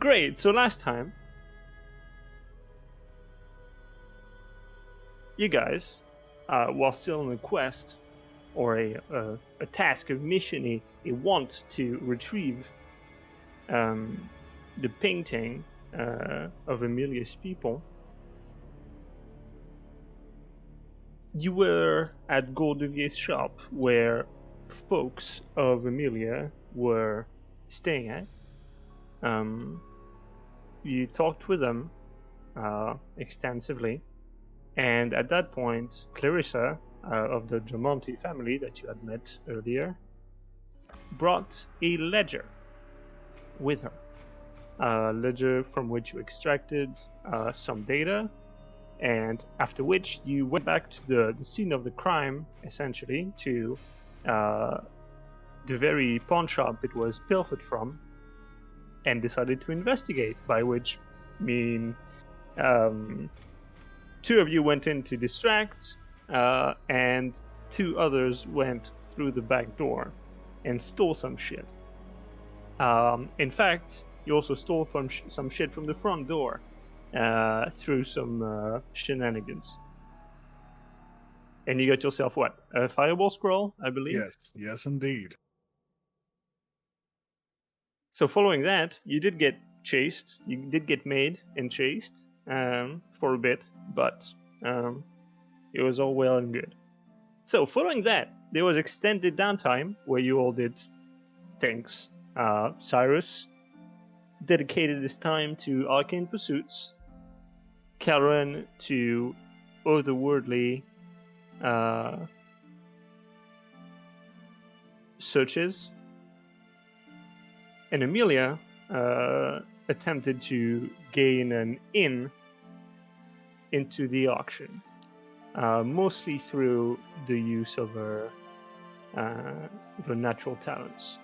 Great. So last time, you guys, while still on a quest or a task, a mission, a want to retrieve the painting of Amelia's people, you were at Goldevier's shop where folks of Amelia were staying at. You talked with them extensively, and at that point, Clarissa of the Drumonti family that you had met earlier brought a ledger with her. A ledger from which you extracted some data, and after which you went back to the scene of the crime, essentially, to the very pawn shop it was pilfered from, and decided to investigate, by which mean two of you went in to distract, and two others went through the back door and stole some shit. In fact, you also stole some shit from the front door through some shenanigans. And you got yourself what? A fireball scroll, I believe? Yes, indeed. So following that, you did get chased. You did get made and chased for a bit, but it was all well and good. So following that, there was extended downtime where you all did things. Cyrus dedicated his time to arcane pursuits. Karen to otherworldly searches. And Amelia attempted to gain an in into the auction, mostly through the use of her natural talents,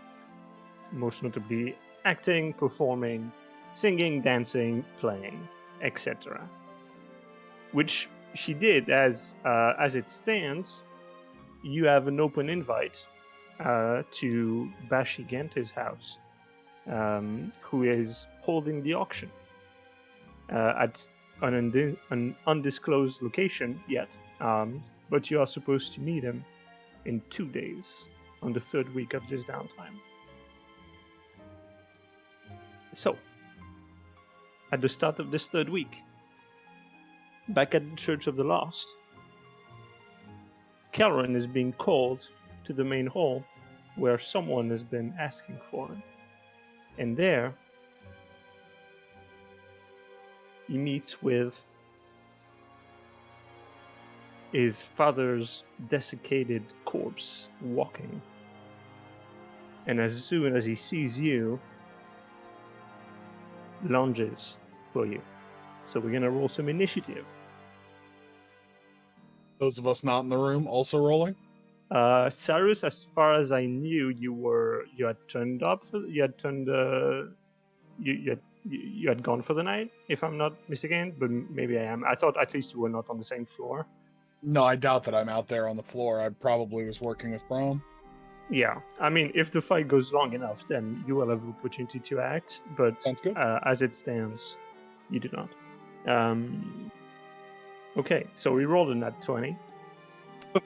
most notably acting, performing, singing, dancing, playing, etc. Which she did. As it stands, you have an open invite to Bashi Gente's house, who is holding the auction at an undisclosed location yet, but you are supposed to meet him in 2 days, on the third week of this downtime. So, at the start of this third week, back at the Church of the Lost, Karen is being called to the main hall where someone has been asking for him. And there, he meets with his father's desiccated corpse walking. And as soon as he sees you, lunges for you. So we're gonna roll some initiative. Those of us not in the room also rolling? Cyrus, as far as I knew, you had turned up for you had gone for the night, if I'm not mistaken, but maybe I am. I thought at least you were not on the same floor. No, I doubt that I'm out there on the floor. I probably was working with Brom. Yeah, I mean, if the fight goes long enough, then you will have opportunity to act, but Sounds good. As it stands, you do not. Okay, so we rolled a nat 20.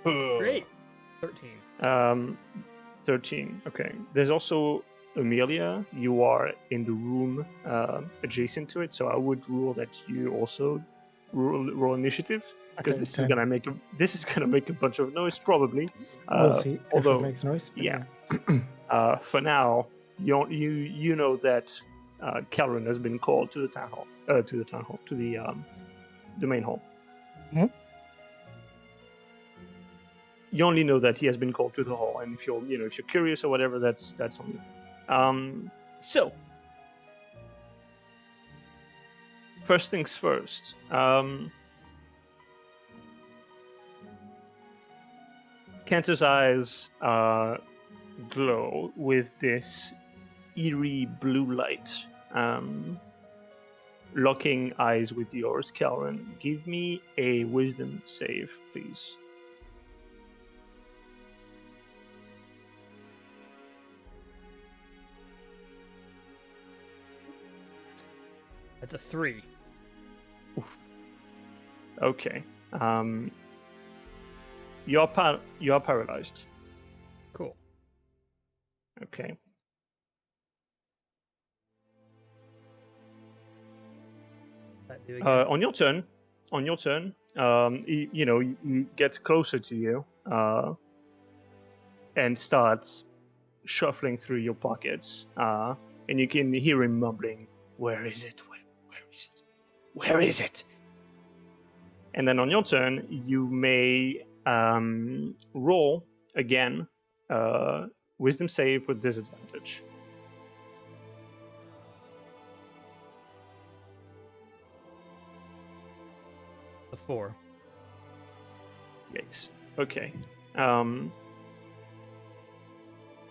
Great. 13. 13, okay. There's also Amelia. You are in the room adjacent to it, so I would rule that you also roll initiative, because Okay, this 10. is gonna make a bunch of noise, probably. We'll see although, if it makes noise. But yeah. For now, you know that Karen has been called to the main hall. Mhm. You only know that he has been called to the hall, and if you're curious or whatever, that's on you. So first things first. Cantor's eyes glow with this eerie blue light, locking eyes with yours. Karen, give me a wisdom save, please. That's a 3. Okay. You're paralyzed. Cool. Okay. That do again? On your turn, he gets closer to you and starts shuffling through your pockets, and you can hear him mumbling, "Where is it? Where is it? Where is it?" And then on your turn, you may roll again, wisdom save with disadvantage. A 4. Yikes. Okay.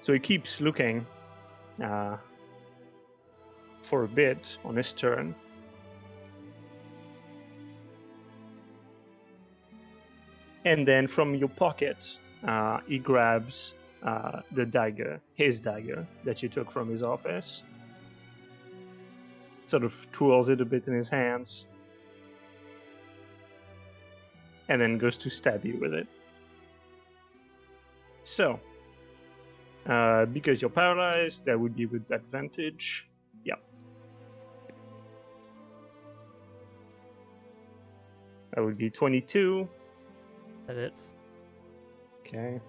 So he keeps looking for a bit on his turn. And then from your pocket, he grabs the dagger, his dagger, that you took from his office. Sort of twirls it a bit in his hands. And then goes to stab you with it. So, because you're paralyzed, that would be with advantage. Yeah. That would be 22. That hits. Okay.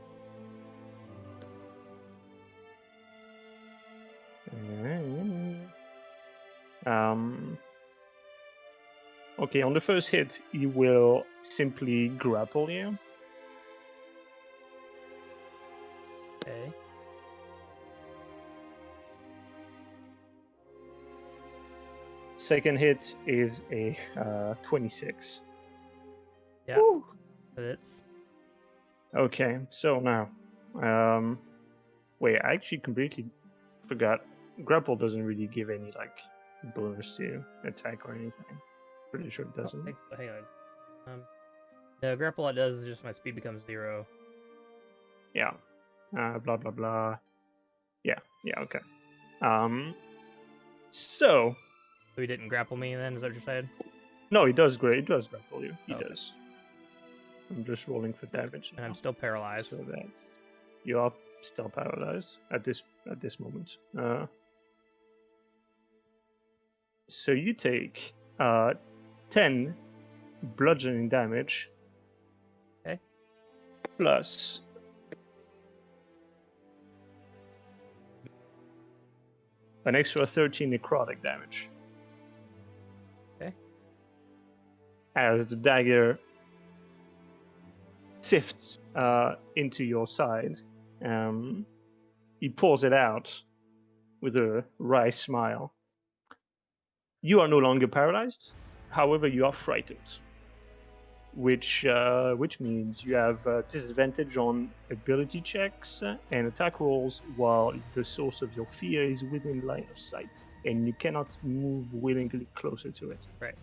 Okay, on the first hit, he will simply grapple you. Okay. Second hit is a 26. Yeah. That hits. Okay, so now, wait, I actually completely forgot. Grapple doesn't really give any like bonus to attack or anything. Pretty sure it doesn't. Hang on. The grapple it does is just my speed becomes 0. Yeah. Blah blah blah. Yeah. Okay. So. So he didn't grapple me then, is that what you're saying? No, he does great. He does grapple you. He Okay. does. I'm just rolling for damage. And I'm still paralyzed. So that you are still paralyzed at this moment. So you take 10 bludgeoning damage. Okay. Plus an extra 13 necrotic damage. Okay. As the dagger sifts into your side, he pulls it out with a wry smile. You are no longer paralyzed. However, you are frightened, which means you have disadvantage on ability checks and attack rolls while the source of your fear is within line of sight, and you cannot move willingly closer to it. Right.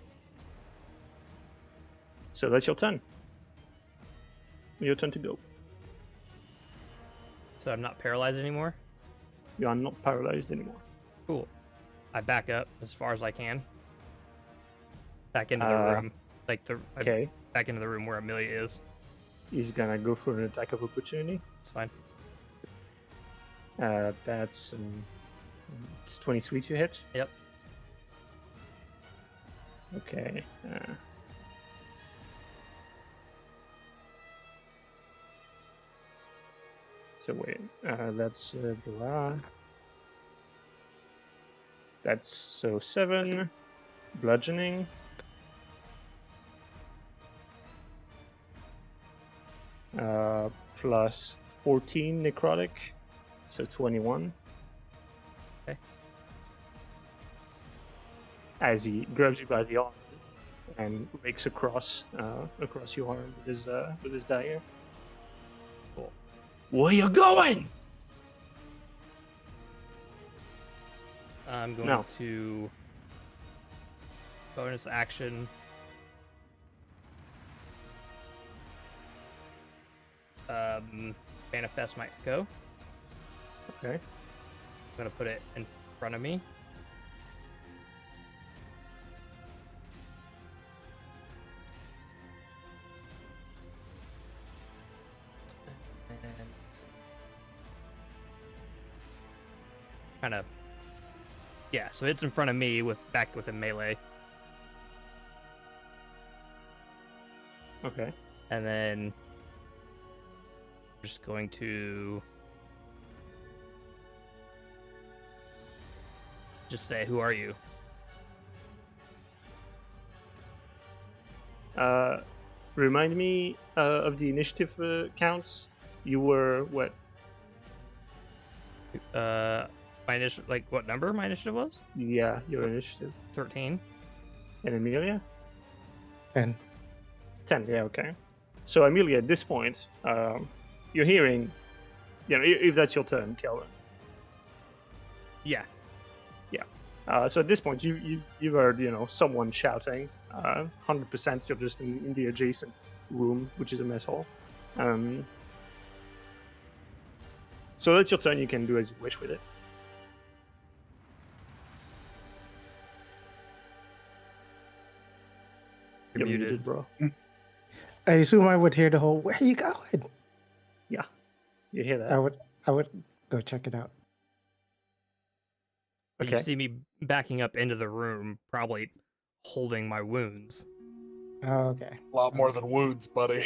So that's your turn. Your turn to go. So I'm not paralyzed anymore? You are not paralyzed anymore. Cool. I back up as far as I can. Back into the room. Okay. Back into the room where Amelia is. He's gonna go for an attack of opportunity. It's fine. That's it's 23 to hit. Yep. Okay. So wait, that's blah. That's so 7 bludgeoning. Plus 14 necrotic, so 21. Okay. As he grabs you by the arm and rakes across your arm with his dagger. Cool. Where you going? I'm going to bonus action. Manifest my echo. Okay. I'm gonna put it in front of me. kind of. Yeah, so it's in front of me back with a melee, Okay. and then I'm just going to just say, "Who are you?" Remind me of the initiative counts. You were what? My initiative, like what number my initiative was? Yeah, your initiative. 13. And Amelia? And 10. Yeah, okay. So Amelia, at this point, you're hearing, if that's your turn, Kelvin. Yeah. So at this point, you've heard, someone shouting. 100% you're just in the adjacent room, which is a mess hall. So that's your turn. You can do as you wish with it. You're muted. bro. I assume I would hear the whole, "Where are you going?" Yeah, you hear that. I would go check it out. Okay. You see me backing up into the room, probably holding my wounds. Oh, okay. A lot more than wounds, buddy.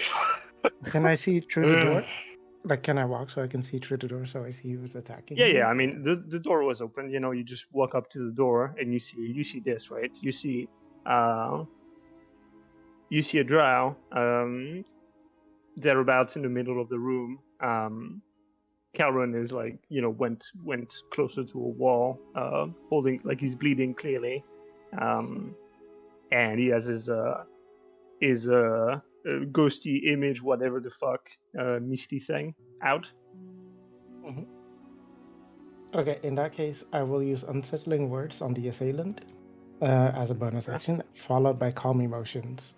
Can I see through the door? Like, can I walk so I can see through the door so I see who's attacking? Yeah, me? yeah. I mean, the door was open. You just walk up to the door and you see this, right? You see a drow thereabouts in the middle of the room. Calron is went closer to a wall, holding, like, he's bleeding clearly, and he has his ghosty image, whatever the fuck, misty thing out. Mhm. Okay, in that case, I will use unsettling words on the assailant as a bonus Okay. action, followed by calm emotions.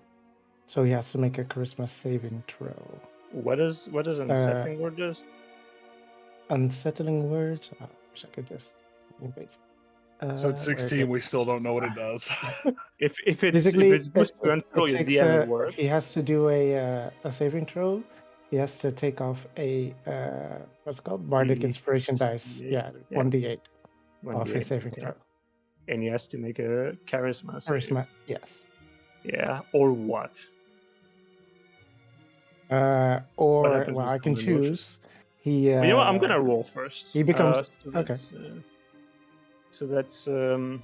So he has to make a charisma saving throw. What does unsettling word does? Unsettling words. Oh, wish I could just paste. So at where is 16, it? we still don't know what it does. If it's Basically, supposed to unsettle your takes, DM if word, he has to do a saving throw, he has to take off a what's it called, bardic inspiration dice. Yeah, 1d8 of his saving throw. and he has to make a charisma save. Charisma, yes. Yeah, or what? Or happens well, with I can common emotion? choose. He. Well, you know what? I'm gonna roll first. He becomes okay. So that's a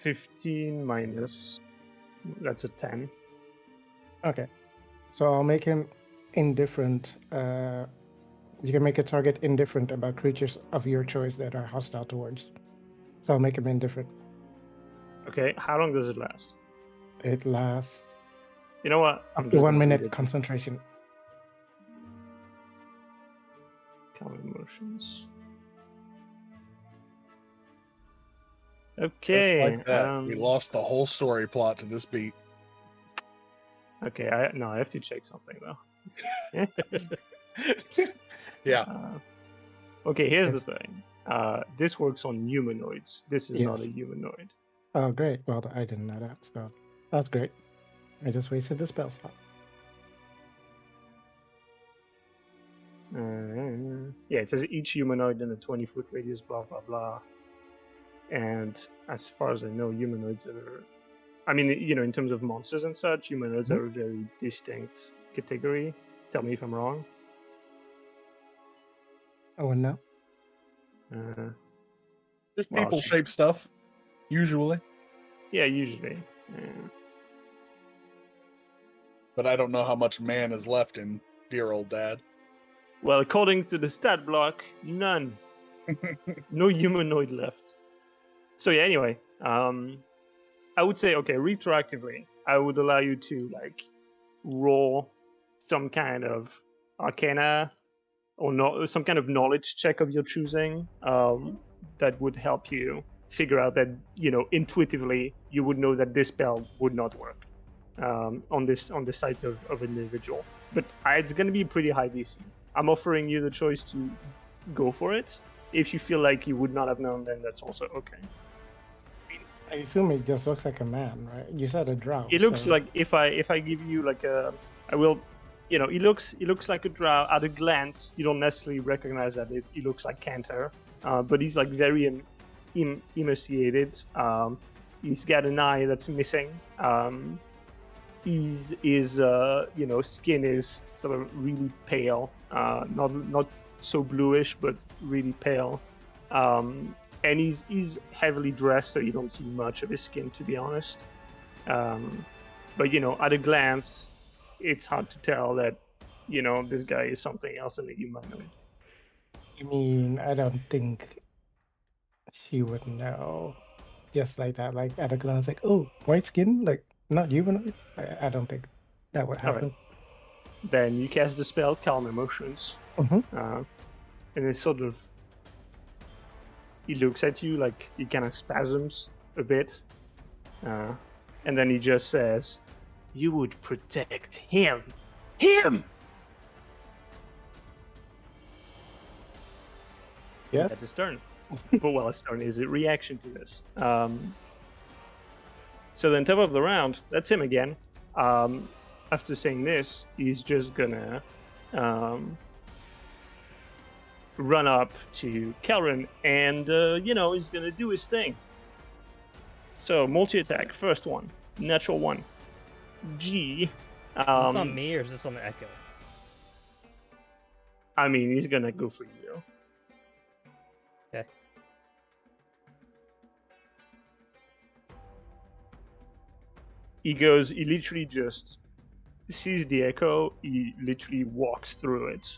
15 minus. That's a 10. Okay, so I'll make him indifferent. You can make a target indifferent about creatures of your choice that are hostile towards. So I'll make him indifferent. Okay, how long does it last? It lasts You know what? up to 1 minute concentration. Common emotions. Just Okay. like that, we lost the whole story plot to this beat. Okay, I have to check something though. Yeah. Okay, here's the thing. This works on humanoids. This is not Yes. a humanoid. Oh, great. Well, I didn't know that, so that's great. I just wasted the spell slot. Yeah, it says each humanoid in a 20-foot radius, blah, blah, blah. And as far as I know, humanoids are... I mean, in terms of monsters and such, humanoids are a very distinct category. Tell me if I'm wrong. Oh, no? Just Well, people-shaped stuff, usually. Yeah, usually. Yeah. But I don't know how much man is left in dear old dad. Well, according to the stat block, none. No humanoid left. So yeah, anyway, I would say, okay, retroactively, I would allow you to roll some kind of arcana or some kind of knowledge check of your choosing that would help you figure out that, intuitively you would know that this spell would not work on this site of an individual. But it's going to be pretty high DC. I'm offering you the choice to go for it. If you feel like you would not have known, then that's also okay. I assume it just looks like a man, right? You said a drow. It looks so... like if I give you I will, it looks like a drow at a glance. You don't necessarily recognize that it looks like Cantor, but he's like very emaciated. He's got an eye that's missing. His skin is sort of really pale, not so bluish, but really pale. And he's heavily dressed, so you don't see much of his skin, to be honest. But at a glance, it's hard to tell that this guy is something else than a humanoid. I mean, I don't think she would know just like that. Like at a glance, like, oh, white skin, like not humanoid. I don't think that would All right. happen. Then you cast the spell Calm Emotions, Mhm. and it sort of he looks at you like he kind of spasms a bit, and then he just says, "You would protect him, him." Yes. That's his turn. Well, his turn is a reaction to this. So then, top of the round, that's him again. After saying this, he's just gonna run up to Kelrin and, he's gonna do his thing. So, multi-attack, first one, natural one. G. Is this on me or is this on the Echo? I mean, he's gonna go for you. Okay. He literally just sees the Echo, he literally walks through it.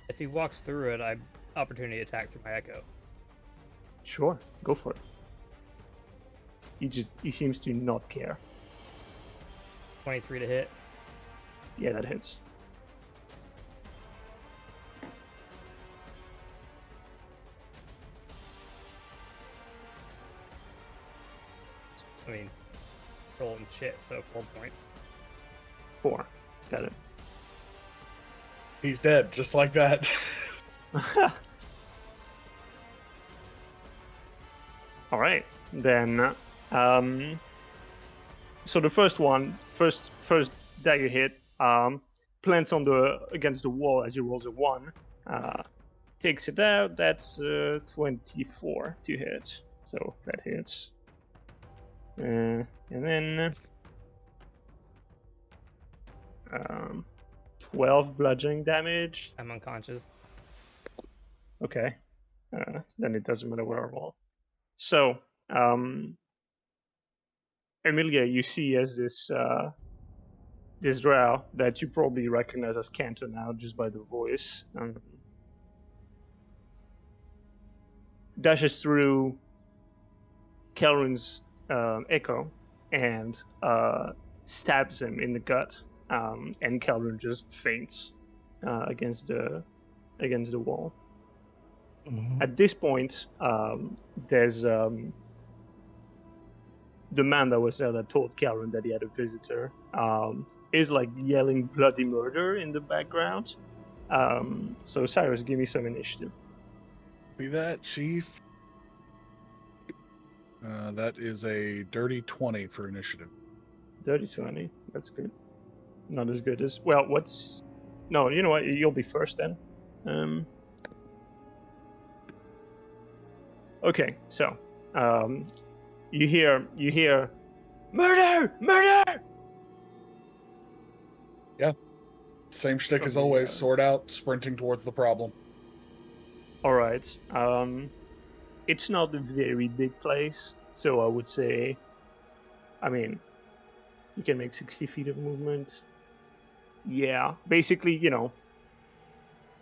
If he walks through it, I opportunity attack through my Echo. Sure, go for it. He seems to not care. 23 to hit. Yeah, that hits. I mean, rolling shit, so 4 points. 4. Got it. He's dead, just like that. All right, then. So the first dagger hit plants against the wall as he rolls a 1. Takes it out. That's 24 to hit. So that hits. And then 12 bludgeoning damage. I'm unconscious. Okay. Then it doesn't matter where I roll. So, Emilia, you see as this drow that you probably recognize as Cantor now just by the voice, dashes through Kelrin's Echo and stabs him in the gut, and Kelrin just faints against the wall. Mhm. At this point, there's the man that was there that told Kelrin that he had a visitor is like yelling bloody murder in the background. So Cyrus, give me some initiative. Be that, Chief. That is a dirty 20 for initiative. Dirty 20. That's good. Not as good as no, you know what? You'll be first then. Okay, so you hear murder, murder. Same shtick From as the, always, sword out, sprinting towards the problem. All right. It's not a very big place, so I would say, I mean, you can make 60 feet of movement. Yeah, basically,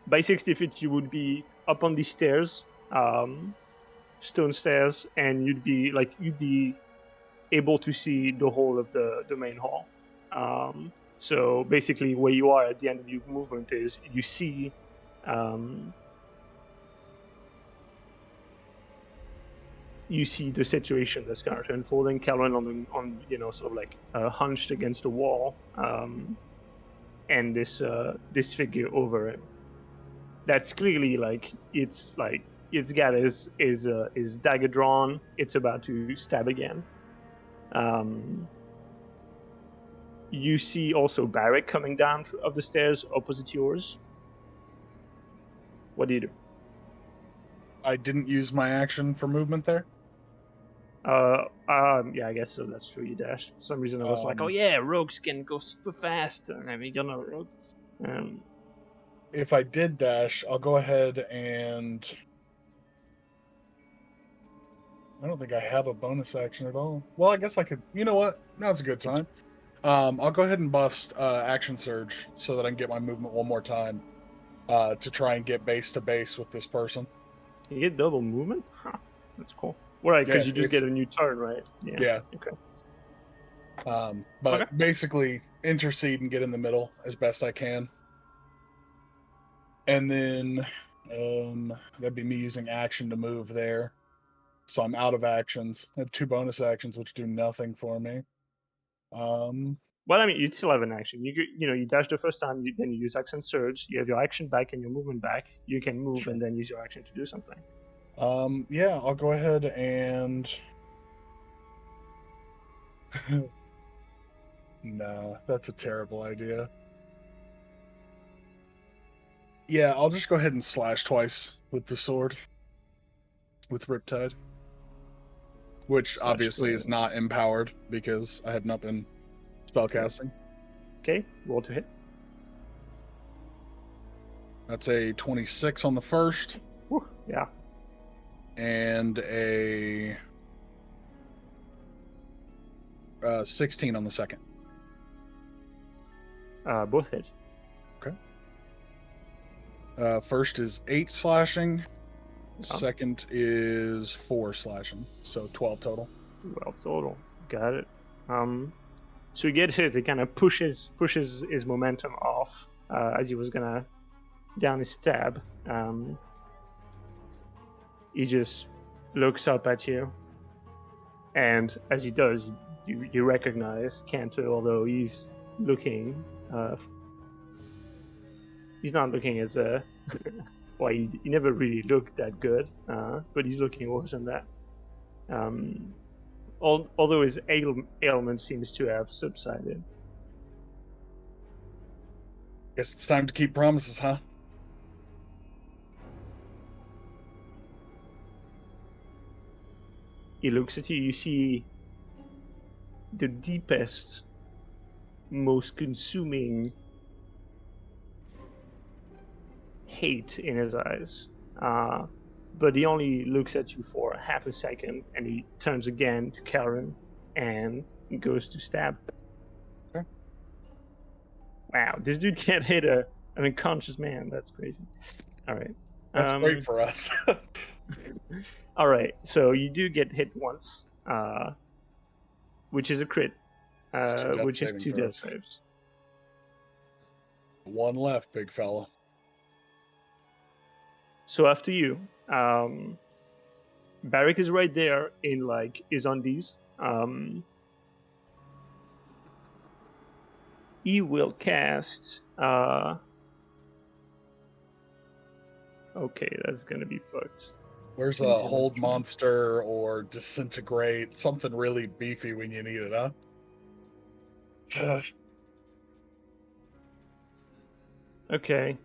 by 60 feet you would be up on these stairs, stone stairs, and you'd be able to see the whole of the main hall. So basically, where you are at the end of your movement is you see. You see the situation that's currently unfolding. Kelrin sort of like hunched against the wall, and this figure over him. That's clearly it's got his dagger drawn. It's about to stab again. You see also Barrick coming down up the stairs opposite yours. What do you do? I didn't use my action for movement there. Yeah, I guess so. That's true. You dash. For some reason, I was like, oh yeah, rogues can go super fast. I mean, you're not a rogue. If I did dash, I'll go ahead and... I don't think I have a bonus action at all. Well, I guess I could... You know what? Now's a good time. I'll go ahead and bust Action Surge so that I can get my movement one more time to try and get base to base with this person. You get double movement? Huh. That's cool. Right, because Yeah, you just get a new turn, right? Yeah. Okay. But Okay. basically, intercede and get in the middle as best I can. And then that'd be me using action to move there. So I'm out of actions. I have 2 bonus actions, which do nothing for me. Well, I mean, you still have an action. You dash the first time, then you use action surge. You have your action back and your movement back. You can move Sure. and then use your action to do something. Yeah, I'll go ahead and... Nah, that's a terrible idea. Yeah, I'll just go ahead and slash twice with the sword. With Riptide. Which Slash obviously is twice. not empowered because I have not been spellcasting. Okay, roll to hit. That's a 26 on the first. Whew, yeah. And a 16 on the second. Both hit. First is 8 slashing. Oh. Second is 4 slashing. So 12 total. 12 total. Got it. So he gets hit. It kind of pushes his momentum off as he was gonna down his stab. He just looks up at you, and as he does, you recognize Cantor, although he's looking. He's not looking as a. Well, he never really looked that good, but he's looking worse than that. Although his ailment seems to have subsided. Guess it's time to keep promises, huh? He looks at you. You see the deepest, most consuming hate in his eyes. But he only looks at you for half a second, and he turns again to Karen and goes to stab. Okay. Wow, this dude can't hit an unconscious man. That's crazy. All right. That's great for us. All right, so you do get hit once, which is a crit, which is 2 death saves. 1 left, big fella. So after you, Barrick is right there in his undies. He will cast. Okay, that's gonna be fucked. Where's a hold monster or disintegrate? Something really beefy when you need it, huh? Okay.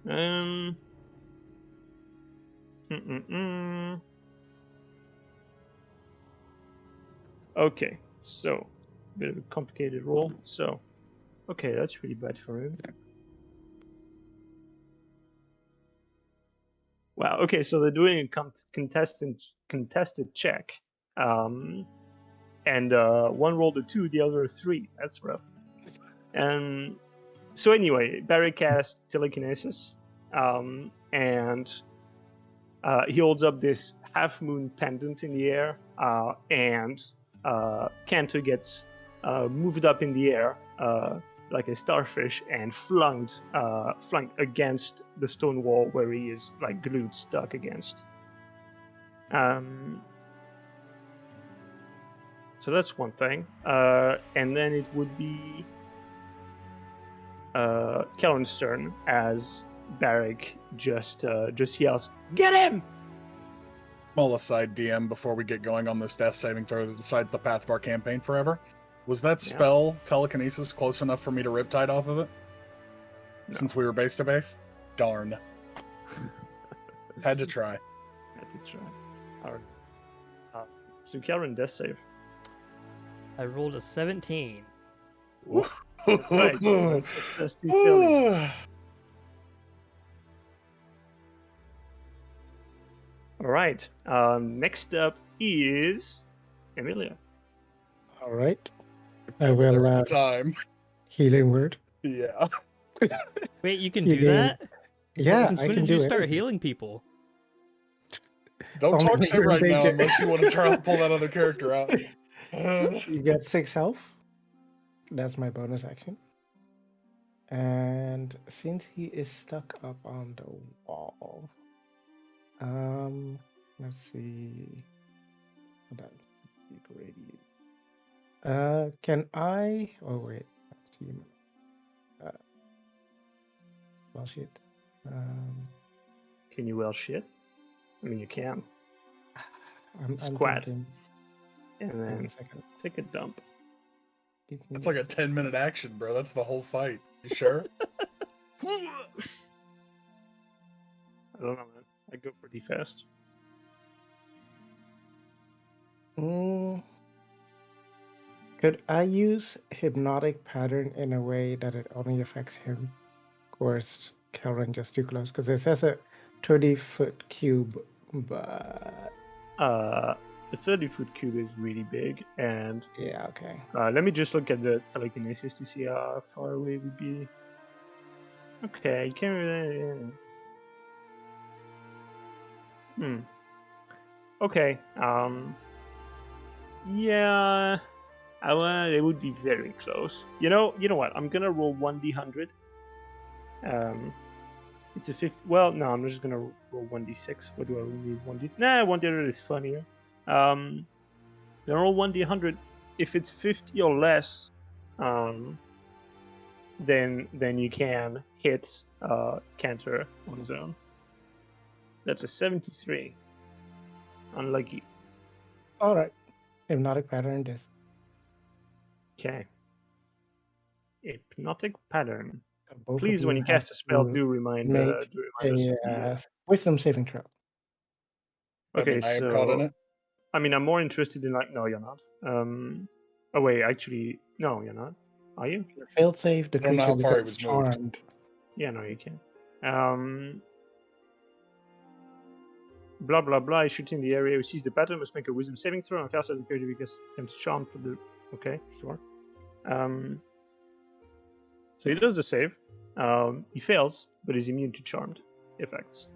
Okay, so bit of a complicated roll. So, okay, that's really bad for him. Wow. Okay, so they're doing a contested check, and one rolled a 2, the other a 3. That's rough. And so anyway, Barry casts telekinesis, and he holds up this half moon pendant in the air, and Cantor gets moved up in the air like a starfish and flung against the stone wall where he is glued, stuck against. So that's one thing, and then it would be Kellen's turn as Barrick just yells, "Get him!" Small aside, DM, before we get going on this death saving throw that decides the path of our campaign forever. Was that spell, telekinesis, close enough for me to Riptide off of it? No. Since we were base to base? Darn. Had to try. Had to try. Alright. So Karen, death save. I rolled a 17. Right. That's plus 2 failures. All right. Next up is Emilia. All right. I There will was a time. healing word. Yeah. Wait, you can You do gain- that? Yeah, Since I when can did you do start anything. healing people? Don't Only talk when shit you're in right now danger. unless you want to try to pull that other character out. You get 6 health. That's my bonus action. And since he is stuck up on the wall, let's see. That would be great. Can I? Oh wait, let's see. Well, shit. Can you well shit? I mean, you can. I'm Squat. thinking. And Wait then a second. take a dump. Give me That's like a 10-minute action, bro. That's the whole fight. You sure? I don't know, man. I go pretty fast. Could I use hypnotic pattern in a way that it only affects him? Or is Kelren just too close? Because it says a 30-foot cube, but The 30-foot cube is really big, and yeah, okay. let me just look at the telekinesis to see how far away it would be. Okay, you can't really. Okay. Yeah. It would be very close. You know what? I'm gonna roll 1d100. It's a 50. Well, no, I'm just gonna roll 1d6. What do I really need? 1d? Nah, 1d100 is funnier. Then roll 1d100. If it's 50 or less, then you can hit Cantor on his own. That's a 73. Unlucky. All right. Hypnotic pattern it is. Okay. Hypnotic pattern. Both of Please, when you have cast a spell, to do remind make us of the. wisdom saving throw. Okay, I am caught in so it. I mean, I'm more interested in like. No, you're not. Oh wait, actually, no, you're not. Are you? Your failed save, the I don't know creature how far he becomes was moved. charmed. Yeah, no, you can. Blah blah blah. He shoots in the area. Who sees the pattern must make a wisdom saving throw and fails at the creature becomes charmed for the. Okay, sure. So he does the save. He fails, but is immune to charmed effects.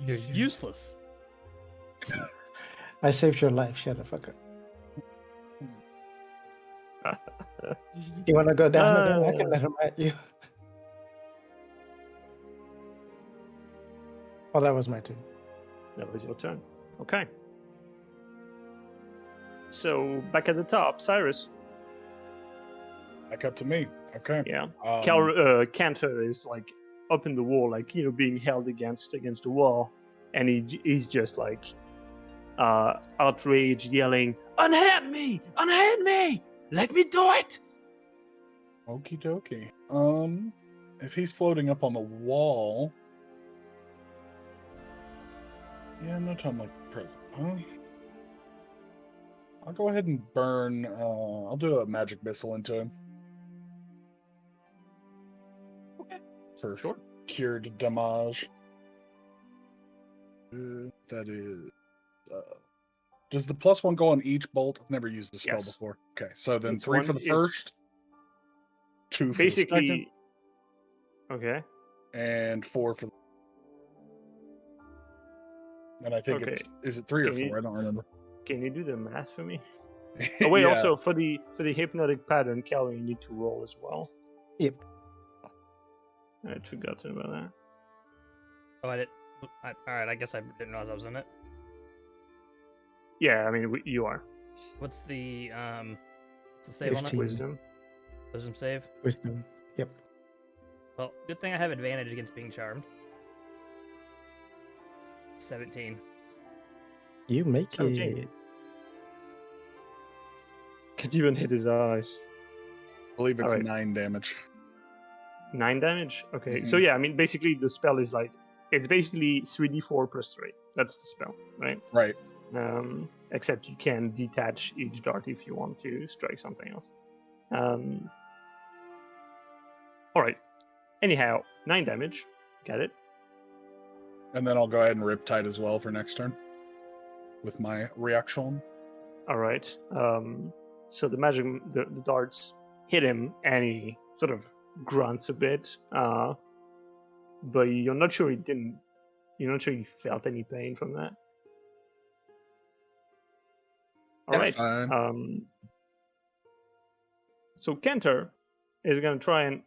You're useless. I saved your life. Shut the fuck up. You want to go down again? I can let him at you. Oh, that was my turn. That was your turn. Okay. So back at the top, Cyrus. Back up to me. Okay. Yeah. Um, Cantor is like up in the wall, like being held against the wall, and he's just like outraged, yelling, "Unhand me! Unhand me! Let me do it!" Okie dokie. If he's floating up on the wall. Yeah, no time like the present, huh? I'll go ahead and burn. I'll do a magic missile into him. Okay. For Sure. cured damage. That is. Does the +1 go on each bolt? I've never used the spell Yes. before. Okay, so then It's 3 one- for the it's first, 2 for the second, Basically. Okay. and 4 for the. And I think Okay. is it 3 or Can you- 4? I don't remember. Can you do the math for me? Oh wait, Yeah. also for the hypnotic pattern, Calvin, you need to roll as well. Yep. I'd forgotten about that. Oh, I didn't. All right, I guess I didn't realize I was in it. Yeah, I mean you are. What's the save on it? 15. Wisdom. Wisdom save. Wisdom. Yep. Well, good thing I have advantage against being charmed. 17. You make 17. it. Can't even hit his eyes. I believe it's Alright. 9 damage. 9 damage. Okay, so Mhm. yeah, I mean basically the spell is like it's basically 3d4 plus 3. That's the spell, right? Right. Except you can detach each dart if you want to strike something else. All right. Anyhow, 9 damage. Got it. And then I'll go ahead and Riptide as well for next turn with my reaction. All right. So the the darts hit him, and he sort of grunts a bit. But you're not sure he didn't. You're not sure he felt any pain from that. All That's right. fine. So Kenter is going to try and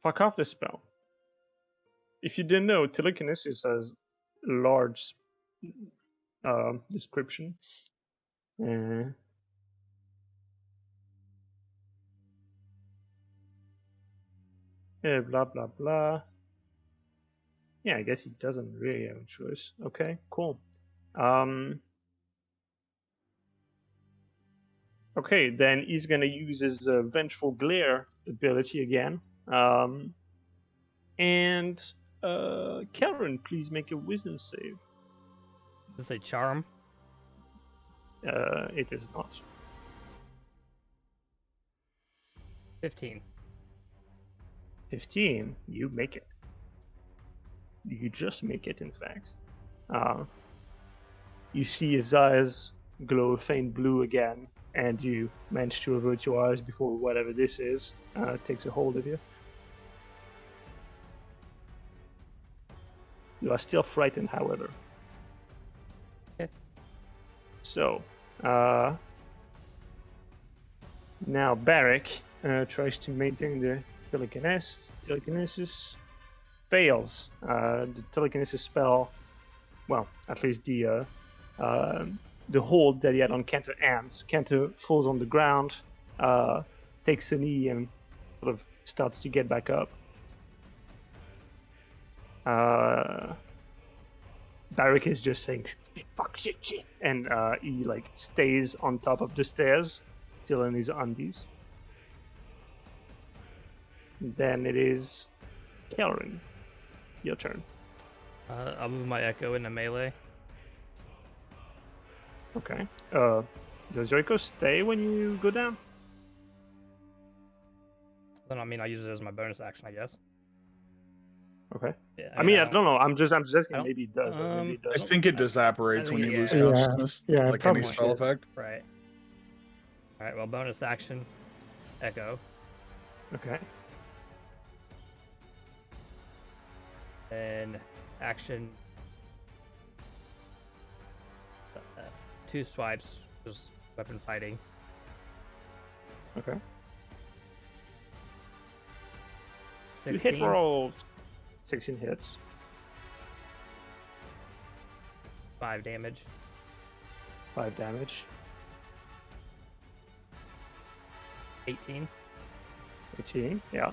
fuck off the spell. If you didn't know, telekinesis has large description. Blah blah blah. Yeah, I guess he doesn't really have a choice. Okay, cool. Okay, then he's gonna use his vengeful glare ability again. And Karen, please make a wisdom save. Does it say charm? It is not. 15. 15. You make it. You just make it, in fact. You see his eyes glow faint blue again, and you manage to avert your eyes before whatever this is takes a hold of you. You are still frightened, however. Okay. So, now Barak tries to maintain the telekinesis. Telekinesis fails. The telekinesis spell, well, at least the hold that he had on Kenter ends. Kenter falls on the ground, takes a knee, and sort of starts to get back up. Barak is just saying fuck shit, and he like stays on top of the stairs, still in his undies. Then it is Karen. Your turn. I'll move my echo into melee. Okay. Does your echo stay when you go down? Then I mean, I use it as my bonus action, I guess. Okay. Yeah, I mean, I don't know. I'm just asking. Maybe it does, or maybe it I doesn't. think it disapparates I when think you lose yeah. consciousness, Yeah, like any probably spell should. effect. Right. All right. Well, bonus action, echo, Okay. and action. 2 swipes, just weapon fighting. Okay. 16. You hit rolls. 16 hits. 5 damage. 5 damage. 18. 18. Yeah.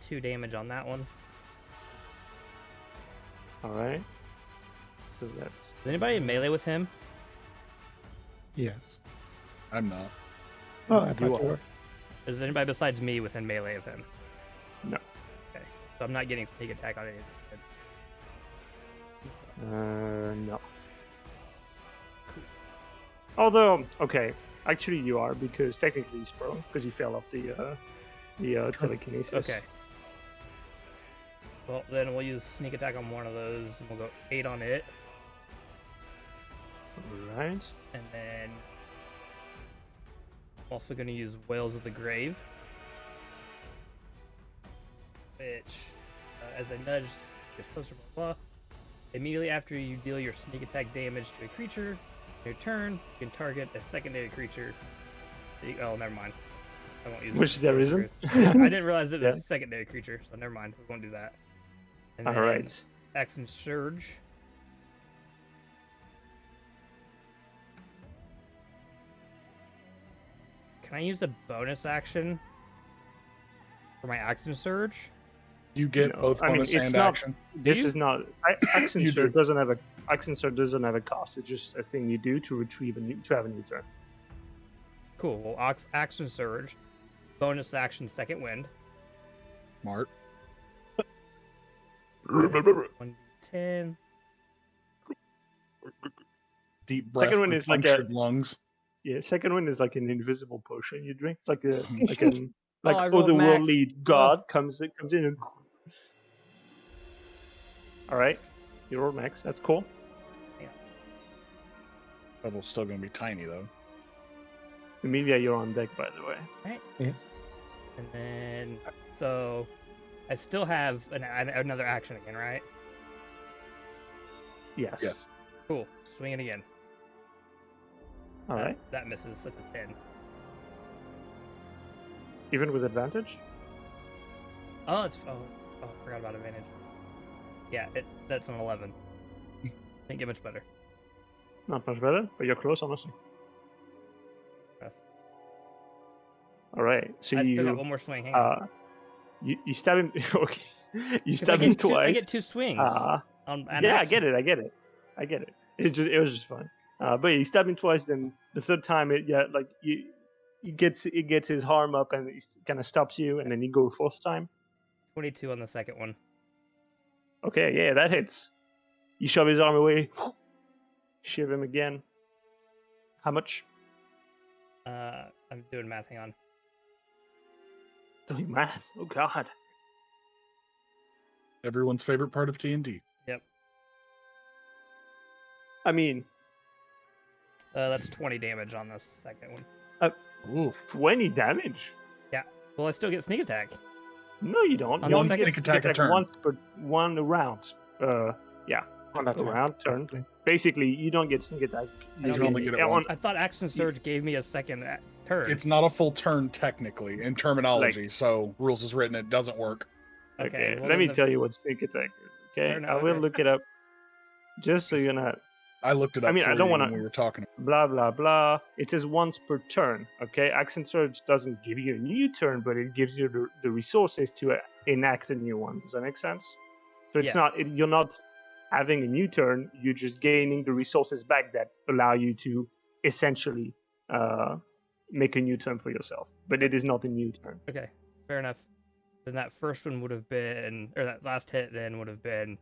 2 damage on that one. All right. So that's. Is anybody in melee with him? Yes. I'm not. Oh, I thought you are. were. Is anybody besides me within melee of him? No. Okay. So I'm not getting sneak attack on anything. No. Although, okay, actually you are, because technically he's prone because he fell off the telekinesis. Okay. Well, then we'll use sneak attack on one of those, and we'll go 8 on it, All right. and then also going to use Whales of the Grave, which, as I nudge, gets closer, blah, blah. Immediately after you deal your sneak attack damage to a creature, on your turn, you can target a secondary creature. Oh, never mind. I won't use Which there isn't. I didn't realize it was Yeah. a secondary creature, so never mind. We won't do that. And All then right. Action Surge. Can I use a bonus action for my Action Surge? You get No, both I mean, bonus it's and not- action. This you? is not. Action You Surge do. doesn't have a cost. It's just a thing you do to retrieve to have a new turn. Cool. Well, Action Surge, bonus action, Second Wind. Smart. 1d10. Deep breath. Second one with is like punctured lungs. second one is like an invisible potion you drink. It's like a Oh, I rolled max. otherworldly god comes in and. All right, you roll max. That's cool. Level's still gonna be tiny though. Emilia, you're on deck, by the way. Right. Yeah. And then, so I still have another action again, right? Yes. Yes. Cool. Swing it again. All right. That misses. That's a 10. Even with advantage. Oh, I forgot about advantage. Yeah, that's an 11. Didn't get much better. Not much better, but you're close, honestly. Rough. All right. So I you still got one more swing. Hang on. you stab him. Okay. You 'Cause stab him twice. I get 2 swings. On an Yeah, I action. get it. It was just fun. But you stab him twice. Then the third time, it gets his arm up and it kind of stops you, and then you go fourth time. 22 on the second one. Okay, yeah, that hits. You shove his arm away. Shiv him again. How much? I'm doing math. Hang on. Doing math. Oh God. Everyone's favorite part of TNT. Yep. I mean, That's 20 damage on the second one. Ooh. 20 damage. Well, I still get sneak attack. No, you don't. On You the only second get sneak attack a like turn. once per one round. On that A round turn. basically. Basically, you don't get sneak attack. You can only get it once. I thought action surge gave me a second turn. It's not a full turn technically in terminology, so rules is written it doesn't work. Okay, well, let me then tell you what sneak attack is. Okay, Fair enough, I will okay. look it up. Just so you're not I looked it up I mean, for I don't you wanna- when we were talking. blah blah blah. It says once per turn. Okay, action surge doesn't give you a new turn, but it gives you the resources to enact a new one. Does that make sense? So it's Yeah. you're not having a new turn. You're just gaining the resources back that allow you to essentially make a new turn for yourself. But it is not a new turn. Okay, fair enough. Then that first one would have been, or that last hit then would have been,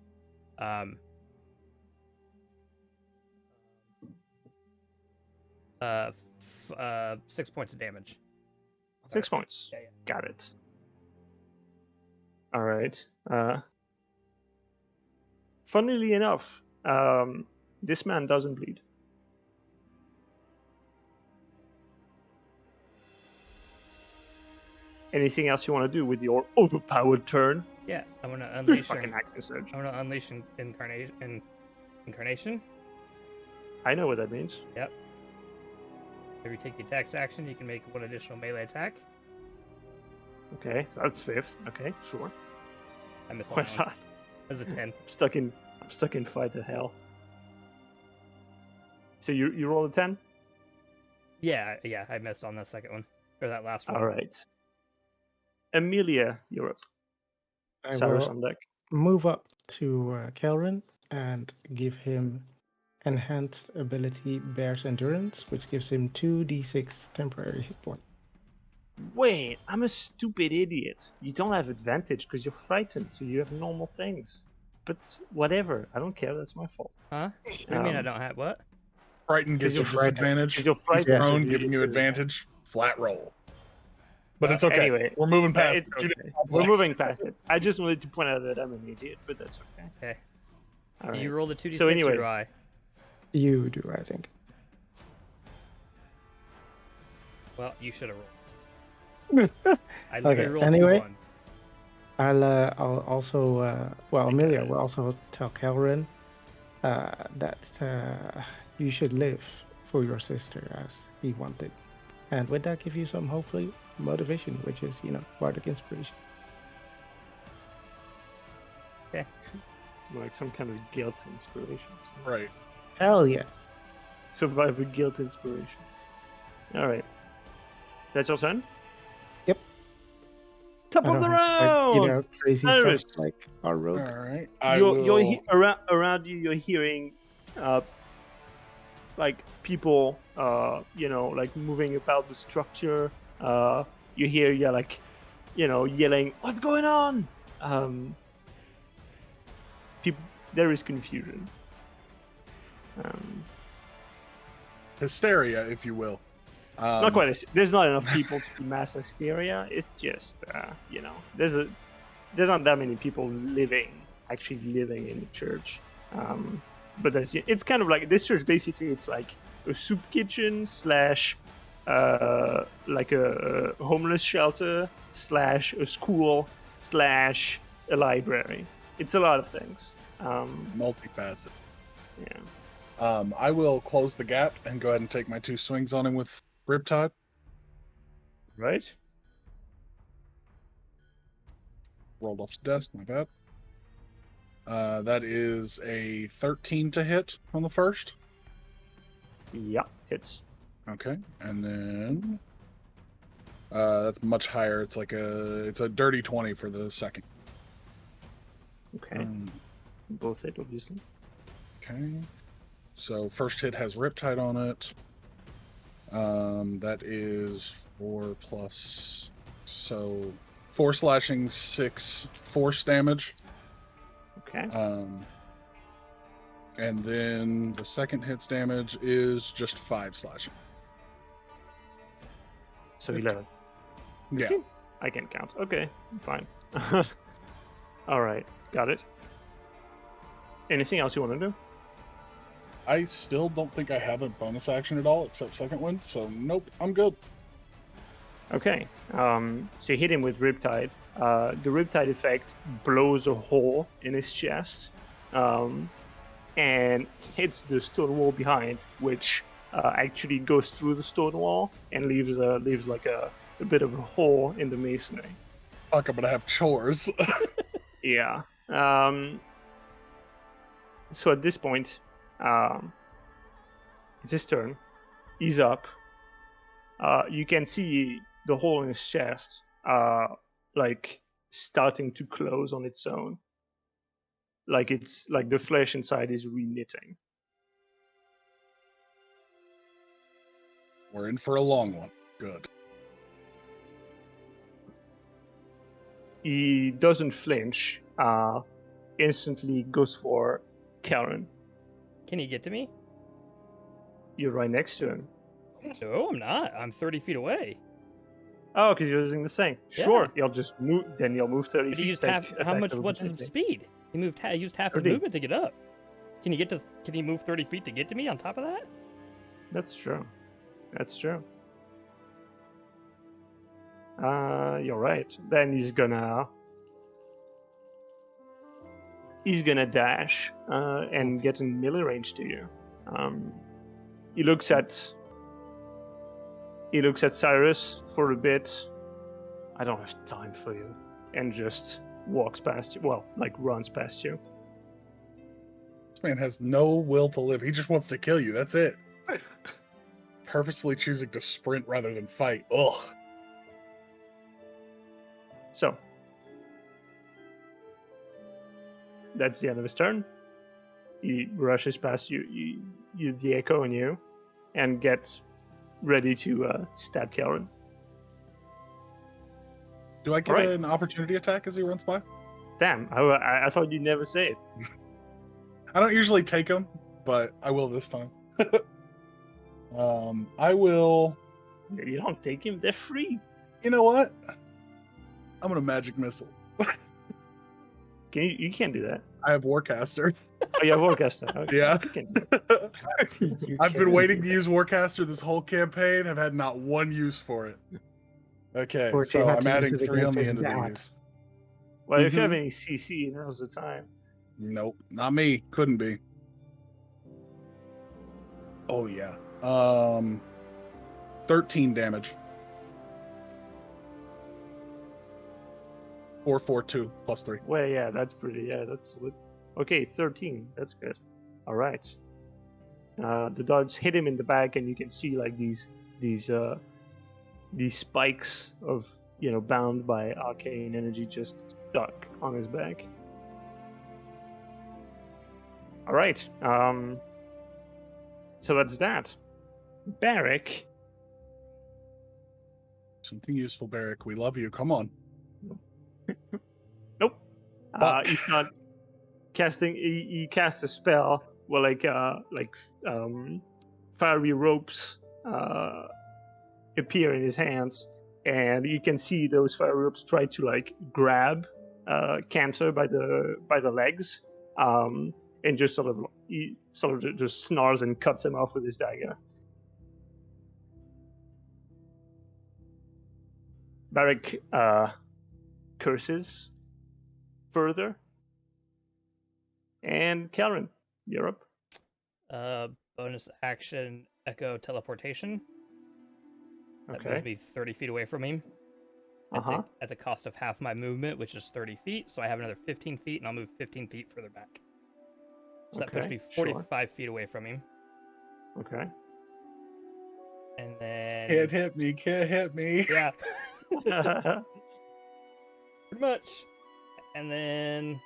6 points of damage. 6 points. Yeah. Got it. All right. Funnily enough, this man doesn't bleed. Anything else you want to do with your overpowered turn? Yeah, I'm gonna unleash. Fucking action surge. I'm gonna unleash incarnation. I know what that means. Every take the attack action, you can make one additional melee attack. Okay, so that's fifth. Okay, sure. I missed Why that one. not? That's a 10. I'm stuck in fight to hell. So you roll a 10? Yeah, I missed on that second one. Or that last one. All right. Amelia, you're up. I Cyrus will on deck. move up to Kelrin and give him enhanced ability Bear's Endurance, which gives him 2d6 temporary hit points. Wait, I'm a stupid idiot. You don't have advantage because you're frightened, so you have normal things. But whatever, I don't care. That's my fault. Huh? What do you mean I don't have what? Frightened gives you you're frightened. disadvantage. 'Cause you're He's frightened, so prone, you giving get you disadvantage. advantage. Flat roll. But it's okay. Anyway, we're moving past it's it. okay. We're moving past it. I just wanted to point out that I'm an idiot, but that's okay. Okay. All right. You rolled a 2d6 So anyway- or do I? You do, I think. Well, you should have rolled. I literally Okay, rolled anyway. 2 ones. I'll also, Amelia will also tell Kelrin that you should live for your sister as he wanted. And with that, give you some, hopefully, motivation, which is, bardic inspiration. Like some kind of guilt inspiration. Right. Hell yeah. Survivor guilt inspiration. All right. That's your turn? Yep. Top I of don't the have to, round! crazy Cyrus. stuff like our rogue. All right. Around you, you're hearing like people, like moving about the structure. You hear, like yelling, "What's going on?" People, there is confusion. Hysteria, if you will. Not quite. There's not enough people to be mass hysteria. It's just, there's not that many people actually living in the church. But it's kind of like this church. Basically, it's like a soup kitchen slash, like a homeless shelter slash a school slash a library. It's a lot of things. Multifaceted. Yeah. I will close the gap and go ahead and take my 2 swings on him with Riptide. Right. Rolled off the desk, my bad. That is a 13 to hit on the first. Yeah. Hits. Okay, and then that's much higher. It's a dirty 20 for the second. Okay. Both hit, obviously. Okay. So first hit has Riptide on it. That is 4 plus, so 4 slashing, 6 force damage. Okay. And then the second hit's damage is just 5 slashing. So 11. Yeah. I can count. Okay, fine. All right, got it. Anything else you want to do? I still don't think I have a bonus action at all except second wind, so nope, I'm good. Okay. So you hit him with Riptide. The Riptide effect blows a hole in his chest, and hits the stone wall behind, which actually goes through the stone wall and leaves like a bit of a hole in the masonry. Fuck, I'm gonna have chores. Yeah. So at this point, it's his turn. He's up. You can see the hole in his chest, like starting to close on its own. Like it's like the flesh inside is reknitting. We're in for a long one. Good. He doesn't flinch. Instantly goes for Karen. Can he get to me? You're right next to him. No, I'm not. I'm 30 feet away. Oh, because you're using the thing. Yeah. Sure, you'll just move. Then you'll move 30 But feet. he used take half. How attacks much? of What's his opportunity. speed? He used half his 30. movement to get up. Can he move 30 feet to get to me on top of that? That's true. That's true. You're right. Then he's gonna dash and get in melee range to you. He looks at Cyrus for a bit. I don't have time for you, and just walks past you. Well, like runs past you. This man has no will to live. He just wants to kill you. That's it. Purposefully choosing to sprint rather than fight. Ugh. So that's the end of his turn. He rushes past you, the echo on you, and gets ready to stab Karen. Do I get Alright. an opportunity attack as he runs by? Damn, I thought you'd never say it. I don't usually take them, but I will this time. I will. You don't take him; they're free. You know what? I'm gonna magic missile. You can't do that. I have Warcaster. Oh, you have Warcaster. Okay. Yeah. You can do that. I've been waiting to use Warcaster this whole campaign. Have had not one use for it. Okay, Or so you have I'm to use adding it 3 on against the his end of dad. these. Well, if you have Mhm. any CC, now's the time. Nope, not me. Couldn't be. Oh yeah. 13 damage. 442 plus 3. Well, yeah, that's pretty. Yeah, that's good. Okay, 13. That's good. All right. The darts hit him in the back, and you can see like these spikes of bound by arcane energy just stuck on his back. All right. So that's that. Barrick. Something useful, Barrick. We love you. Come on. he starts casting. He casts a spell where fiery ropes appear in his hands, and you can see those fire ropes try to like grab Cantor by the legs, and just he sort of just snarls and cuts him off with his dagger. Barak curses further, and Karen, you're up. Bonus action, echo teleportation. That moves Okay. me 30 feet away from him. At the cost of half my movement, which is 30 feet. So I have another 15 feet, and I'll move 15 feet further back. So that puts me 45 feet away from him. Okay. And then... Can't hit me, can't hit me. Yeah. Pretty much. And then...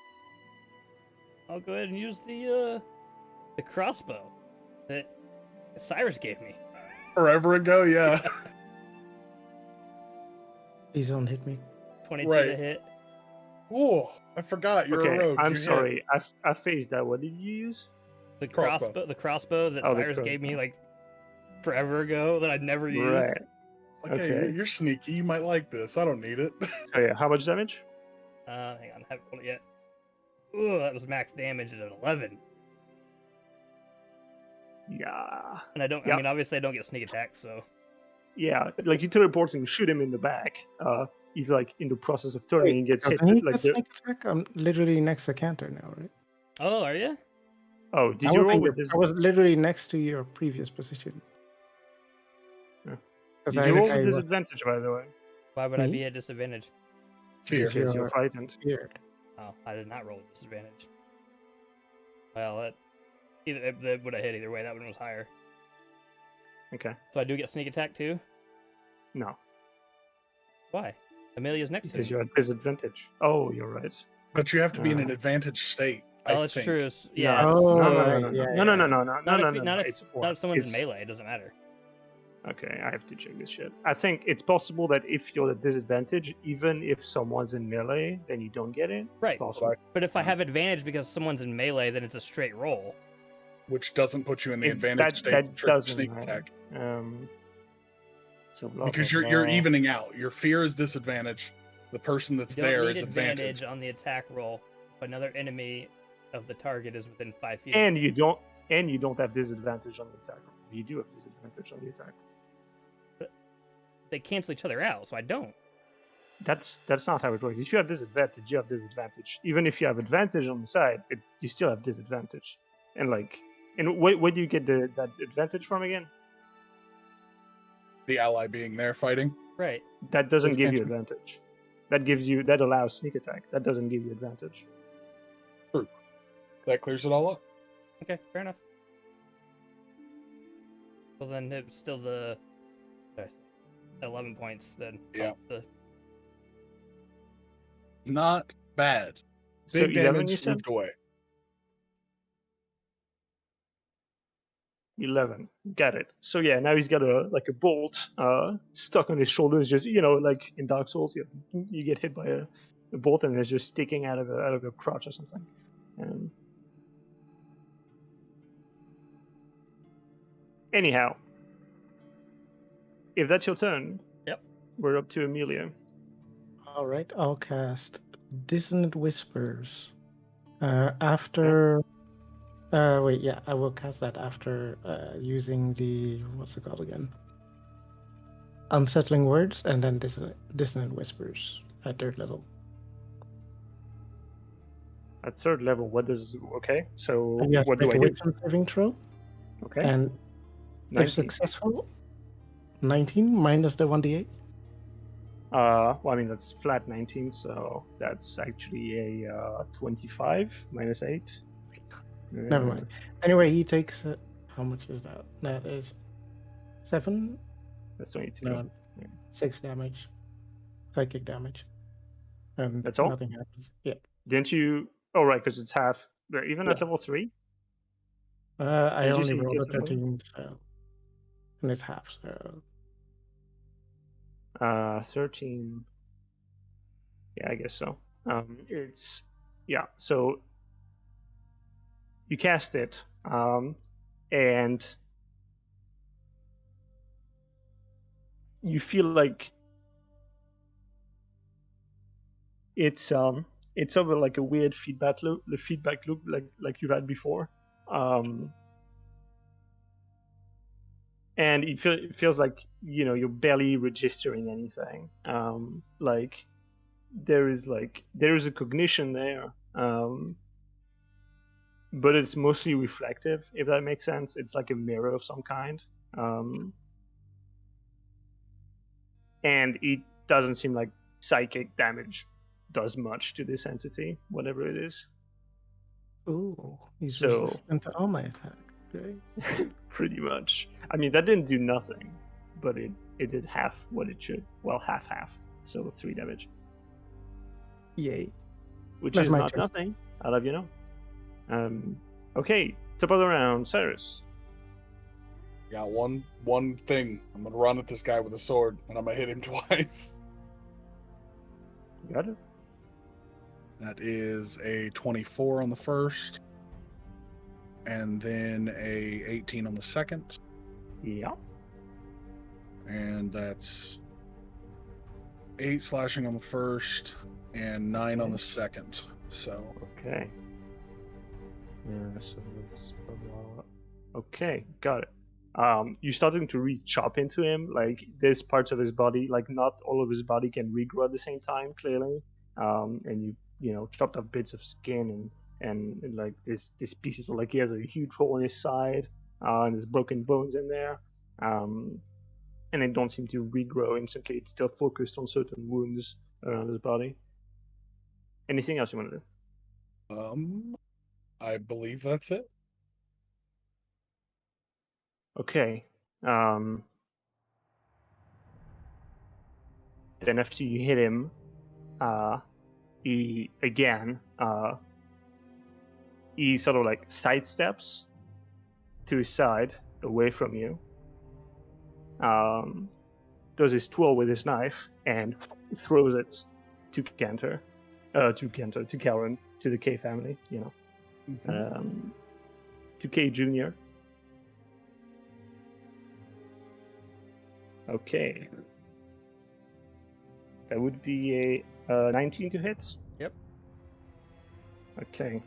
I'll go ahead and use the crossbow that Cyrus gave me. Forever ago, yeah. Please don't hit me. 22 Right. to hit. Oh, I forgot you're Okay, a rogue. I'm You hit. sorry. I phased that. What did you use? The Crossbow. crossbow that Oh, the Cyrus gave me crossbow. like forever ago that I'd never used. Right. It's like, hey, Okay. you're sneaky. You might like this. I don't need it. So yeah, how much damage? Hang on, I haven't rolled it yet. Ooh, that was max damage at an 11. Yeah. And I don't. Yep. I mean, obviously, I don't get sneak attack, so Yeah, like you teleport and shoot him in the back. He's like in the process of turning. Wait, He gets hit. doesn't he Like get sneak attack? I'm literally next to Cantor now, right? Oh, are you? Oh, did I you was roll in with your- this? I was literally next to your previous position. Yeah. 'Cause Did you roll with was disadvantage, by the way? Why would I Me? be at disadvantage? Fear. Because you're You're- frightened. feared. Oh, I did not roll with disadvantage. Well, that would have hit either way. That one was higher. Okay. So I do get sneak attack too. No, Why? Amelia's next to because me. you're at disadvantage. Oh, you're right. But you have to be in an Uh, advantage state. Oh, I that's think. true. No, Yeah. no, Oh, no, so- no, right, no, yeah, no, no, yeah. no, no, no, Not no, if, no, you- no, not no. if, It's not if someone's in it's- melee. It doesn't matter. Okay, I have to check this shit. I think it's possible that if you're at disadvantage, even if someone's in melee, then you don't get it. Right. It's possible. But if I have advantage because someone's in melee, then it's a straight roll. Which doesn't put you in the It- advantage that- state that to trigger doesn't sneak matter. attack. So blah, Because blah, you're blah. evening out. Your fear is disadvantage. The person that's You don't there need is advantage advantage. on the attack roll if another enemy of the target is within 5 feet. of And you don't have disadvantage on the attack. You do have disadvantage on the attack. They cancel each other out, so I don't. That's not how it works. If you have disadvantage, you have disadvantage. Even if you have advantage on the side, you still have disadvantage. And where do you get that advantage from again? The ally being there fighting. Right. That doesn't Just give you can't- advantage. That allows sneak attack. That doesn't give you advantage. That clears it all up. Okay, fair enough. Well, then it's still the 11 points then. Yeah. The, Not bad. So Big 11, damage you said? moved away. 11. Got it. So yeah, now he's got a bolt stuck on his shoulders. Just like in Dark Souls, you get hit by a bolt and it's just sticking out of a crotch or something. Anyhow, if that's your turn, Yep. we're up to Amelia. All right, I'll cast Dissonant Whispers. After. Wait, yeah, I will cast that after using the. What's it called again? Unsettling Words and then Dissonant Whispers at 3rd level. At 3rd level, what does okay? So And yes, what do make I a do? wisdom saving throw. Okay, And if 19. successful, 19 minus the 1d8. Well, I mean that's flat 19, so that's actually a 25 minus 8. Never mind. Anyway, he takes how much is that? That is 7. That's 22. No, Yeah. 6 damage, psychic damage, and That's all? nothing happens. Yeah. Didn't you? Oh, right, because it's half. Even at Yeah. level 3? I Did you only say you rolled a get some more? 13, so and it's half. So 13. Yeah, I guess so. It's yeah. So you cast it, and you feel like it's sort of like a weird feedback loop. The feedback loop like you've had before. And it feels like you're barely registering anything. Like there is a cognition there, but it's mostly reflective, if that makes sense. It's like a mirror of some kind, and it doesn't seem like psychic damage does much to this entity, whatever it is. Ooh, he's So resistant to all my attacks. Great. pretty much. I mean, that didn't do nothing, but it did half what it should. Well, half. So 3 damage, Yay. which That's is my not turn. nothing. I'll have you know. Okay, top of the round, Cyrus. Got one thing. I'm gonna run at this guy with a sword, and I'm gonna hit him twice. You got it. That is a 24 on the first, and then a 18 on the second, Yeah. and that's 8 slashing on the first and 9 on Okay. the second. So Okay. Yeah. So that's okay. Got it. You're starting to really chop into him. Like there's parts of his body, like not all of his body can regrow at the same time, clearly. And you chopped off bits of skin and like this pieces, like he has a huge hole in his side, and there's broken bones in there. And they don't seem to regrow instantly. It's still focused on certain wounds around his body. Anything else you want to do? I believe that's it. Okay. Then after you hit him, he again, he sort of like sidesteps to his side, away from you. Does his twirl with his knife and throws it to Karen, to the K family, to K Junior. Okay. That would be a 19 to hit. Yep. Okay.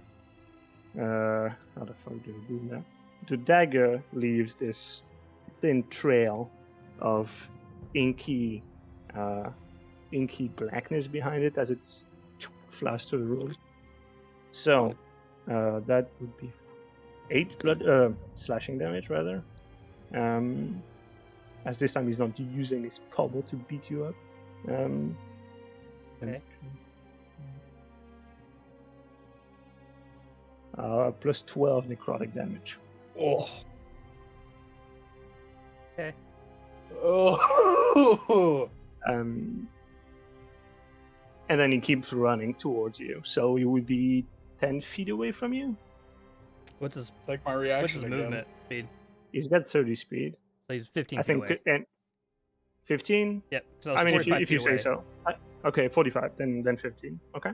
How the fuck do we do that? The dagger leaves this thin trail of inky blackness behind it as it flies to the road. So that would be 8 slashing damage rather. As this time he's not using his pommel to beat you up. Okay. Plus 12 necrotic damage. Oh. Okay. Oh. And then he keeps running towards you. So he would be 10 feet away from you. What's his It's like my What's reaction his again. movement speed? He's got 30 speed. So he's 15 I feet think, away. and 15. Yep. So I it's mean, 45 if you feet say away. so. Okay, 45. Then 15. Okay,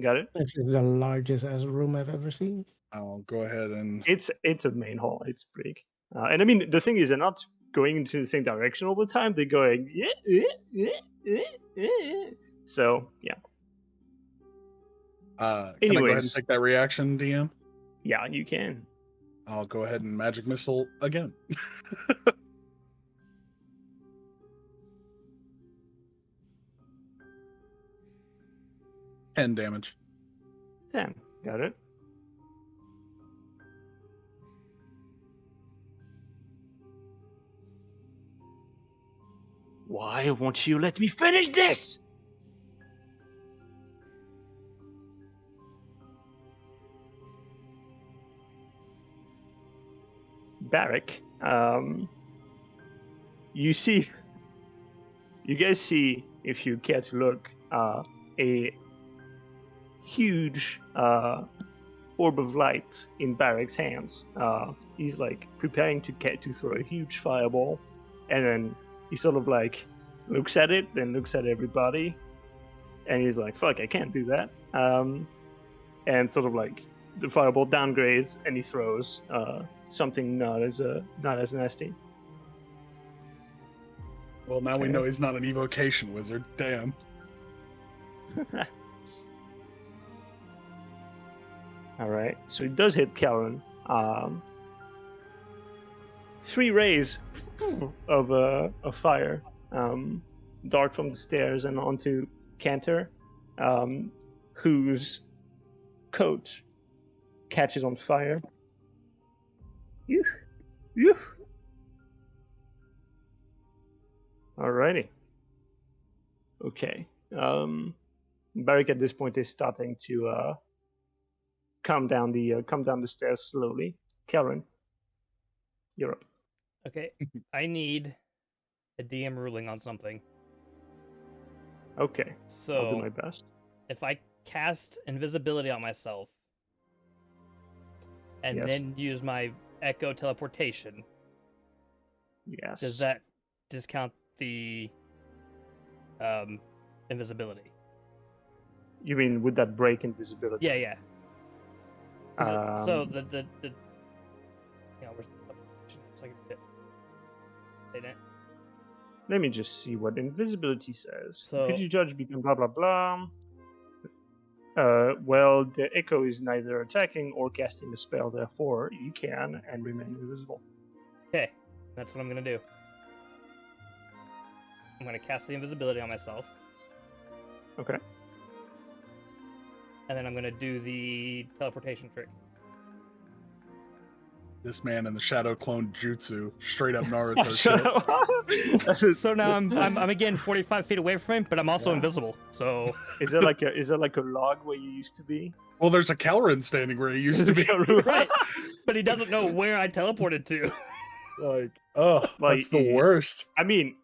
got it. This is the largest ass room I've ever seen. I'll go ahead and It's a main hall. It's big. And I mean, the thing is, they're not going into the same direction all the time. They're going so yeah. can I go ahead and Anyways. take that reaction, DM? Yeah, you can. I'll go ahead and magic missile again. 10 damage. 10. Got it. Why won't you let me finish this? Barrick, you guys see, if you care to look, a huge orb of light in Barrick's hands. He's like preparing to throw a huge fireball, and then he sort of like looks at it, then looks at everybody, and he's like, "Fuck, I can't do that." and sort of like the fireball downgrades, and he throws something not as nasty. Well, now we Okay. know he's not an evocation wizard. Damn. All right, so it does hit Karen. 3 rays of fire dart from the stairs and onto Cantor, whose coat catches on fire. Phew. Phew. Alrighty. Okay. Barrick at this point is starting to come down the stairs slowly. Karen, you're up. Okay, I need a DM ruling on something. Okay, I'll do my So best. if I cast invisibility on myself and Yes. then use my echo teleportation, Yes. does that discount the invisibility? You mean would that break invisibility? Yeah, yeah. So Um, the where's the teleportation? So I can fit in it. Let me just see what invisibility says. So- Could you judge become blah blah blah? Well, the echo is neither attacking or casting a spell, therefore you can and remain invisible. Okay, that's what I'm gonna do. I'm gonna cast the invisibility on myself, Okay. and then I'm gonna do the teleportation trick. This man in the shadow clone jutsu, straight up Naruto Shut shit. up. That is- So now I'm again 45 feet away from him, but I'm also Yeah. invisible. So Is that like a log where you used to be? Well, there's a Kelrin standing where he used to be. right, but he doesn't know where I teleported to. Like, oh, Well, that's the worst. I mean,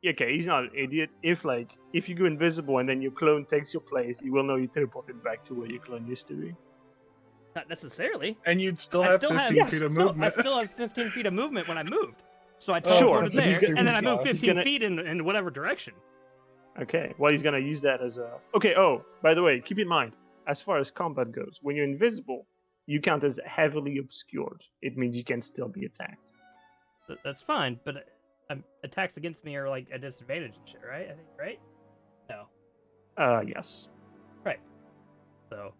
okay, he's not an idiot. If you go invisible and then your clone takes your place, he will know you teleported back to where your clone used to be. Not necessarily. And you'd still I have still 15 have feet of still- movement. I still have 15 feet of movement when I moved. So I Oh, teleported sure, but he's there, gonna- and then I moved he's 15 gonna- feet in whatever direction. Okay, well, he's gonna use that as a. Okay. Oh, by the way, keep in mind, as far as combat goes, when you're invisible, you count as heavily obscured. It means you can still be attacked. That's fine, but attacks against me are like a disadvantage and shit, right? I think, right? No. Yes. Right. So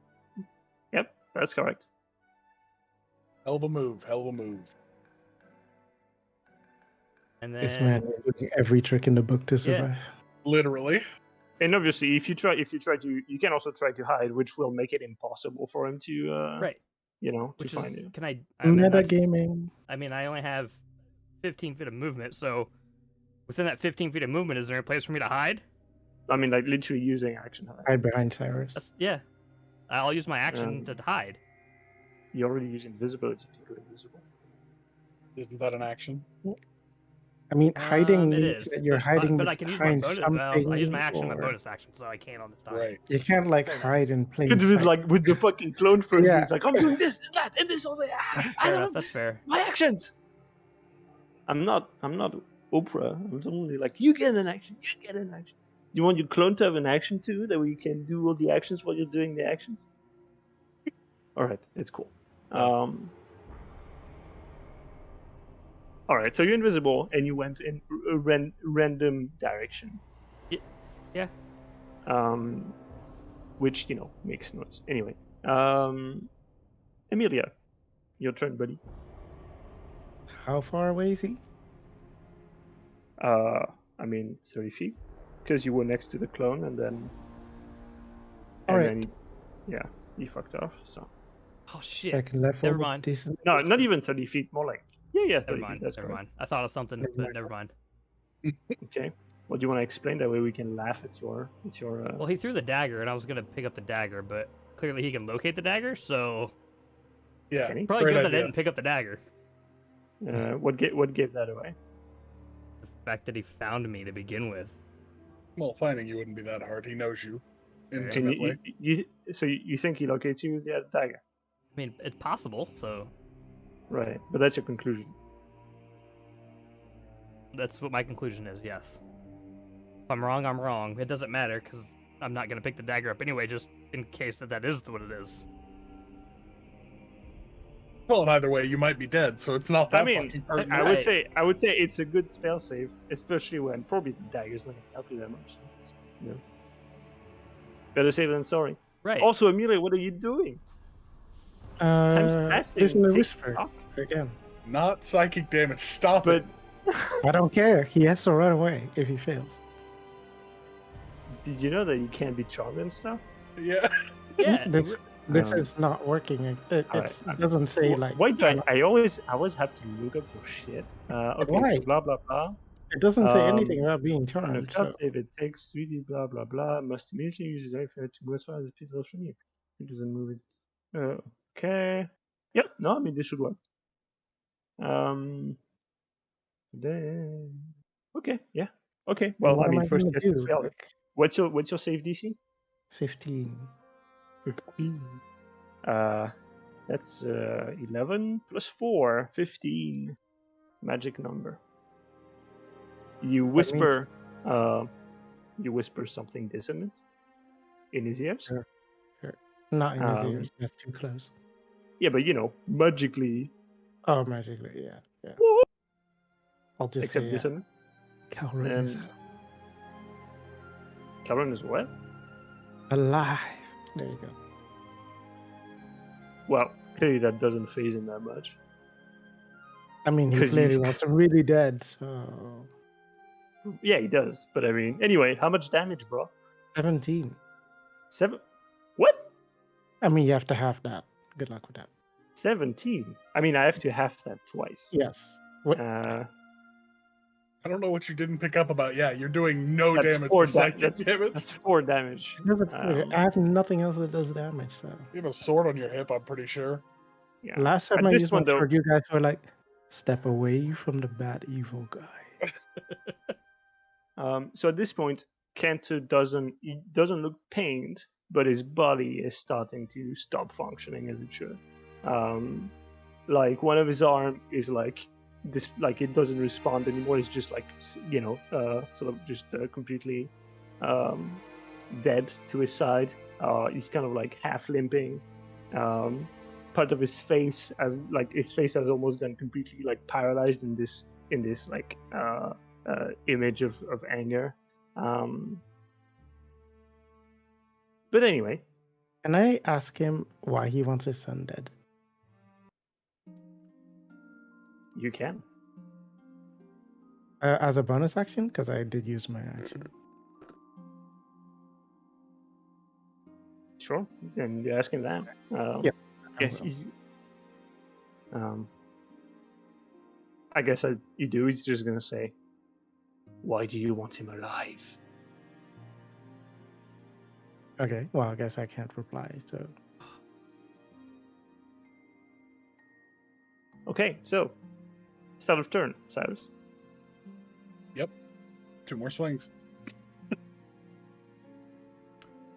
Yep, that's correct. Hell of a move. Hell of a move. and then This man is doing every trick in the book to survive. Literally. And obviously, if you try to, you can also try to hide, which will make it impossible for him to, right, to which find is you. can I mean, that's- Metagaming. I mean, I only have 15 feet of movement, so within that 15 feet of movement, is there a place for me to hide? I mean, like literally using action hide. Hide behind Cyrus. Yeah, I'll use my action to hide. You already use invisibility to go invisible. Isn't that an action? I mean, hiding It means is. that you're hiding but I can use my behind bonus. something. Well, I use my action, and my or- bonus action, so I can't on this time. Right. You can't like Fair enough. hide in plain With sight. with the fucking clone frenzy, Yeah. it's like I'm doing this and that and this. I was like, I Fair don't enough. That's fair. my actions. I'm not Oprah. I'm only like you get an action. You get an action. You want your clone to have an action too, that way you can do all the actions while you're doing the actions. All right, it's cool. Oh. All right, so you're invisible and you went in a random direction. Yeah. Which makes noise. Anyway, Emilia, your turn, buddy. How far away is he? I mean 30 feet, because you were next to the clone, and then. Alright. He fucked off. So. Oh shit. Second level. Never with mind. decent- No, not even 30 feet. More like 30 Never feet. mind. That's Never correct. mind. I thought of something, Never but mind. never mind. Okay. Well, do you want to explain that way we can laugh at your Well, he threw the dagger, and I was gonna pick up the dagger, but clearly he can locate the dagger, so Yeah. Kenny? probably Great good that I idea. didn't pick up the dagger. what gave that away? The fact that he found me to begin with. Well, finding you wouldn't be that hard. He knows you Okay. And intimately. you think he locates you with the dagger, I mean, it's possible, so right? But that's your conclusion. that's what my conclusion is. Yes. If I'm wrong, I'm wrong. It doesn't matter because I'm not gonna pick the dagger up anyway, just in case that is what it is. Well, and either way, you might be dead, so it's not that I mean, fucking hard. I Right. would say it's a good spell save, especially when probably the dagger's not gonna help you that much. You know. Better safe than sorry. Right. Also, Amelia, what are you doing? Time's passing. Listen to Take whisper stock. again. Not psychic damage. Stop But it. I don't care. He has to run away if he fails. did you know that you can't be charmed and stuff? Yeah. Yeah. This Um, is not working. It alright, doesn't say like. Why do I always have to look up your shit? Okay, Why? so blah blah blah. It doesn't say anything about being On a charmed. failed So save, it takes 3D blah blah blah. Must immediately use his fair to move as far as the pixels from you. It doesn't move it. Okay. Yep. No, I mean this should work. Then okay, yeah. Okay. Well, what I am mean, I first gonna test to do? fail it. Like What's your save DC? 15. 15. That's 11 plus 4, 15. Magic number. You That means whisper something dissonant in his ears. Sure. Not in his Um, ears. That's too close. Yeah, but magically, Oh, magically, yeah. I'll just except say dissonant. Calvin is And Karen is what? alive. There you go. Well, clearly that doesn't phase him that much. I mean, he 'Cause clearly he's- wants him really dead. So Yeah, he does. But I mean, anyway, how much damage, bro? 17. 7. What? I mean, you have to have that. Good luck with that. 17. I mean, I have to have that twice. Yes. What? I don't know what you didn't pick up about. Yeah, you're doing no That's damage four to psychic damage. That's 4 damage. It doesn't- Um, I have nothing else that does damage. So You have a sword on your hip, I'm pretty sure. Yeah. last time At I this used my one, though- sword, you guys were like, "Step away from the bad evil guy." So at this point, Kento doesn't look pained, but his body is starting to stop functioning as it should. Like one of his arm is like this, like it doesn't respond anymore. It's just like sort of just completely dead to his side. He's kind of like half limping. Part of his face has almost gone completely like paralyzed in this like image of anger. But anyway, Can I ask him why he wants his son dead? you can. As a bonus action, because I did use my action. Sure. Then you're asking that. Yeah. Yes, he's. I guess you do. He's just gonna say, "Why do you want him alive?" Okay. Well, I guess I can't reply. So Okay, so start of turn, Cyrus. 2 more swings.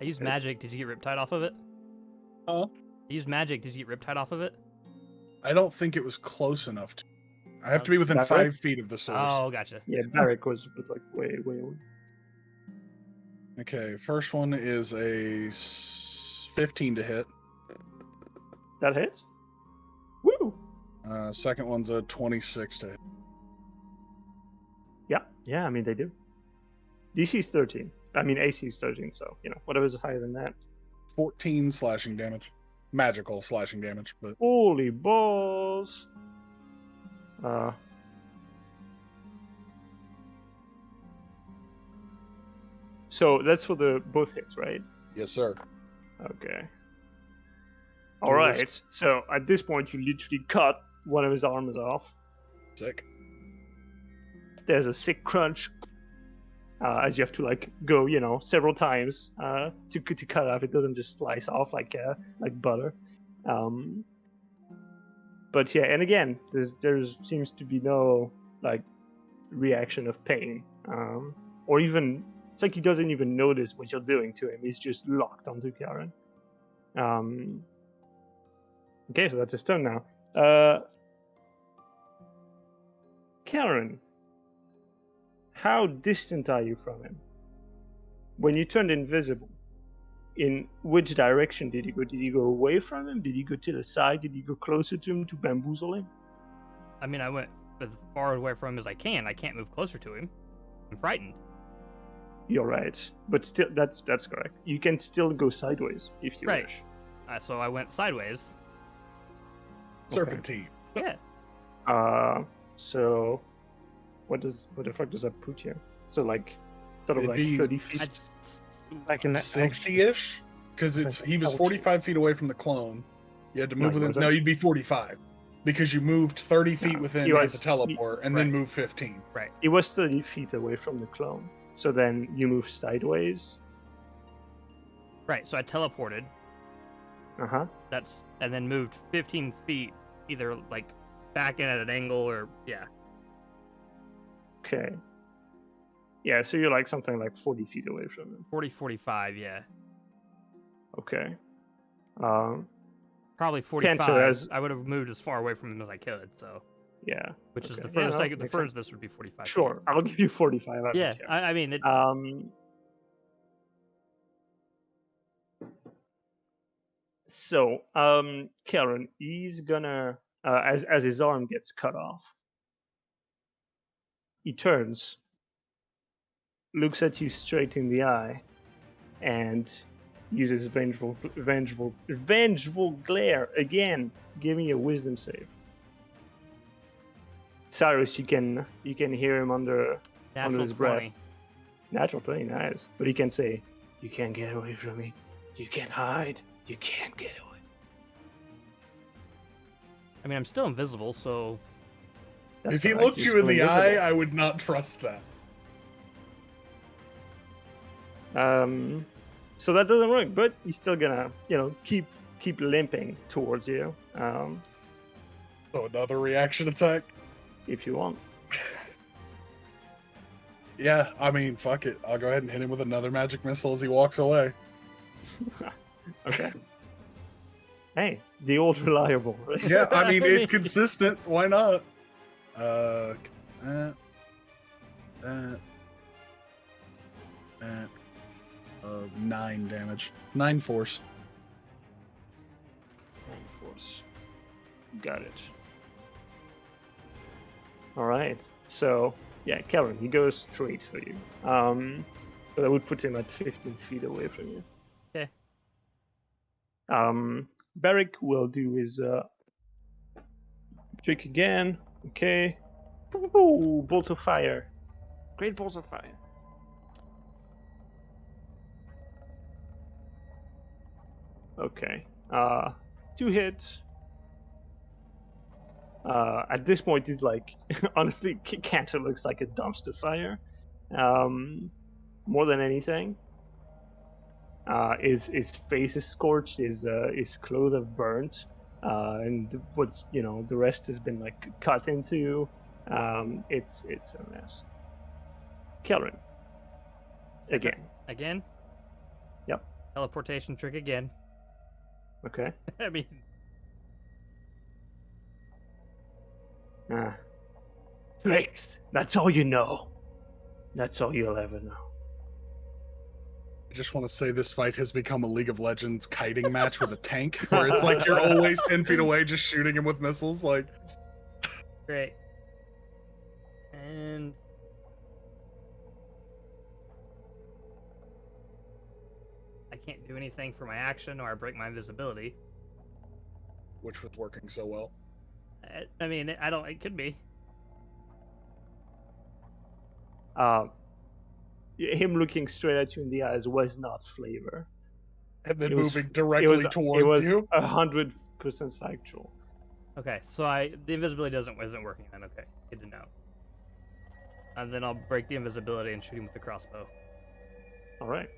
I used magic. Did you get Riptide off of it? Huh? I used magic. Did you get Riptide off of it? I don't think it was close enough to. I have to be within That 5 feet of the source. Oh, gotcha. Yeah, Barrick was like way away. Okay, first one is a 15 to hit. That hits. Woo! Second one's a 26 to hit. Yeah. I mean they do. DC's 13. I mean AC's 13. So whatever's higher than that. 14 slashing damage. Magical slashing damage, but Holy balls! So that's for the both hits, right? yes, sir. Okay. All right. So at this point, you literally cut one of his arms off. Sick. There's a sick crunch as you have to like go, several times to cut off. It doesn't just slice off like butter. But yeah, and again, there seems to be no like reaction of pain, or even it's like he doesn't even notice what you're doing to him. He's just locked onto Karen. Okay, so that's his turn now. Karen, how distant are you from him? When you turned invisible, in which direction did you go? Did you go away from him? Did you go to the side? Did you go closer to him to bamboozle him? I mean, I went as far away from him as I can. I can't move closer to him. I'm frightened. You're right, but still, that's correct. You can still go sideways if you Right. wish. So I went sideways. Serpentine. Yeah. So what the fuck does that put you? So like, sort of It'd like be 30 feet. Like in the 60-ish? Because he was 45 feet away from the clone. You had to No, move he within. wasn't. No, you'd be 45 because you moved 30 feet No, within he to get was- the teleport, and then moved 15. Right. It was 30 feet away from the clone. So then you move sideways. Right. So I teleported. Uh-huh. And then moved 15 feet, either like back in at an angle or yeah. Okay. Yeah, so you're like something like 40 feet away from him. 40, 45, yeah. Okay. Probably 45. Panther has- I would have moved as far away from him as I could, so Yeah. which is Okay. the furthest Yeah, I no, could. The makes sense. furthest would be 45. feet. Sure, I'll give you 45. I don't Yeah. care. I mean, it, So, Karen, he's gonna as his arm gets cut off, he turns, looks at you straight in the eye, and uses vengeful glare again. Give me a wisdom save. Cyrus, you can hear him under natural his 20. breath. Natural 20, nice. But he can say, "You can't get away from me. You can't hide. You can't get away." I mean, I'm still invisible, so That's If he correct, looked you're you in still the eye, invisible. I would not trust that. So that doesn't work, but he's still gonna, keep limping towards you, So another reaction attack. if you want. Yeah, I mean, fuck it. I'll go ahead and hit him with another magic missile as he walks away. Okay. Hey, the old reliable. Yeah, I mean, I it's mean- consistent. Why not? Of 9 damage. 9 force. Force. Got it. All right. So yeah, Karen, he goes straight for you. So that would put him at 15 feet away from you. Okay. Barrick will do his trick again. Okay. Ooh, bolts of fire. Great bolts of fire. Okay. 2 hits. At this point, he's like, honestly, Cantor looks like a dumpster fire. More than anything. His face is scorched, his clothes have burnt, and what's the rest has been like cut into. It's a mess. Kelrin. Again. again. Yep. Teleportation trick again. Okay. I mean, Fixed. That's all you know. That's all you'll ever know. I just want to say this fight has become a League of Legends kiting match with a tank, where it's like you're always 10 feet away just shooting him with missiles. Like, great. And I can't do anything for my action, or I break my invisibility. which was working so well. I mean, I don't. It could be. Him looking straight at you in the eyes was not flavor. And then It was- moving directly towards it was you. 100% factual. Okay, so the invisibility isn't working then. Okay, good to know. And then I'll break the invisibility and shoot him with the crossbow. All right.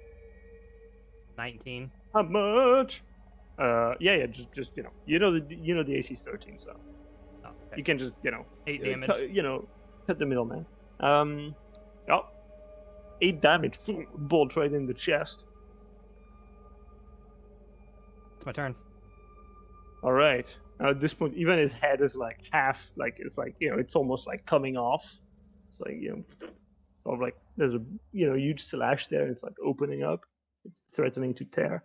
19. How much? Yeah. Just the AC is 13, so Oh, okay. you can just 8 damage. cut the middleman. Oh, 8 damage, bolt right in the chest. It's my turn. All right. At this point, even his head is like half, like it's almost like coming off. It's like sort of like there's a huge slash there. It's like opening up. It's threatening to tear.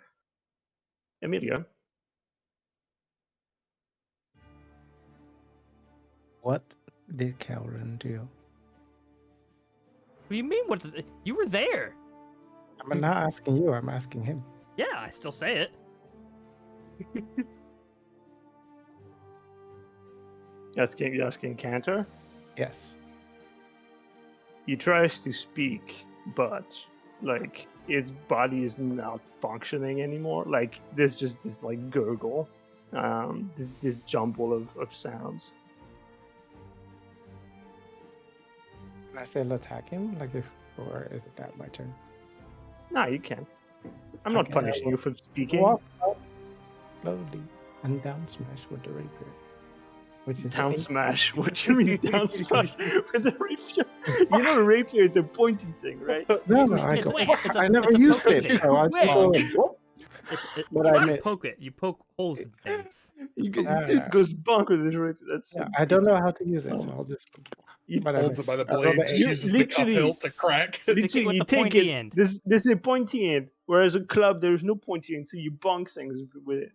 Amelia. What did Calvin do? What do you mean? You were there? I'm not asking you. I'm asking him. Yeah, I still say it. Asking Cantor. Yes. He tries to speak, but like his body is not functioning anymore. Like there's just this like gurgle, this jumble of sounds. Can I still attack him? Like if, or is it that my turn? No, you can. I'm not Okay, I punishing you for speaking. Walk up slowly and down smash with the rapier, which is Down 8. smash? What do you mean down smash with a rapier? You know the rapier is a pointy thing, right? No, You're no, supposed to- I never it's a used poke it, thing. so I Wait. go. Whoop. But I you missed. poke it. You poke holes in things. No, Dude no. goes bonk with his rapier. That's Yeah, I don't know how to use it, so I'll just. You But I Holds it missed. by the I rolled blade, an just 8. You uses the literally- hilt to crack. Stick it literally with you the take pointy it. end. This is a pointy end, whereas a club there is no pointy end, so you bonk things with it.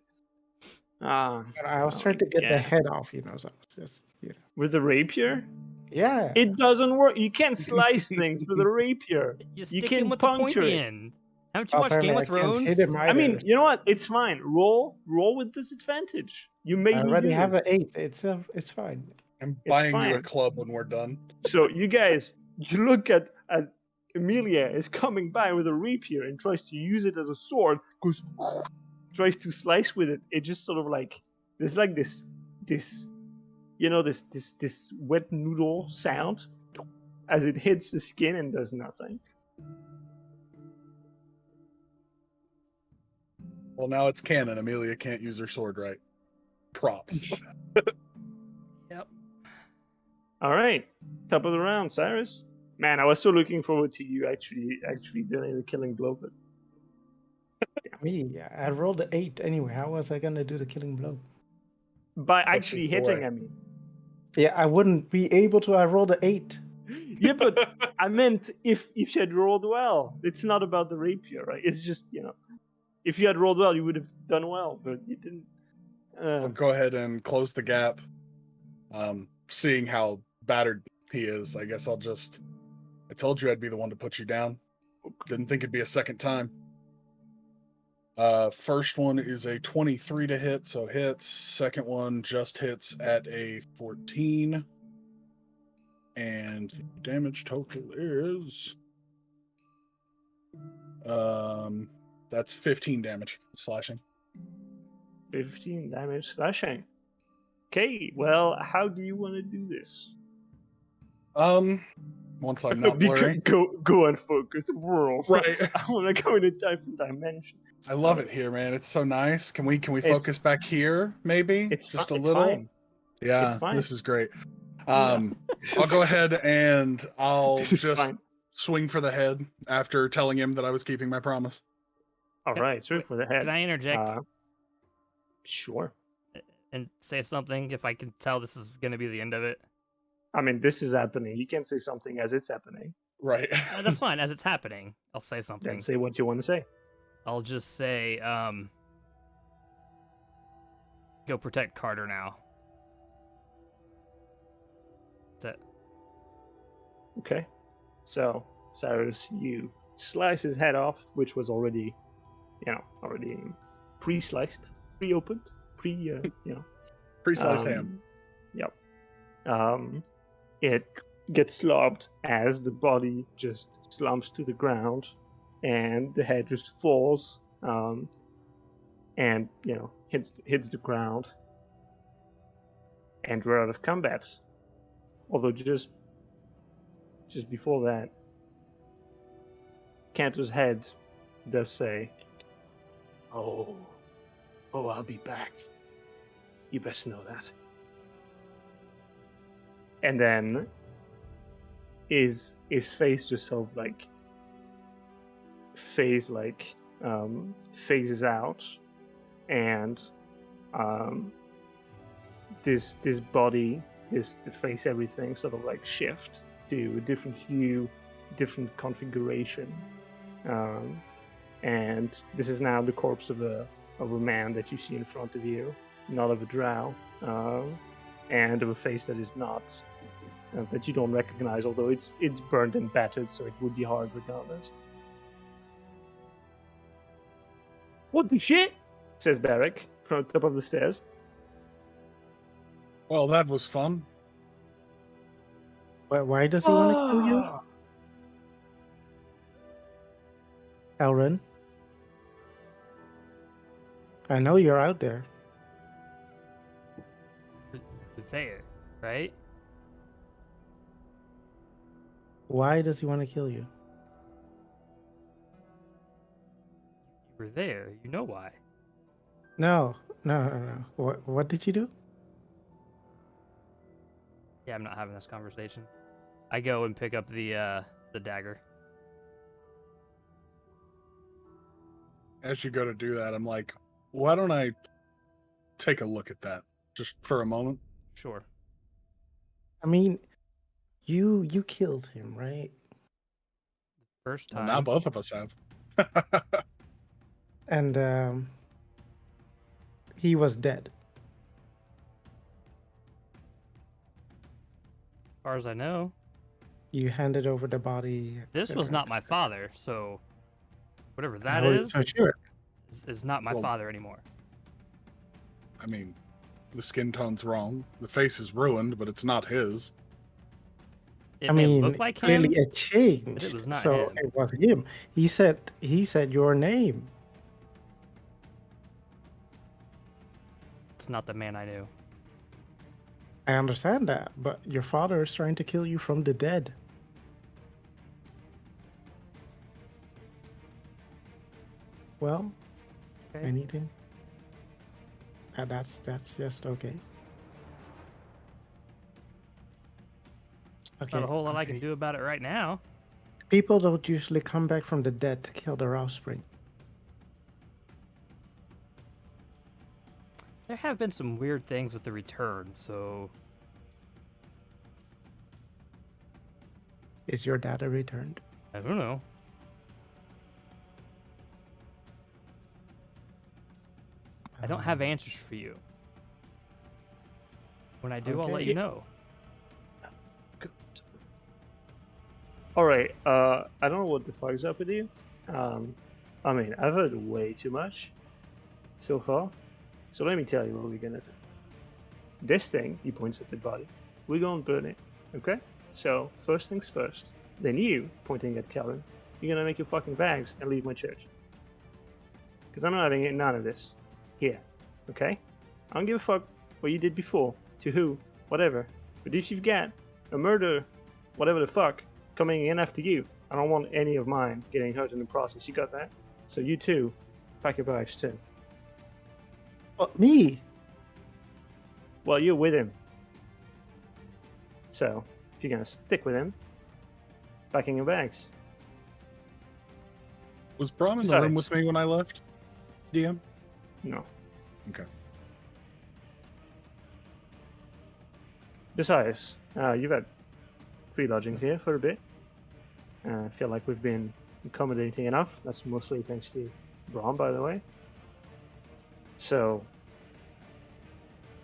Ah, I was oh trying my to get the God. head off, so I was just, with the rapier. Yeah. It doesn't work. You can't slice things with a rapier. You stick can him with the puncture pointy it. end. Haven't you watched Apparently Game I of can't Thrones? hit him I mean, either. you know what? It's fine. Roll with disadvantage. You I made me already do have this. an 8. It's fine. I'm It's buying you a fine. club when we're done. So you guys, you look at Emilia is coming by with a rapier and tries to use it as a sword. Goes tries to slice with it. It just sort of like there's like this you know this wet noodle sound as it hits the skin and does nothing. Well, now it's canon. Amelia can't use her sword right. Props. Yep. All right, top of the round, Cyrus. Man, I was so looking forward to you actually doing the killing blow, but Me, I rolled an 8 anyway. How was I gonna do the killing blow? by That's actually just the hitting, way. I mean. Yeah, I wouldn't be able to. I rolled an 8. Yeah, but I meant if you had rolled well. It's not about the rapier, right? It's just if you had rolled well, you would have done well, but you didn't. I'll go ahead and close the gap. Seeing how battered he is, I guess I'll just. I told you I'd be the one to put you down. Didn't think it'd be a second time. First one is a 23 to hit, so hits. Second one just hits at a 14. And the damage total is that's 15 damage slashing. 15 damage slashing. Okay, well, how do you want to do this? Once I'm not blurry. Go and focus world. Right. I want to go in a different dimension. I love it here, man. It's so nice. Can we focus back here, maybe? It's just fi- a it's little. fine. Yeah, It's fine. this is great. Yeah. I'll go ahead and I'll This is just fine. swing for the head after telling him that I was keeping my promise. All right, sorry Wait, for the head. Can I interject Sure. and say something if I can tell this is going to be the end of it? I mean, this is happening. You can say something as it's happening. Right. That's fine. As it's happening, I'll say something. Then say what you want to say. I'll just say, go protect Carter now. That's it. Okay. So, Cyrus, you slice his head off, which was already pre-sliced, pre-opened, Pre-sliced ham. Yep. It gets lobbed as the body just slumps to the ground, and the head just falls, and hits the ground, and we're out of combat. Although just before that, Cantor's head does say, "Oh, I'll be back. You best know that." And then his face just sort of like phases out, and this body, the face, everything sort of like shift to a different hue, different configuration, and this is now the corpse of a man that you see in front of you, not of a drow, and of a face that is not that you don't recognize, although it's burned and battered, so it would be hard regardless. What the shit? Says Barrick from the top of the stairs. Well, that was fun. Why does he want to kill you? Ah! Elrin? I know you're out there. You're there, right? Why does he want to kill you? You were there. You know why. No. What did you do? Yeah, I'm not having this conversation. I go and pick up the dagger. As you go to do that, I'm like, why don't I take a look at that just for a moment? Sure. I mean, you killed him, right? First Well, time. now both of us have. And he was dead. As far as I know, You handed over the body. this was etc., not my etc. father, so whatever that Oh, is, so sure. is not my Well- father anymore. I mean, the skin tone's wrong. The face is ruined, but it's not his. It I may mean, look like clearly him. it changed. was not so him. it was him. He said your name. It's not the man I knew. I understand that, but your father is trying to kill you from the dead. Well, Okay. anything? That's just okay. Okay. Not a whole lot I okay. can do about it right now. People don't usually come back from the dead to kill their offspring. There have been some weird things with the return, so Is your data returned? I don't know. I don't have answers for you. When I do, I'll let Okay. you know. Good. All right. I don't know what the fuck's up with you. I mean, I've heard way too much so far. So let me tell you what we're gonna do. This thing, he points at the body. We're gonna burn it. Okay? So first things first. Then you, pointing at Calvin, you're gonna make your fucking bags and leave my church. Because I'm not having none of this here. Okay? I don't give a fuck what you did before, to who, whatever. But if you've got a murder, whatever the fuck, coming in after you, I don't want any of mine getting hurt in the process. You got that? So you too, pack your bags too. What, me? Well, you're with him. So if you're gonna stick with him, packing your bags. Was Brahm in the room Besides- with me when I left? DM? No. Okay. Besides, you've had free lodgings here for a bit. I feel like we've been accommodating enough. That's mostly thanks to Brahm, by the way. So,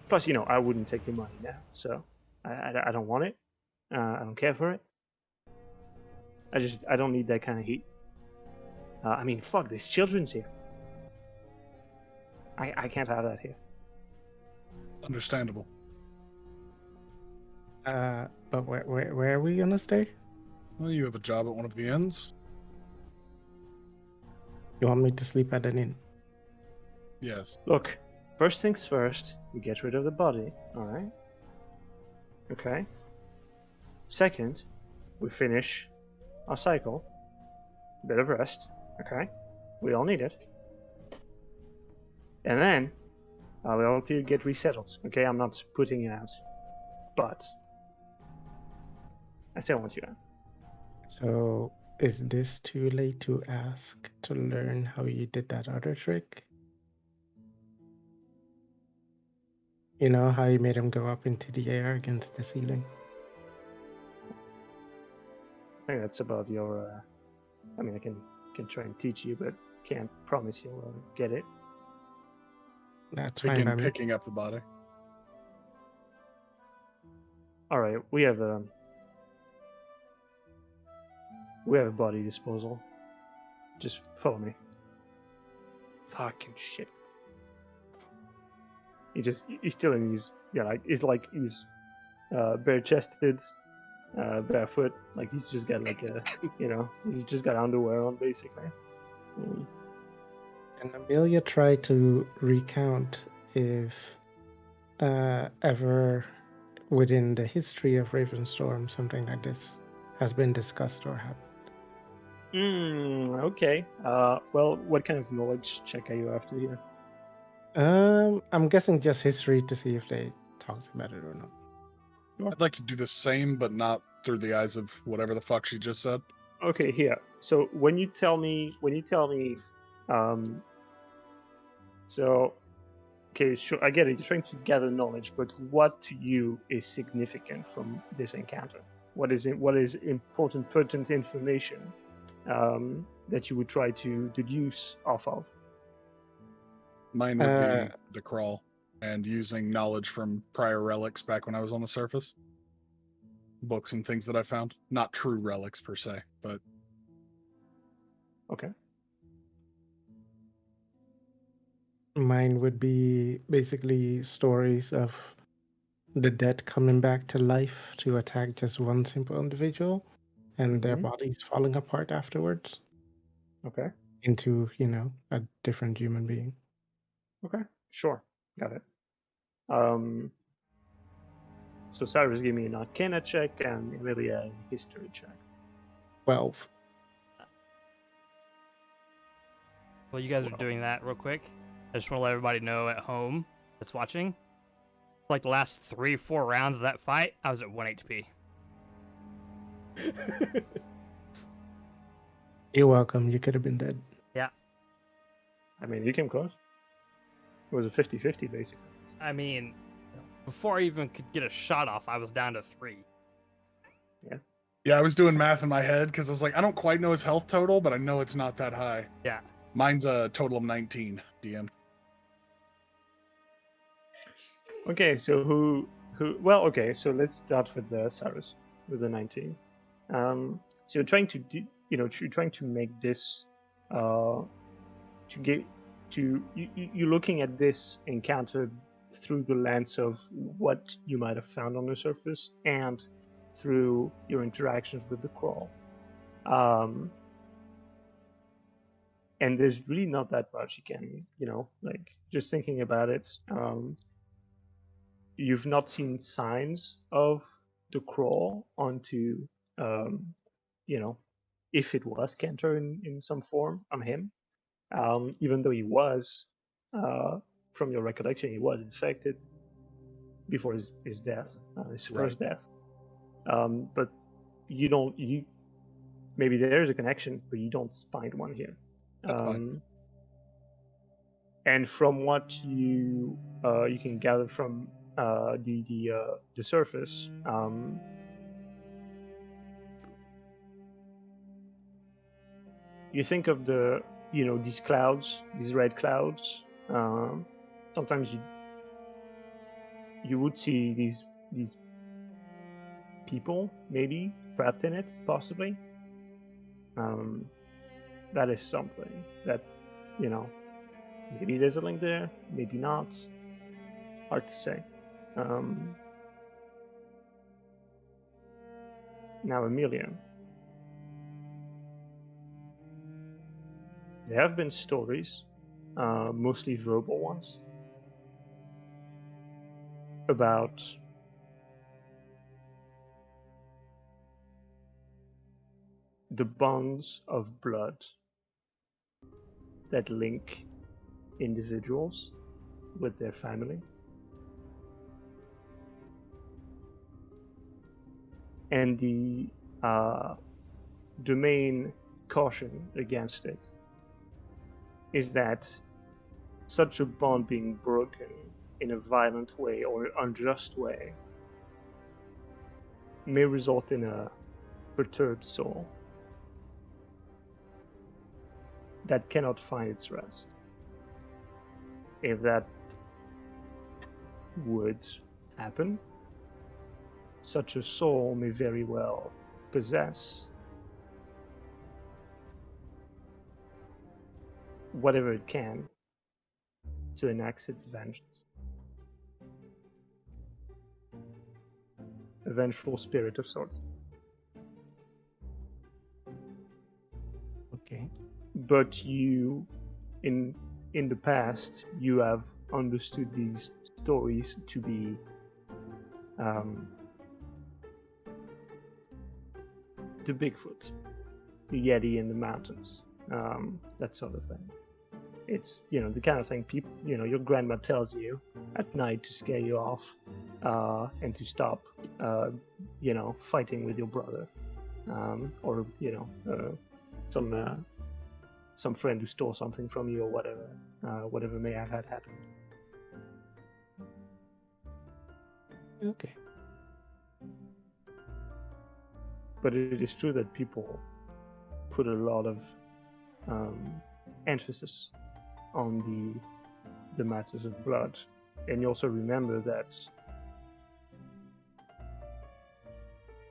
plus, I wouldn't take your money now, so I don't want it. I don't care for it. I don't need that kind of heat. I mean, fuck, there's children's here. I can't have that here. Understandable. But where are we gonna stay? Well, you have a job at one of the inns? You want me to sleep at an inn? Yes. Look, first things first, we get rid of the body, alright? Okay. Second, we finish our cycle. Bit of rest, okay? We all need it. And then, I will help you get resettled, okay? I'm not putting you out. But, I still want you out. So, is this too late to ask to learn how you did that other trick? You know how you made him go up into the air against the ceiling? I think that's above your, I mean, I can try and teach you, but can't promise you'll get it. That's fine by Begin me. picking up the body. All right, we have a body disposal. Just follow me. Fucking shit. He's still in his he's bare chested, barefoot. Like he's just got like a he's just got underwear on basically. Mm. And Amelia tried to recount if ever within the history of Ravenstorm something like this has been discussed or happened. Okay. Well, what kind of knowledge check are you after here? I'm guessing just history to see if they talked about it or not. I'd like to do the same, but not through the eyes of whatever the fuck she just said. Okay, here. So when you tell me, so okay, sure, I get it. You're trying to gather knowledge, but what to you is significant from this encounter? What is important, pertinent information that you would try to deduce off of? Mine would be the crawl and using knowledge from prior relics back when I was on the surface. Books and things that I found. Not true relics per se, but Okay. Mine would be basically stories of the dead coming back to life to attack just one simple individual and their Mhm. bodies falling apart afterwards Okay. into, a different human being. Okay. Sure. Got it. So Cyrus gave me an Arcana check and Emilia a history check. 12. While you guys are Wow. doing that real quick, I just want to let everybody know at home that's watching. For like the last 3-4 rounds of that fight, I was at 1 HP. You're welcome. You could have been dead. Yeah. I mean, you came close. It was a 50-50, basically. I mean, before I even could get a shot off, I was down to 3. yeah, I was doing math in my head because I was like, I don't quite know his health total, but I know it's not that high. Yeah. Mine's a total of 19, DM. Okay, so who? Well, okay, so let's start with Cyrus with the 19. So you're trying to you're trying to make this to get to you're looking at this encounter through the lens of what you might have found on the surface and through your interactions with the crawl. And there's really not that much you can, like just thinking about it. You've not seen signs of the crawl onto, if it was Cantor in some form on him, even though he was, from your recollection, he was infected before his death, his first death. But you maybe there's a connection, but you don't find one here. That's fine. And from what you can gather from the surface, you think of these clouds, these red clouds. Sometimes you would see these people maybe trapped in it, possibly. That is something that maybe there's a link there, maybe not. Hard to say. Now, Amelia. There have been stories, mostly verbal ones, about the bonds of blood that link individuals with their family. And the main caution against it is that such a bond being broken in a violent way or unjust way may result in a perturbed soul that cannot find its rest. If that would happen, such a soul may very well possess whatever it can to enact its vengeance. A vengeful spirit of sorts. Okay. But you, in the past, you have understood these stories to be the Bigfoot, the Yeti in the mountains, that sort of thing. It's, the kind of thing people, your grandma tells you at night to scare you off, and to stop, fighting with your brother, or some friend who stole something from you or whatever may have had happened. Okay. But it is true that people put a lot of emphasis on the matters of blood, and you also remember that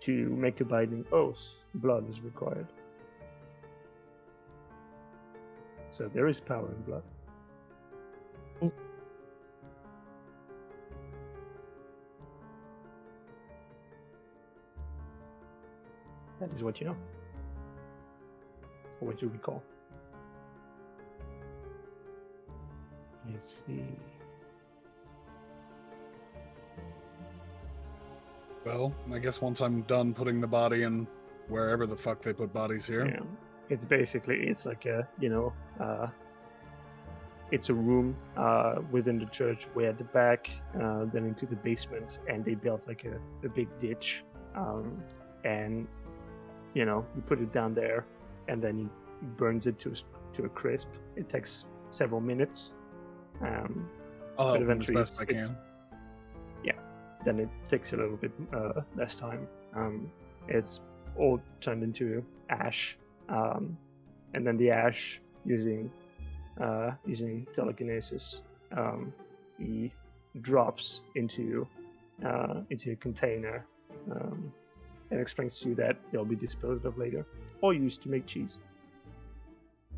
to make a binding oath, blood is required. So there is power in blood. That is what you know, or what you recall. I see. Well, I guess once I'm done putting the body in wherever the fuck they put bodies here. Yeah, it's like it's a room within the church, way at the back, then into the basement, and they built like a big ditch, and you put it down there, and then he burns it to a crisp. It takes several minutes, I'll but help them as eventually best I can. then it takes a little bit less time. It's all turned into ash, and then the ash, using telekinesis, he drops into a container, and explains to you that they'll be disposed of later or used to make cheese.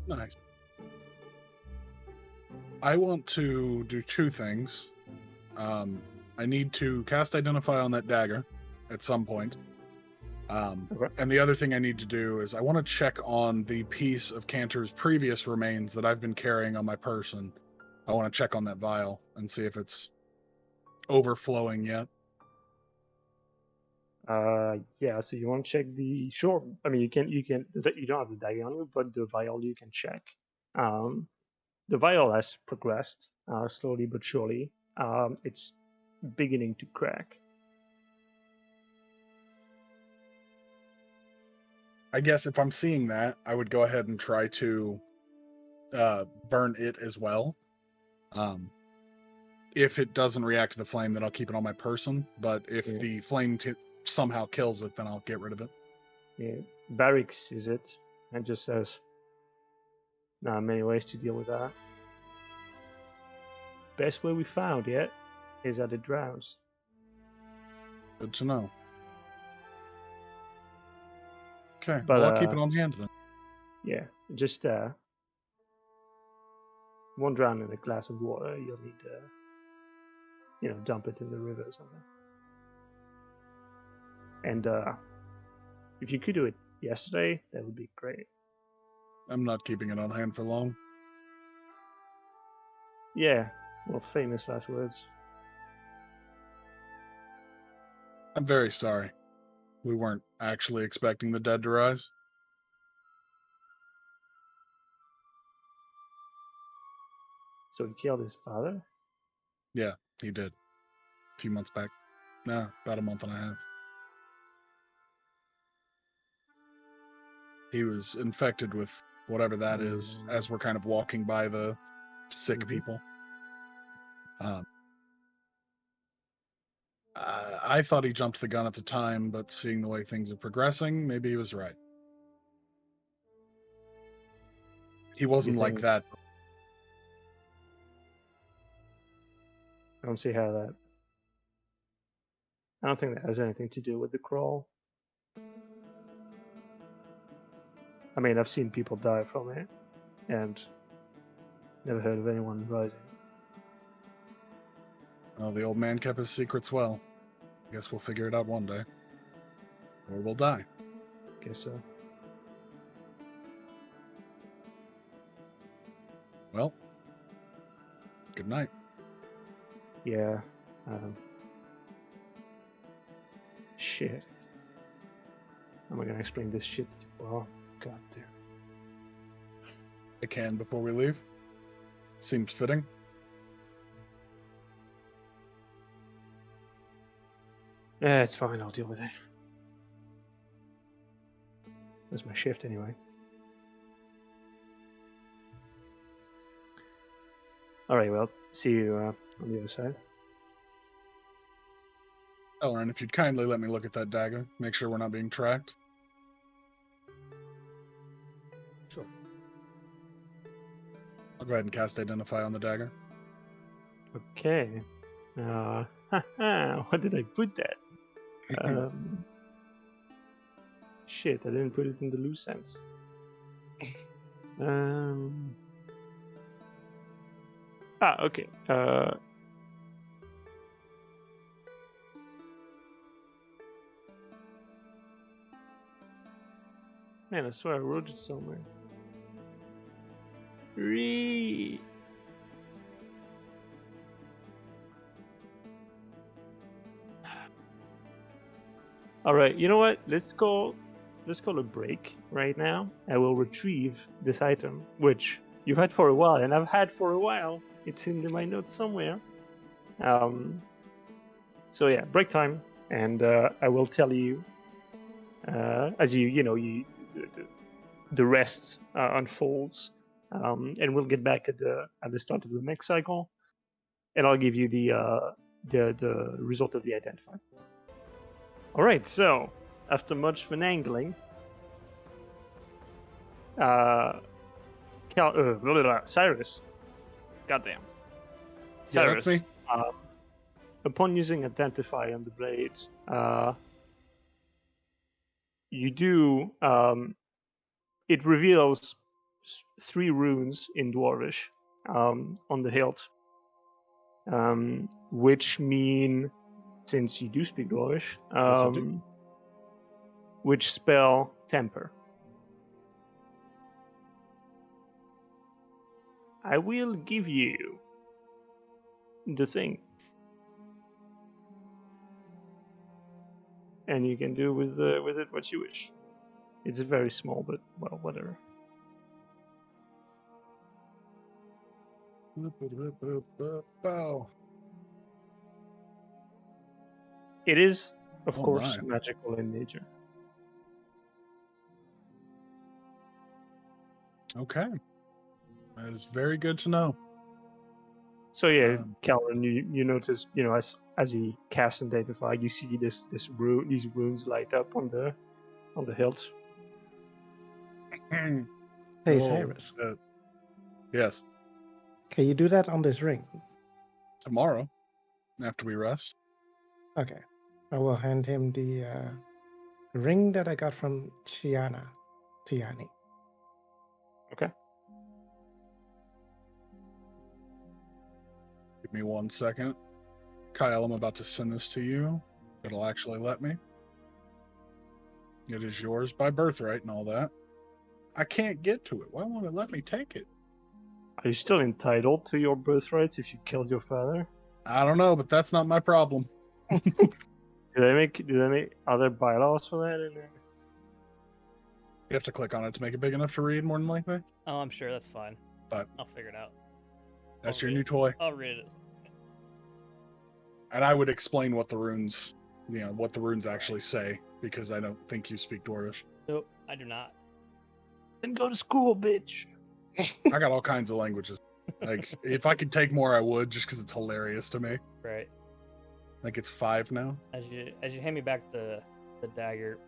Nice. I want to do two things. I need to cast Identify on that dagger at some point. Okay. And the other thing I need to do is I want to check on the piece of Cantor's previous remains that I've been carrying on my person. I want to check on that vial and see if it's overflowing yet. Yeah, so you want to check sure. I mean, you don't have the dagger on you, but the vial you can check. The vial has progressed, slowly but surely. It's beginning to crack. I guess if I'm seeing that, I would go ahead and try to burn it as well. If it doesn't react to the flame, then I'll keep it on my person. But if Yeah. the flame somehow kills it, then I'll get rid of it. Yeah, Barrick sees it and just says, "There are many ways to deal with that. Best way we found yet is that it drowns." Good to know. Okay, But well, I'll keep it on hand then. yeah, just won't drown in a glass of water. You'll need to, dump it in the river or something. And if you could do it yesterday, that would be great. I'm not keeping it on hand for long. Yeah, well, famous last words. I'm very sorry. We weren't actually expecting the dead to rise. So he killed his father? Yeah, he did. A few months back. Nah, about a month and a half. He was infected with whatever that is as we're kind of walking by the sick people. I thought he jumped the gun at the time, but seeing the way things are progressing, maybe he was right. He wasn't like think- that. I don't see how that. I don't think that has anything to do with the crawl. I mean, I've seen people die from it, and never heard of anyone rising. Well, the old man kept his secrets well. Guess we'll figure it out one day. Or we'll die. Guess so. Well, good night. Yeah. Shit. How am I gonna explain this shit? Oh, god damn. I can before we leave. Seems fitting. Yeah, it's fine. I'll deal with it. That's my shift anyway. All right. Well, see you on the other side. Ellerin, if you'd kindly let me look at that dagger, make sure we're not being tracked. Sure. I'll go ahead and cast Identify on the dagger. Okay. What did I put that? Shit, I didn't put it in the loose ends. Okay. Man, I swear I wrote it somewhere. All right, you know what? Let's call a break right now. I will retrieve this item, which you've had for a while, and I've had for a while. It's in my notes somewhere. So yeah, break time, and I will tell you as the rest unfolds, and we'll get back at the start of the next cycle, and I'll give you the result of the identify. All right, so after much finagling, Cyrus, goddamn, Yeah, that's me. Upon using Identify on the blade, you do it reveals 3 runes in Dwarvish on the hilt, which mean, since you do speak Dwarvish, Yes, I do. which spell temper. I will give you the thing, and you can do with it what you wish. It's very small, but well, whatever. Bow. It is, of Oh course, my. magical in nature. Okay. That is very good to know. So yeah, Um, Calvin, you notice, as he casts Identify, you see these runes light up on the hilt. Hey, oh, Cyrus, yes. can you do that on this ring? Tomorrow, after we rest. Okay. I will hand him the ring that I got from Tiani. Okay. Give me 1 second. Kyle, I'm about to send this to you. It'll actually let me. It is yours by birthright and all that. I can't get to it. Why won't it let me take it? Are you still entitled to your birthrights if you killed your father? I don't know, but that's not my problem. Do they make other bylaws for that in there? You have to click on it to make it big enough to read, more than likely. Oh, I'm sure that's fine. But I'll figure it out. that's I'll your read new it. toy. I'll read it. And I would explain what the runes, what the runes actually say, because I don't think you speak Dwarvish. Nope, I do not. Then go to school, bitch. I got all kinds of languages. Like, if I could take more, I would, just because it's hilarious to me. Right. Like, it's 5 now. As you hand me back the dagger,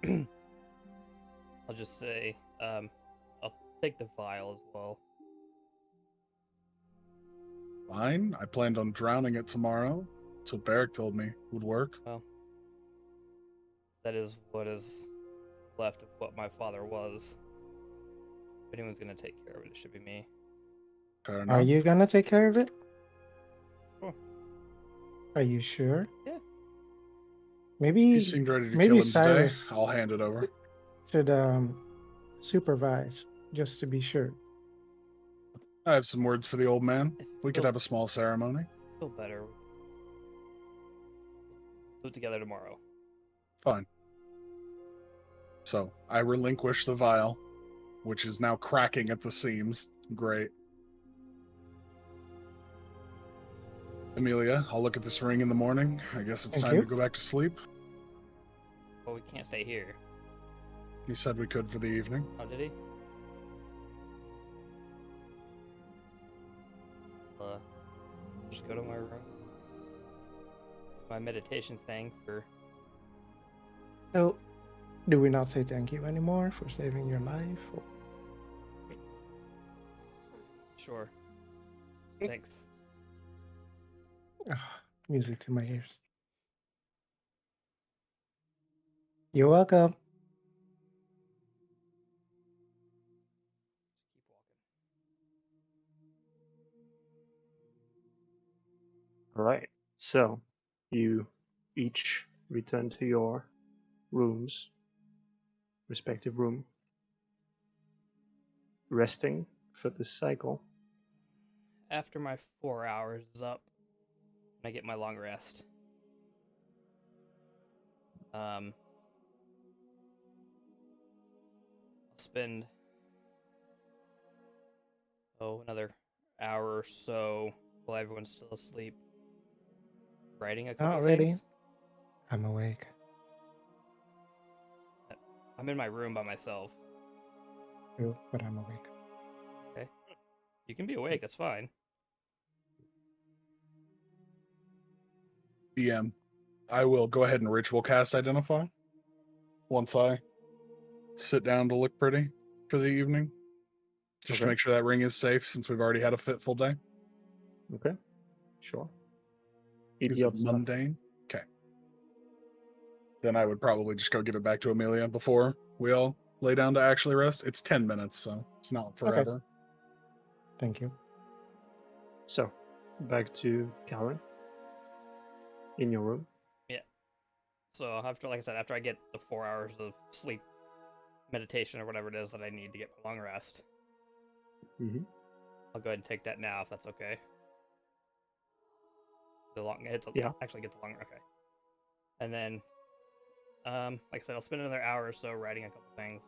I'll just say, I'll take the vial as well. Fine. I planned on drowning it tomorrow. That's what Barrick told me would work. Well, that is what is left of what my father was. If anyone's gonna take care of it, it should be me. Fair Are enough. you gonna take care of it? Sure. Are you sure? Yeah. Maybe You seemed ready to maybe kill him today. Cyrus I'll hand it over. should supervise just to be sure. I have some words for the old man. If you We could feel- have a small ceremony. Feel better. Do it together tomorrow. Fine. So I relinquish the vial, which is now cracking at the seams. Great. Amelia, I'll look at this ring in the morning. I guess it's Thank time you. to go back to sleep. Well, we can't stay here. He said we could for the evening. Oh, did he? Just go to my room. My meditation thing for. So, do we not say thank you anymore for saving your life? Or... Sure. Thanks. Ah, music to my ears. You're welcome. Keep walking. All right. So you each return to your rooms, respective room, resting for this cycle. After my 4 hours is up, and I get my long rest. I'll spend another hour or so while everyone's still asleep, writing a couple Not really. things. I'm awake. I'm in my room by myself. True, but I'm awake. You can be awake. That's fine. BM, I will go ahead and ritual cast Identify once I sit down to look pretty for the evening. Just to Okay. make sure that ring is safe since we've already had a fitful day. Okay. Sure. Is it mundane? Okay. Then I would probably just go give it back to Amelia before we all lay down to actually rest. It's 10 minutes, so it's not forever. Thank you. So, back to Karen in your room. So after, like I said, after I get the 4 hours of sleep, meditation, or whatever it is that I need to get my long rest, Mm-hmm. I'll go ahead and take that now if that's okay. Yeah. Actually get the long. Okay. And then, like I said, I'll spend another hour or so writing a couple things,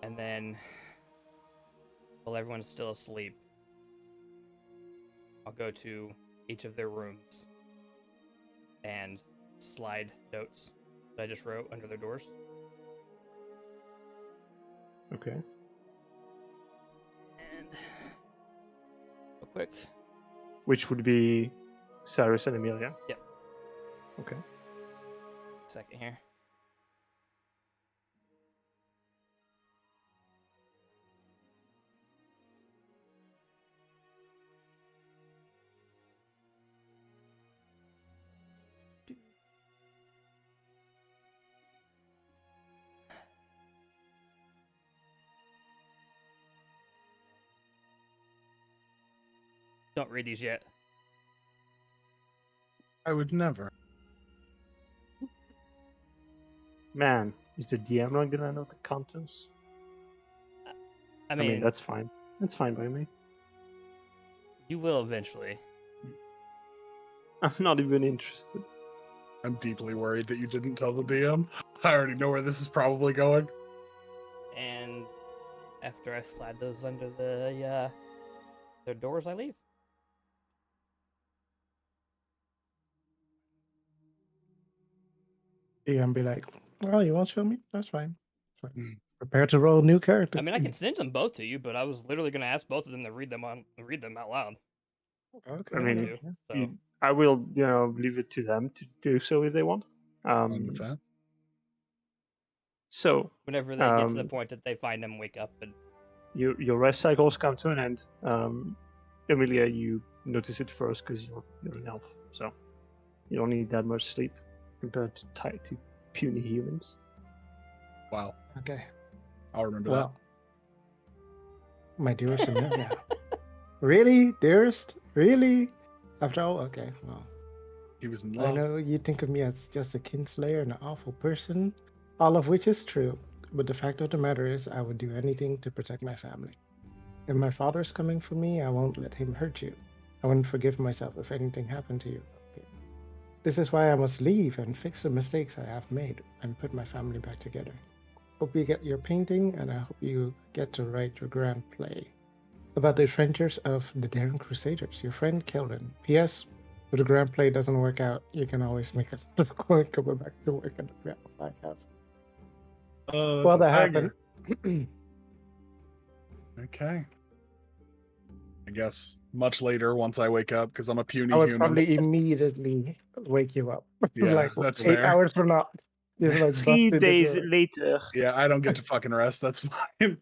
and then, while everyone's still asleep, I'll go to each of their rooms and slide notes that I just wrote under their doors. Okay. And real quick, Which would be Cyrus and Amelia. Yep. Okay. second here. Don't read these yet. I would never. Man, is the DM not gonna know the contents? I I mean, mean, that's fine. That's fine by me. you will eventually. I'm not even interested. I'm deeply worried that you didn't tell the DM. I already know where this is probably going. And after I slide those under their doors, I leave. Yeah, and be like, oh, you won't show me? That's fine. It's fine. Mm. Prepare to roll a new character. I mean, I can send them both to you, but I was literally going to ask both of them to read them out loud. Okay. I want mean, to, so. I will, leave it to them to do so if they want. Fine with that. So, Whenever they get to the point that they find them, wake up, and your rest cycles come to an end. Emilia, you notice it first because you're an elf, so you don't need that much sleep compared to puny humans. Wow. Okay. I'll remember Well, my dearest Amelia. Really, dearest? Really? After all, okay. Well, that. He was in I love. know you think of me as just a kinslayer and an awful person, all of which is true. But the fact of the matter is, I would do anything to protect my family. If my father's coming for me, I won't let him hurt you. I wouldn't forgive myself if anything happened to you. This is why I must leave and fix the mistakes I have made and put my family back together. Hope you get your painting, and I hope you get to write your grand play about the adventures of the Daring Crusaders. Your friend Kelvin. P.S. If the grand play doesn't work out, you can always make a lot of coin coming back to work at the Five House. Oh, Well, that's that a happened. banger. Okay. I guess much later, once I wake up, because I'm a puny I would human. probably immediately wake you up. Yeah, like that's 8 fair. hours from now. Just like 3 busted the days door. later, Yeah, I don't get to fucking rest. That's fine.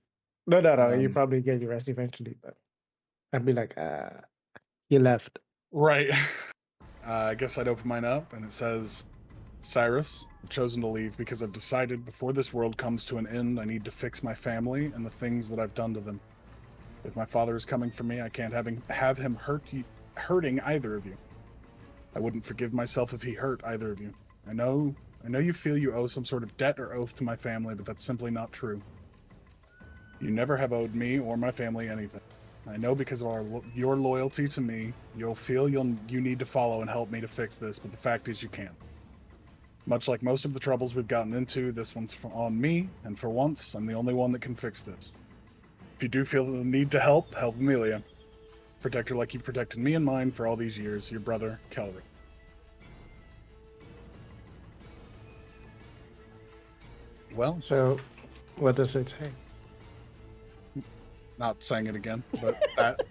No. You Um, probably get your rest eventually, but I'd be like, you left. Right. I guess I'd open mine up, and it says, Cyrus, I've chosen to leave because I've decided before this world comes to an end, I need to fix my family and the things that I've done to them. If my father is coming for me, I can't have him hurting either of you. I wouldn't forgive myself if he hurt either of you. I know you feel you owe some sort of debt or oath to my family, but that's simply not true. You never have owed me or my family anything. I know because of your loyalty to me, you'll feel you need to follow and help me to fix this, but the fact is you can't. Much like most of the troubles we've gotten into, this one's on me, and for once, I'm the only one that can fix this. If you do feel the need to help Amelia. Protect her like you've protected me and mine for all these years, your brother, Kelvin. Well, So, what does it say? not saying it again, but that.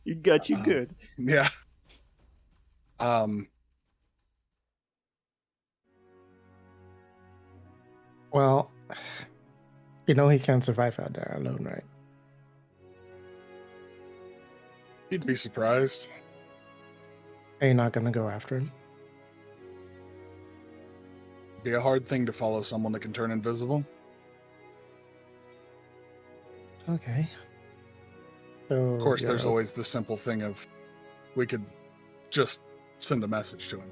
you got you good. Yeah. Well, you know he can't survive out there alone, right? You'd be surprised. Are you not gonna go after him? It'd be a hard thing to follow someone that can turn invisible. Okay. So Of course, there's always the simple thing of we could just send a message to him.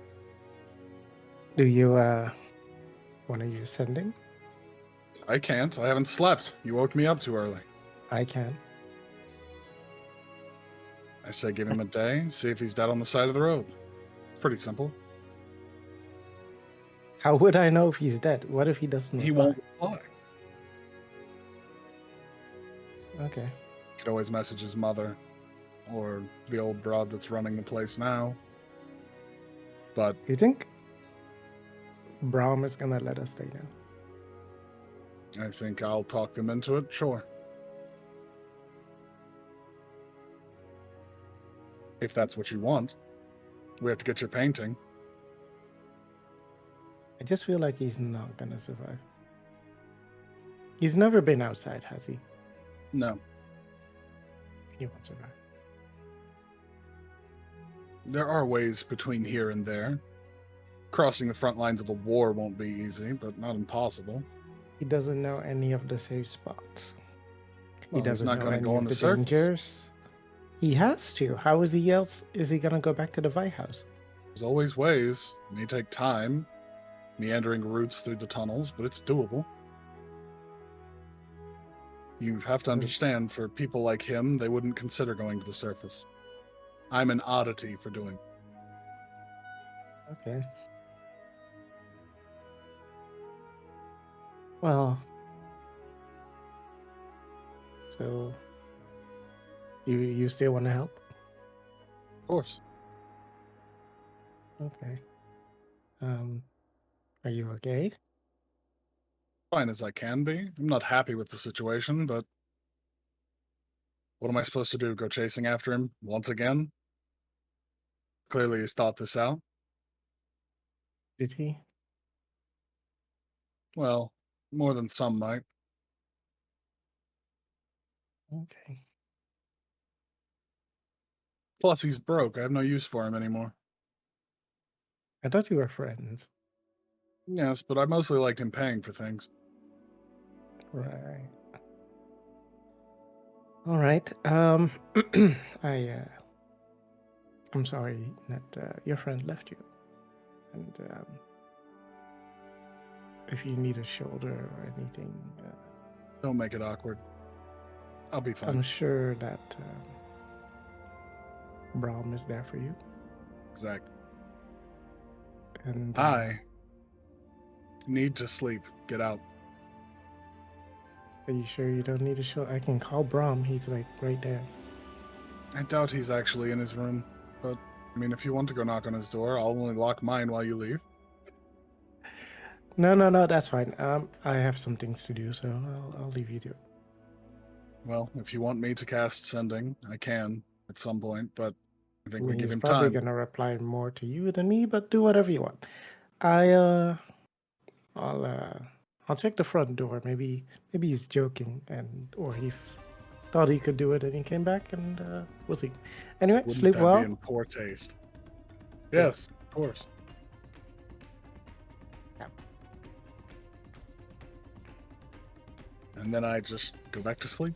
Do you want to use sending? I can't. I haven't slept. You woke me up too early. I can. I say give him a day, see if he's dead on the side of the road. It's pretty simple. How would I know if he's dead? What if he doesn't He reply? won't reply. Okay. Could always message his mother or the old broad that's running the place now. But You think Braum is gonna let us stay now? I think I'll talk them into it, sure. If that's what you want. We have to get your painting. I just feel like he's not gonna survive. He's never been outside, has he? No. He won't survive. There are ways between here and there. Crossing the front lines of a war won't be easy, but not impossible. He doesn't know any of the safe spots. Well, He he's doesn't not know going to any go on of the the surface. dangers. He has to. How is he else? Is he gonna go back to the White House? There's always ways. It may take time, meandering routes through the tunnels, but it's doable. You have to understand, for people like him, they wouldn't consider going to the surface. I'm an oddity for doing. Okay. Well, so you still want to help? Of course. Okay. Are you okay? Fine as I can be. I'm not happy with the situation, but what am I supposed to do? Go chasing after him once again? Clearly he's thought this out. Did he? Well, more than some might. Okay. Plus, he's broke. I have no use for him anymore. I thought you were friends. Yes, but I mostly liked him paying for things. Right. All right. I'm sorry that your friend left you. And if you need a shoulder or anything, Don't make it awkward. I'll be fine. I'm sure that Braum is there for you. Exactly. And I need to sleep. Get out. are you sure you don't need a shoulder? I can call Braum. He's like right there. I doubt he's actually in his room, but I mean, if you want to go knock on his door, I'll only lock mine while you leave. No, that's fine. I have some things to do, so I'll leave you to it. Well, if you want me to cast Sending, I can at some point, but I think we give He's him probably time. gonna reply more to you than me, but do whatever you want. I'll check the front door. Maybe he's joking, or he thought he could do it and he came back, and we'll see. Anyway, Wouldn't sleep that well. be in poor taste? Yeah. Yes, of course. Yeah. And then I just go back to sleep.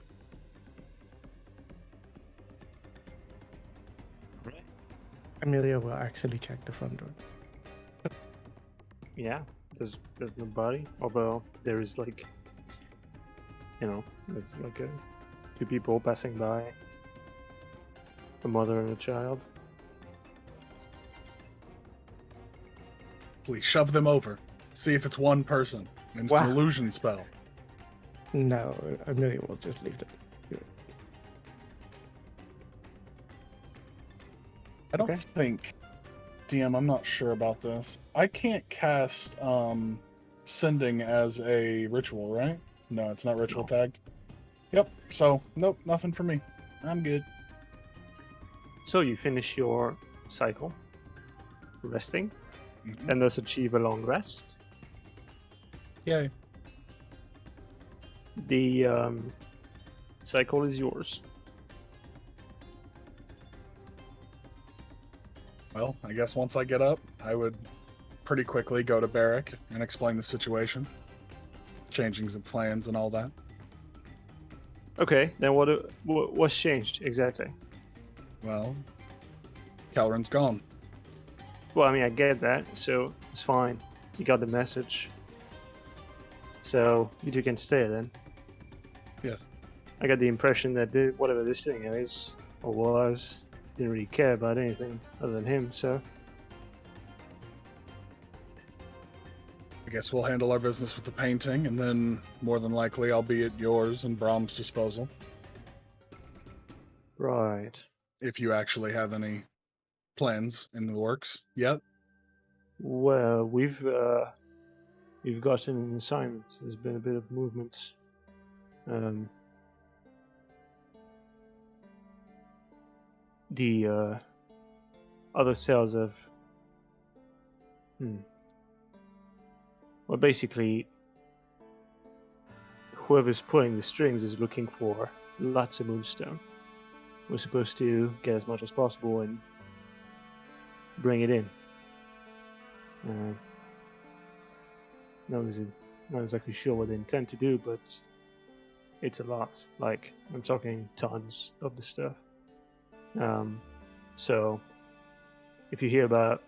Amelia will actually check the front door. Yeah, there's nobody. Although there is like, there's like two people passing by, a mother and a child. Please shove them over. See if it's one person. And it's an Wow. illusion spell. No, Amelia will just leave them. I don't Okay. think, DM, I'm not sure about this. I can't cast Sending as a ritual, right? No, it's not ritual No. tagged. Yep, so, nope, nothing for me. I'm good. So you finish your cycle, resting, Mhm. and thus achieve a long rest. Yay. The cycle is yours. Well, I guess once I get up, I would pretty quickly go to Barrack and explain the situation. Changing some plans and all that. Okay, then what's changed exactly? Well, Calrin's gone. Well, I mean, I get that, so it's fine. You got the message. So you two can stay then. Yes. I got the impression that whatever this thing is or was didn't really care about anything other than him. So I guess we'll handle our business with the painting, and then more than likely I'll be at yours and Brahm's disposal. right. If you actually have any plans in the works yet. Well, we've gotten an assignment. There's been a bit of movement. The other cells have. Well, basically, whoever's pulling the strings is looking for lots of moonstone. We're supposed to get as much as possible and bring it in. Not exactly sure what they intend to do, but it's a lot. Like, I'm talking tons of the stuff. So, if you hear about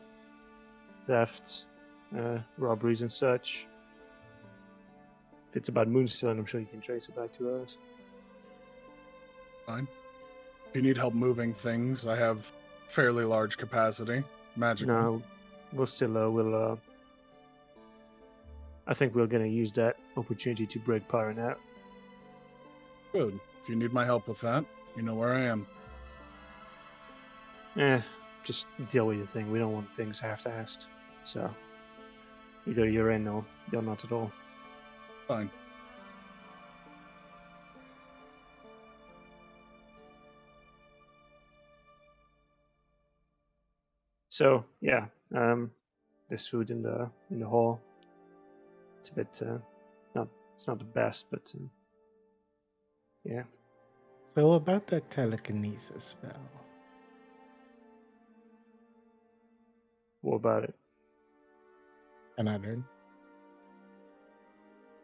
thefts, robberies, and such, if it's about moonstone, I'm sure you can trace it back to us. Fine. If you need help moving things, I have fairly large capacity. Magically. No, we'll I think we're gonna use that opportunity to break Pyron out. Good. If you need my help with that, you know where I am. Just deal with your thing. We don't want things half-assed. So, either you're in or you're not at all. Fine. So yeah, there's food in the hall. It's a bit it's not the best, but yeah. So about that telekinesis spell, What about it? And I learn.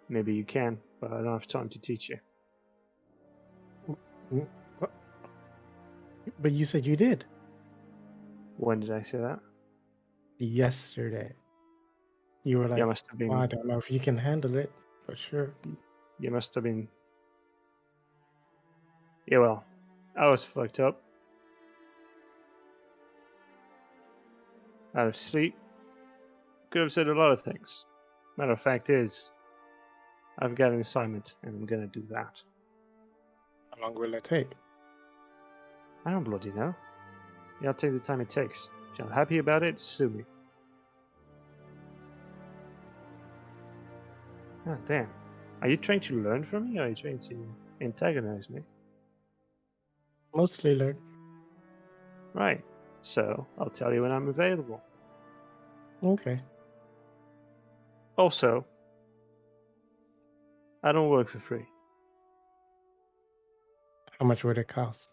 Maybe you can, but I don't have time to teach you. Mm, what? But you said you did When did I say that? yesterday. You were You like, must have well, I been. don't know if you can handle it, but sure. You must have been. Yeah, well, I was fucked up. Out of sleep. Could have said a lot of things. Matter of fact is, I've got an assignment and I'm gonna do that. How long will it take? I don't bloody know. Yeah, I'll take the time it takes. If you're not happy about it, sue me. Ah, damn. Are you trying to learn from me or are you trying to antagonize me? Mostly learn. Right. So, I'll tell you when I'm available. Okay. Also, I don't work for free. How much would it cost?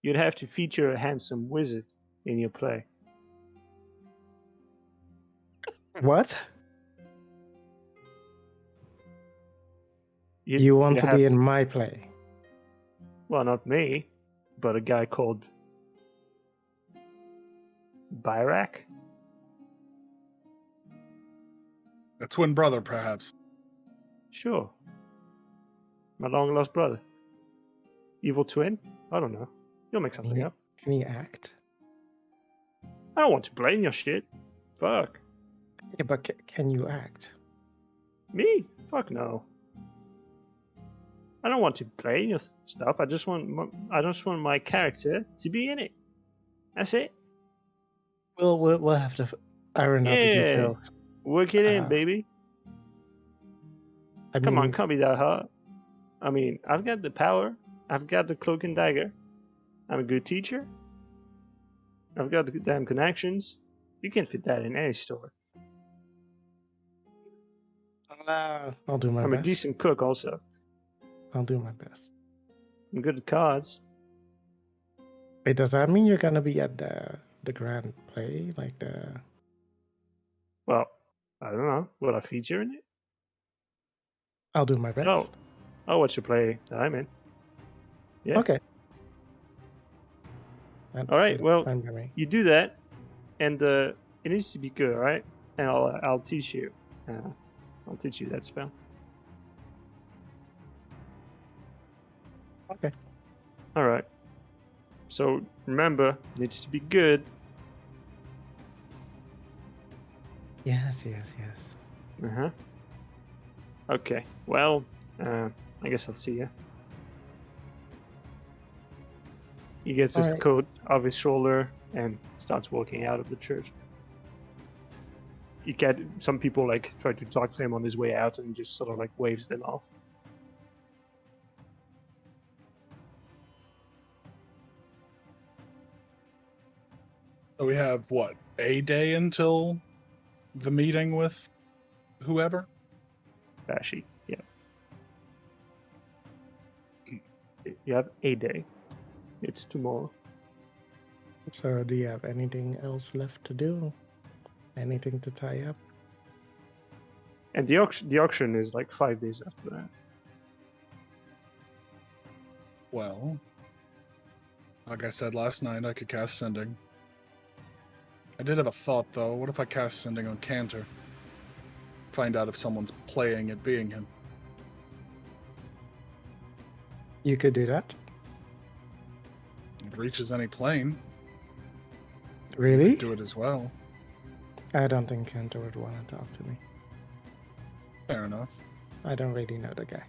You'd have to feature a handsome wizard in your play. What? You'd, You want you'd to have be in my play? well, not me, but a guy called Byrak. A twin brother, perhaps. Sure. My long lost brother. Evil twin? I don't know. You'll make something up. Can he act? I don't want to blame your shit. Fuck. Yeah, but can you act? Me? Fuck no. I don't want to play your stuff. I just want my character to be in it. That's it. We'll have to iron out the Yeah. details. Work it in, baby. I Come on, mean, can't be that hard. I mean, I've got the power. I've got the cloak and dagger. I'm a good teacher. I've got the damn connections. You can fit that in any store. I'll do my I'm a best. decent cook also. I'll do my best. I'm good at cards. Wait, does that mean you're gonna be at the grand play, like the? Well, I don't know. Will I feature in it? I'll do my best. So, I'll watch the play that I'm in. Yeah. Okay. That's All right. Well, fine by me. you do that, and it needs to be good, all right? And I'll teach you. I'll teach you that spell. Okay. All right. So remember, it needs to be good. Yes. Uh huh. Okay. Well, I guess I'll see you. He gets his Alright. coat off his shoulder and starts walking out of the church. Some people like try to talk to him on his way out, and he just sort of like waves them off. So we have what, a day until the meeting with whoever? Bashi, yeah. You have a day. It's tomorrow. So, do you have anything else left to do? Anything to tie up? And the auction is like 5 days after that. Well, like I said last night, I could cast Sending. I did have a thought, though. What if I cast Sending on Cantor? Find out if someone's playing at being him. You could do that. It reaches any plane. You Really? could do it as well. I don't think Kento would want to talk to me. Fair enough. I don't really know the guy.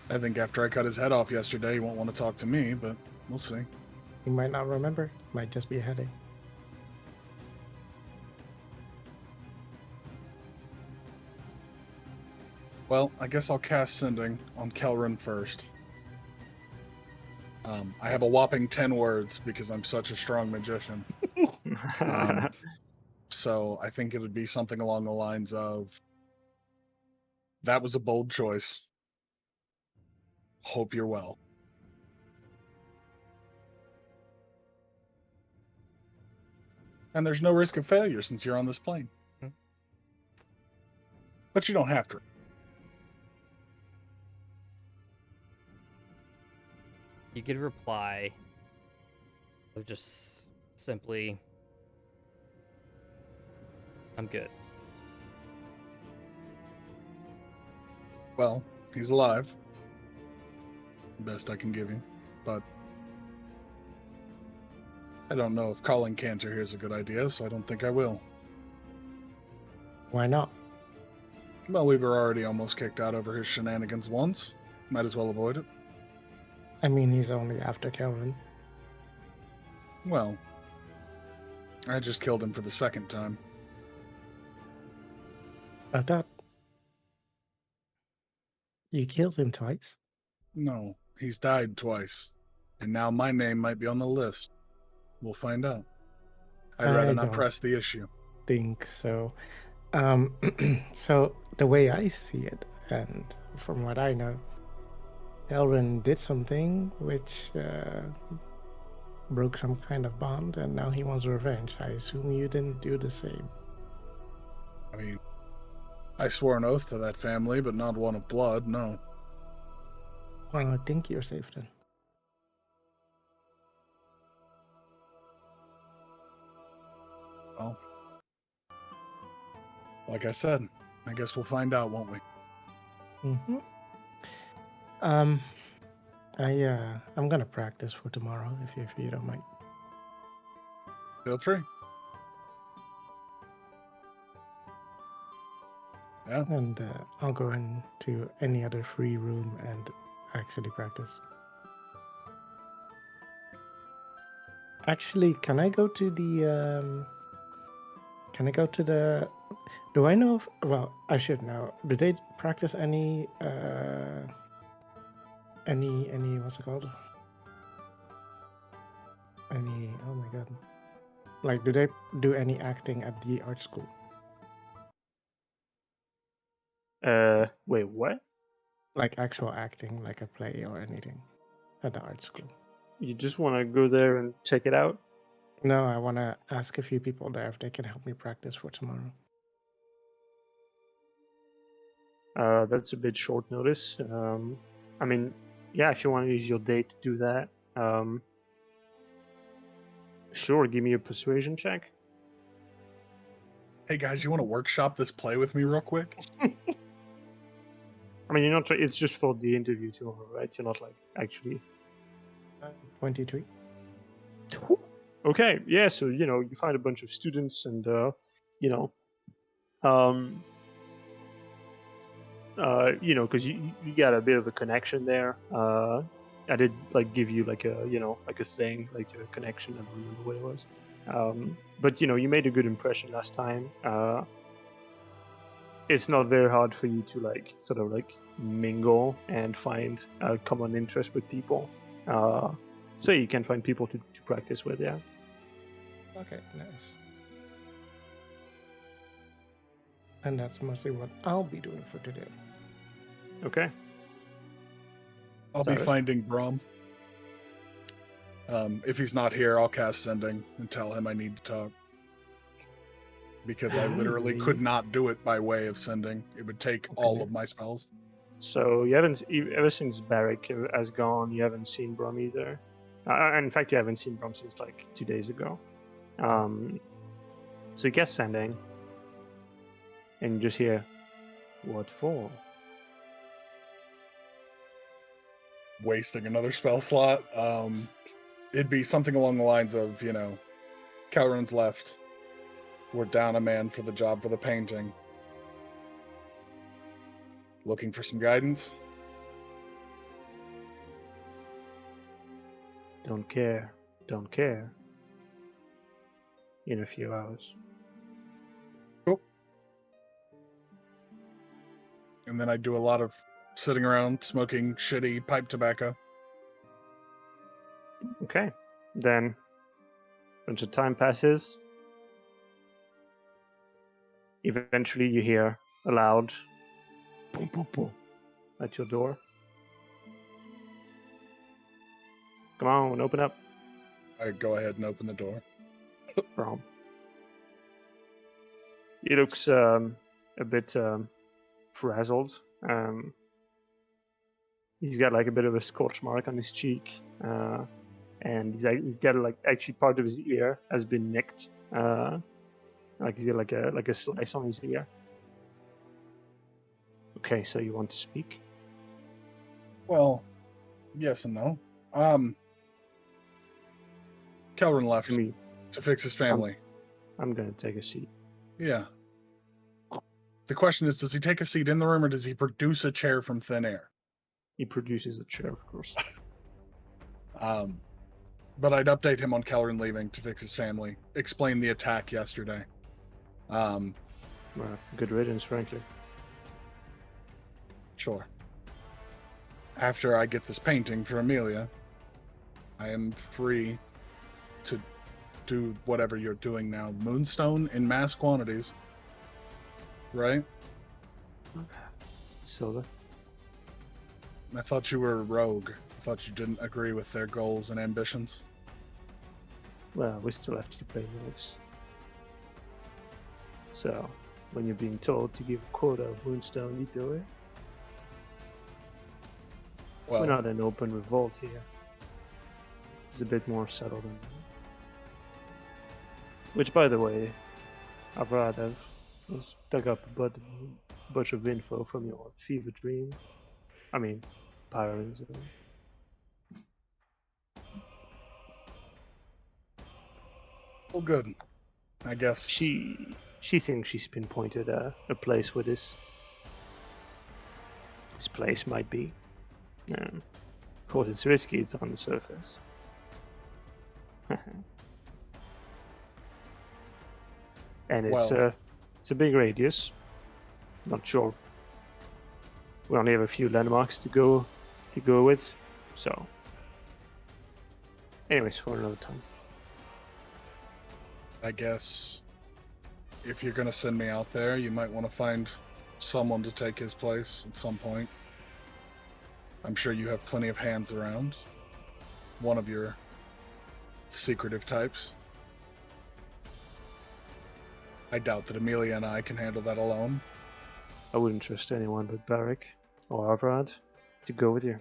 I think after I cut his head off yesterday, he won't want to talk to me, but we'll see. He might not remember. Might just be a headache. Well, I guess I'll cast Sending on Kelrin first. I have a whopping 10 words because I'm such a strong magician. So I think it would be something along the lines of, that was a bold choice. Hope you're well. And there's no risk of failure since you're on this plane. Hmm. But you don't have to. You get a reply of just simply, I'm good. Well, he's alive. Best I can give you. But I don't know if calling Cantor here is a good idea, so I don't think I will. Why not? Well, we were already almost kicked out over his shenanigans once. Might as well avoid it. I mean, he's only after Kelvin. Well, I just killed him for the second time. I thought you killed him twice. No, he's died twice. And now my name might be on the list. We'll find out. I'd rather I not don't press the issue. think so. So the way I see it, and from what I know, Elrin did something which broke some kind of bond, and now he wants revenge. I assume you didn't do the same. I mean, I swore an oath to that family, but not one of blood, no. Well, I think you're safe then. Well, like I said, I guess we'll find out, won't we? Mm-hmm. I'm gonna practice for tomorrow if you don't mind. Feel free. Yeah. And I'll go into any other free room and actually practice. Actually, can I go to the? Can I go to the? Do I know? If, well, I should know. Do they practice any? Any? What's it called? Any? Oh my god! Like, do they do any acting at the art school? Wait, what? Like actual acting, like a play or anything, at the art school? You just want to go there and check it out? No, I want to ask a few people there if they can help me practice for tomorrow. That's a bit short notice. I mean, yeah, if you want to use your day to do that, sure. Give me a persuasion check. Hey guys, you want to workshop this play with me real quick? I mean, you're not. It's just for the interview tomorrow, right? You're not like actually. 23. Okay, yeah. So you find a bunch of students, and you know, um, because you got a bit of a connection there. I did like give you like a like a thing, like a connection. I don't remember what it was. But you made a good impression last time. It's not very hard for you to like sort of like mingle and find a common interest with people. So you can find people to practice with. Yeah. Okay, nice. And that's mostly what I'll be doing for today. Okay. I'll be Sorry. finding Brom. If he's not here, I'll cast Sending and tell him I need to talk. Because I literally could not do it by way of Sending. It would take all of my spells. So you haven't ever since Barrick has gone. You haven't seen Brom either. In fact, you haven't seen Brom since like 2 days ago. So you guess Sending, and you just hear, "What for?" Wasting another spell slot. It'd be something along the lines of, Calrin's left. We're down a man for the job for the painting. Looking for some guidance? Don't care. Don't care. In a few hours. Cool. And then I do a lot of sitting around smoking shitty pipe tobacco. Okay. Then, a bunch of time passes. Eventually, you hear a loud boom, boom, boom at your door. Come on, open up. I go ahead and open the door. From. He looks a bit frazzled. He's got like a bit of a scorch mark on his cheek, and he's got like actually part of his ear has been nicked. Like he's got like a slice on his ear. Okay, so you want to speak? Well, yes and no. Kelrin left Me, to fix his family. I'm gonna take a seat. Yeah. The question is, does he take a seat in the room or does he produce a chair from thin air? He produces a chair, of course. But I'd update him on Kelrin leaving to fix his family. Explain the attack yesterday. Well, good riddance, frankly. Sure. After I get this painting for Amelia, I am free to do whatever you're doing now. Moonstone in mass quantities. Right? Silver. I thought you were a rogue. I thought you didn't agree with their goals and ambitions. Well, we still have to play nice. So, when you're being told to give a quota of Moonstone, you do it. Well, We're not in open revolt here. It's a bit more subtle than that. Which, by the way, I've dug up a bunch of info from your fever dream. I mean, Pyron's. well, good. I guess. She thinks she's pinpointed a place where this place might be. Of course, it's risky. It's on the surface. And it's Well- a big radius. Not sure. We only have a few landmarks to go with, so. Anyways, for another time. I guess if you're going to send me out there, you might want to find someone to take his place at some point. I'm sure you have plenty of hands around. One of your secretive types. I doubt that Amelia and I can handle that alone. I wouldn't trust anyone but Barak or Avrad to go with you.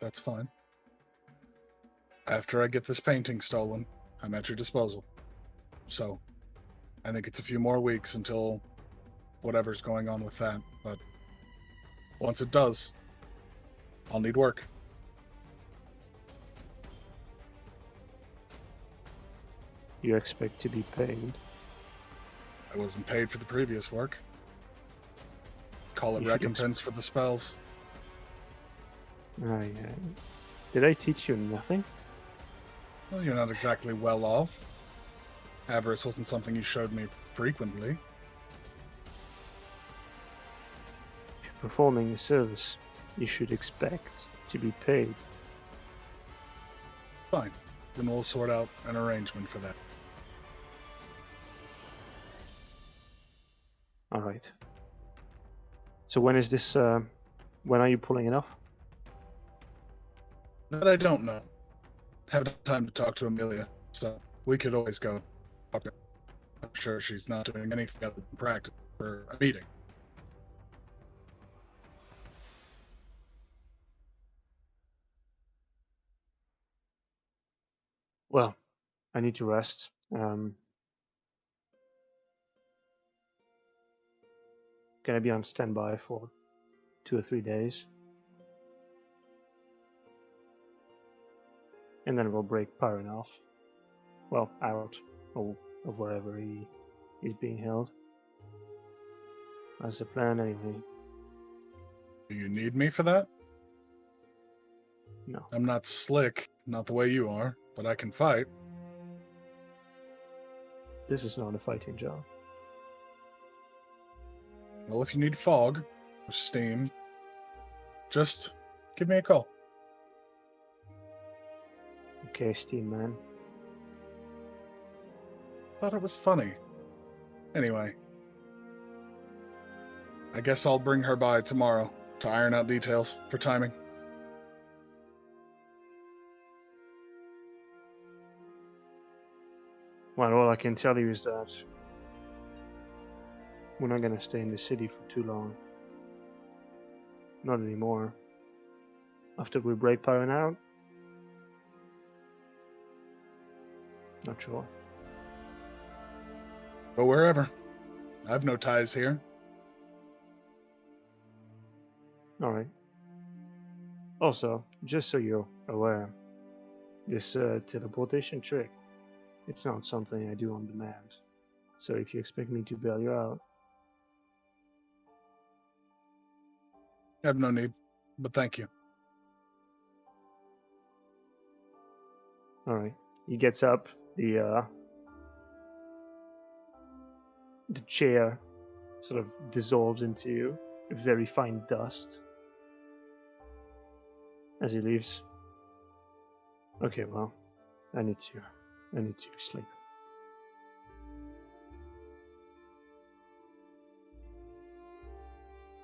That's fine. After I get this painting stolen, I'm at your disposal. So, I think it's a few more weeks until whatever's going on with that, but once it does, I'll need work. You expect to be paid. I wasn't paid for the previous work. Call it You should recompense for the spells. Yeah. Did I teach you nothing? Well, you're not exactly well off. Avarice wasn't something you showed me frequently. If you're performing a service, you should expect to be paid. Fine. Then we'll sort out an arrangement for that. All right. So when is this? When are you pulling it off? That I don't know. Haven't time to talk to Amelia, so we could always go. Okay. I'm sure she's not doing anything other than practice for a meeting. Well, I need to rest. Gonna be on standby for 2 or 3 days. And then we'll break Pyron off. Well, out of wherever he is being held. That's the plan anyway. Do you need me for that? No. I'm not slick, not the way you are, but I can fight. This is not a fighting job. Well, if you need fog or steam, just give me a call. Okay, Steam Man. Thought it was funny. Anyway, I guess I'll bring her by tomorrow to iron out details for timing. Well, all I can tell you is that we're not gonna stay in the city for too long. Not anymore. After we break Pyron out? Not sure. But wherever. I've no ties here. Alright. Also, just so you're aware, this teleportation trick, it's not something I do on demand. So if you expect me to bail you out, I have no need, but thank you. alright. He gets up, the chair sort of dissolves into very fine dust as he leaves. Okay, well, I need to sleep.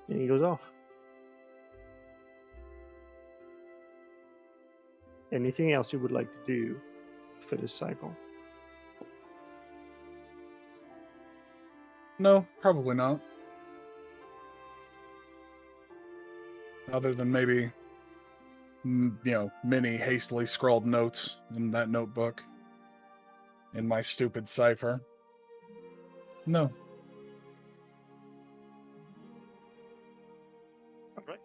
And he goes off. Anything else you would like to do for this cycle? No, probably not. Other than maybe, many hastily scrawled notes in that notebook. In my stupid cipher. No. Alright.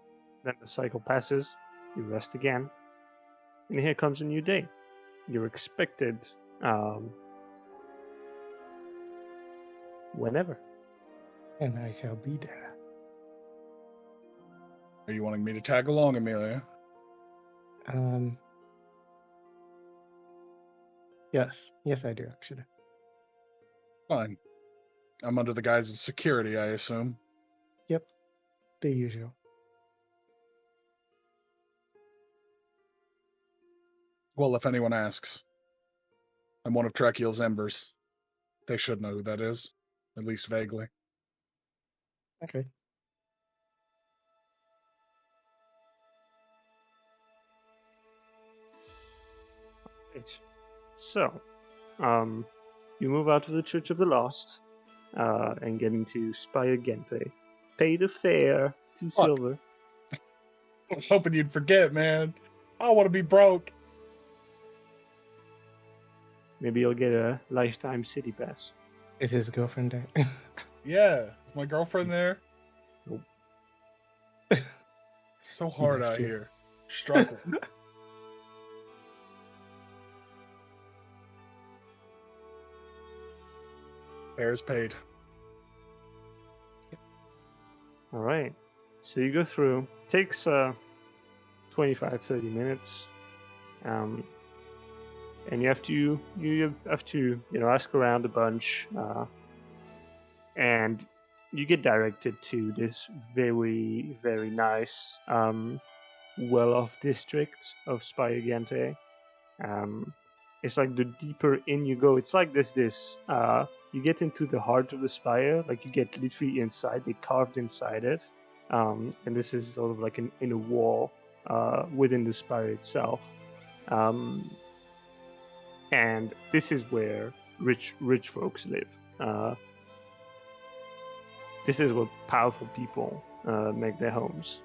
Then the cycle passes, you rest again, and here comes a new day. You're expected whenever. And I shall be there. Are you wanting me to tag along, Amelia? Yes. Yes, I do, actually. Fine. I'm under the guise of security, I assume. Yep. The usual. Well, if anyone asks, I'm one of Tracheal's embers. They should know who that is, at least vaguely. Okay. Right. So, you move out of the Church of the Lost and get into Spire Gente. Pay the fare, 2 Fuck. silver. I was hoping you'd forget, man. I don't want to be broke. Maybe you'll get a lifetime city pass. Is his girlfriend there? Yeah. Is my girlfriend there? Nope. It's so hard left out you. here. Struggling. Fares paid. All right. So you go through. Takes 25, 30 minutes. And you have to ask around a bunch, and you get directed to this very, very nice well-off district of Spire Gente. It's like the deeper in you go, it's like this you get into the heart of the spire, like you get literally inside, they carved inside it, and this is sort of like an inner wall within the spire itself, and this is where rich folks live. This is where powerful people make their homes.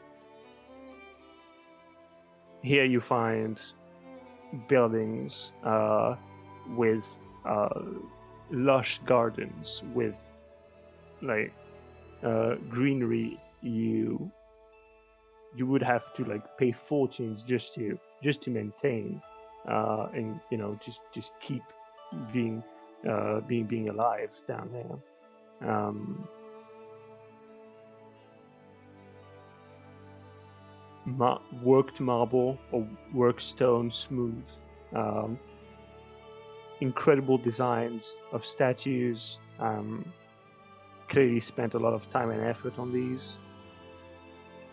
Here you find buildings with lush gardens with like greenery you would have to like pay fortunes just to maintain, and just keep being alive down there. Worked marble or worked stone smooth. Incredible designs of statues. Clearly spent a lot of time and effort on these.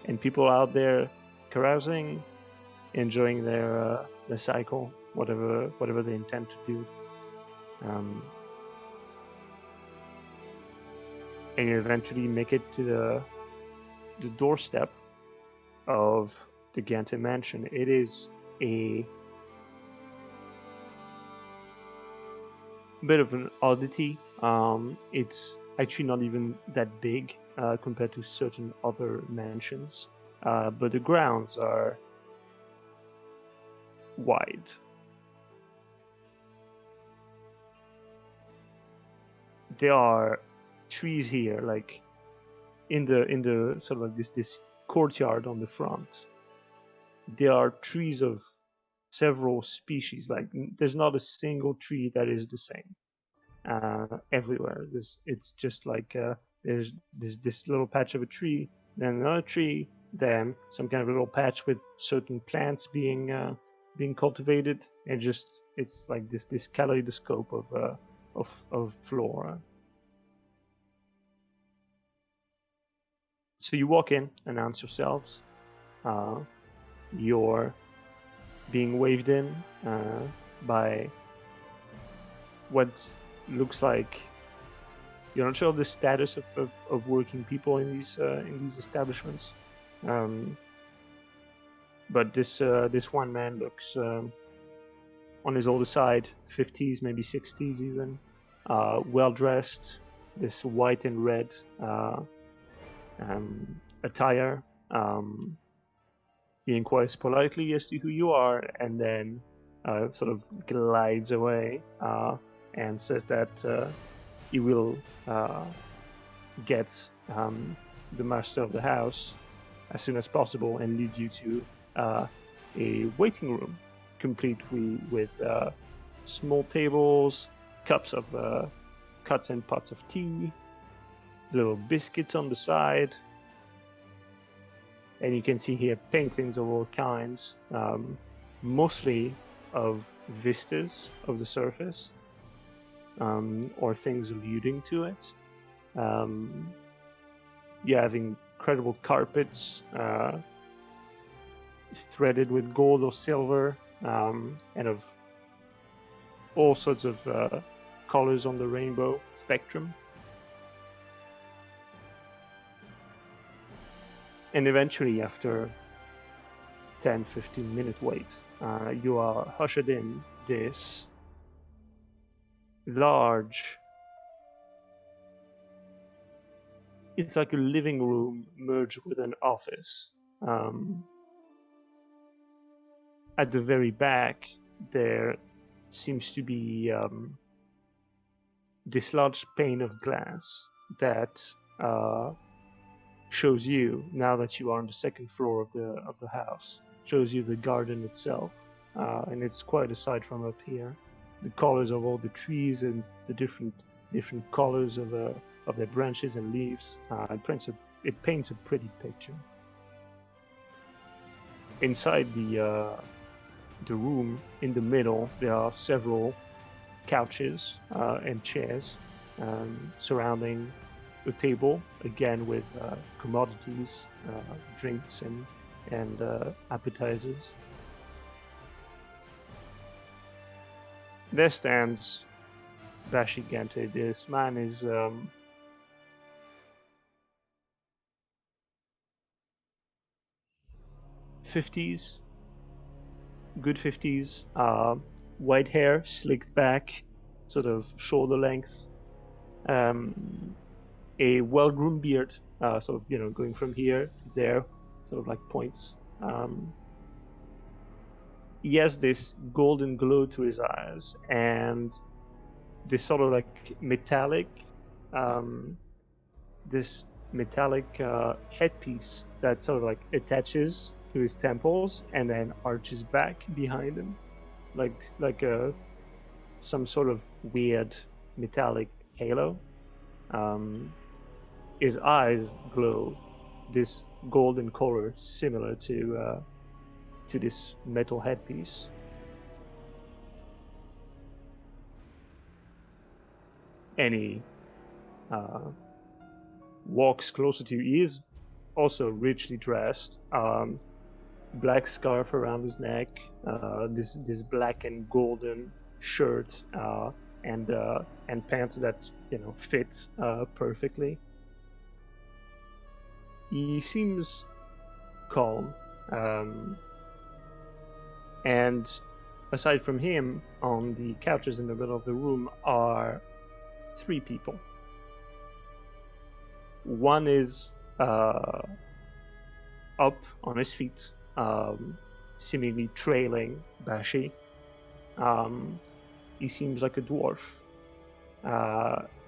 And people out there carousing, enjoying their cycle, whatever they intend to do. And you eventually make it to the doorstep of the Gante mansion. It is a bit of an oddity. It's actually not even that big compared to certain other mansions, but the grounds are wide. There are trees here, like in the sort of like this courtyard on the front. There are trees of several species. Like there's not a single tree that is the same everywhere. It's just like there's this little patch of a tree, then another tree, then some kind of little patch with certain plants being cultivated, and just it's like this kaleidoscope of flora. So you walk in, announce yourselves. You're being waved in by what looks like, you're not sure of the status of working people in these establishments, but this one man looks on his older side, 50s, maybe 60s even, well dressed, this white and red attire. He inquires politely as to who you are, and then sort of glides away and says that he will get the master of the house as soon as possible, and leads you to a waiting room, complete with small tables, cups of cuts and pots of tea, little biscuits on the side. And you can see here paintings of all kinds, mostly of vistas of the surface, or things alluding to it. You have incredible carpets, threaded with gold or silver, and of all sorts of colors on the rainbow spectrum. And eventually, after 10-15 minute wait, you are ushered in this large, it's like a living room merged with an office. At the very back, there seems to be this large pane of glass that shows you, now that you are on the second floor of the house, shows you the garden itself, and it's quite a sight from up here. The colors of all the trees and the different colors of their branches and leaves. It paints a pretty picture. Inside the room, in the middle, there are several couches and chairs surrounding a table, again with commodities, drinks and appetizers. There stands Vashigante. This man is '50s, good '50s, white hair, slicked back, sort of shoulder length, a well-groomed beard, sort of going from here to there, sort of like points. He has this golden glow to his eyes, and this sort of like metallic, this metallic headpiece that sort of like attaches to his temples and then arches back behind him, like some sort of weird metallic halo. His eyes glow this golden color, similar to this metal headpiece. And he walks closer to you. He is also richly dressed. Black scarf around his neck, this black and golden shirt, and pants that fit perfectly. He seems calm, and aside from him, on the couches in the middle of the room are 3 people. One is up on his feet, seemingly trailing Bashi. He seems like a dwarf.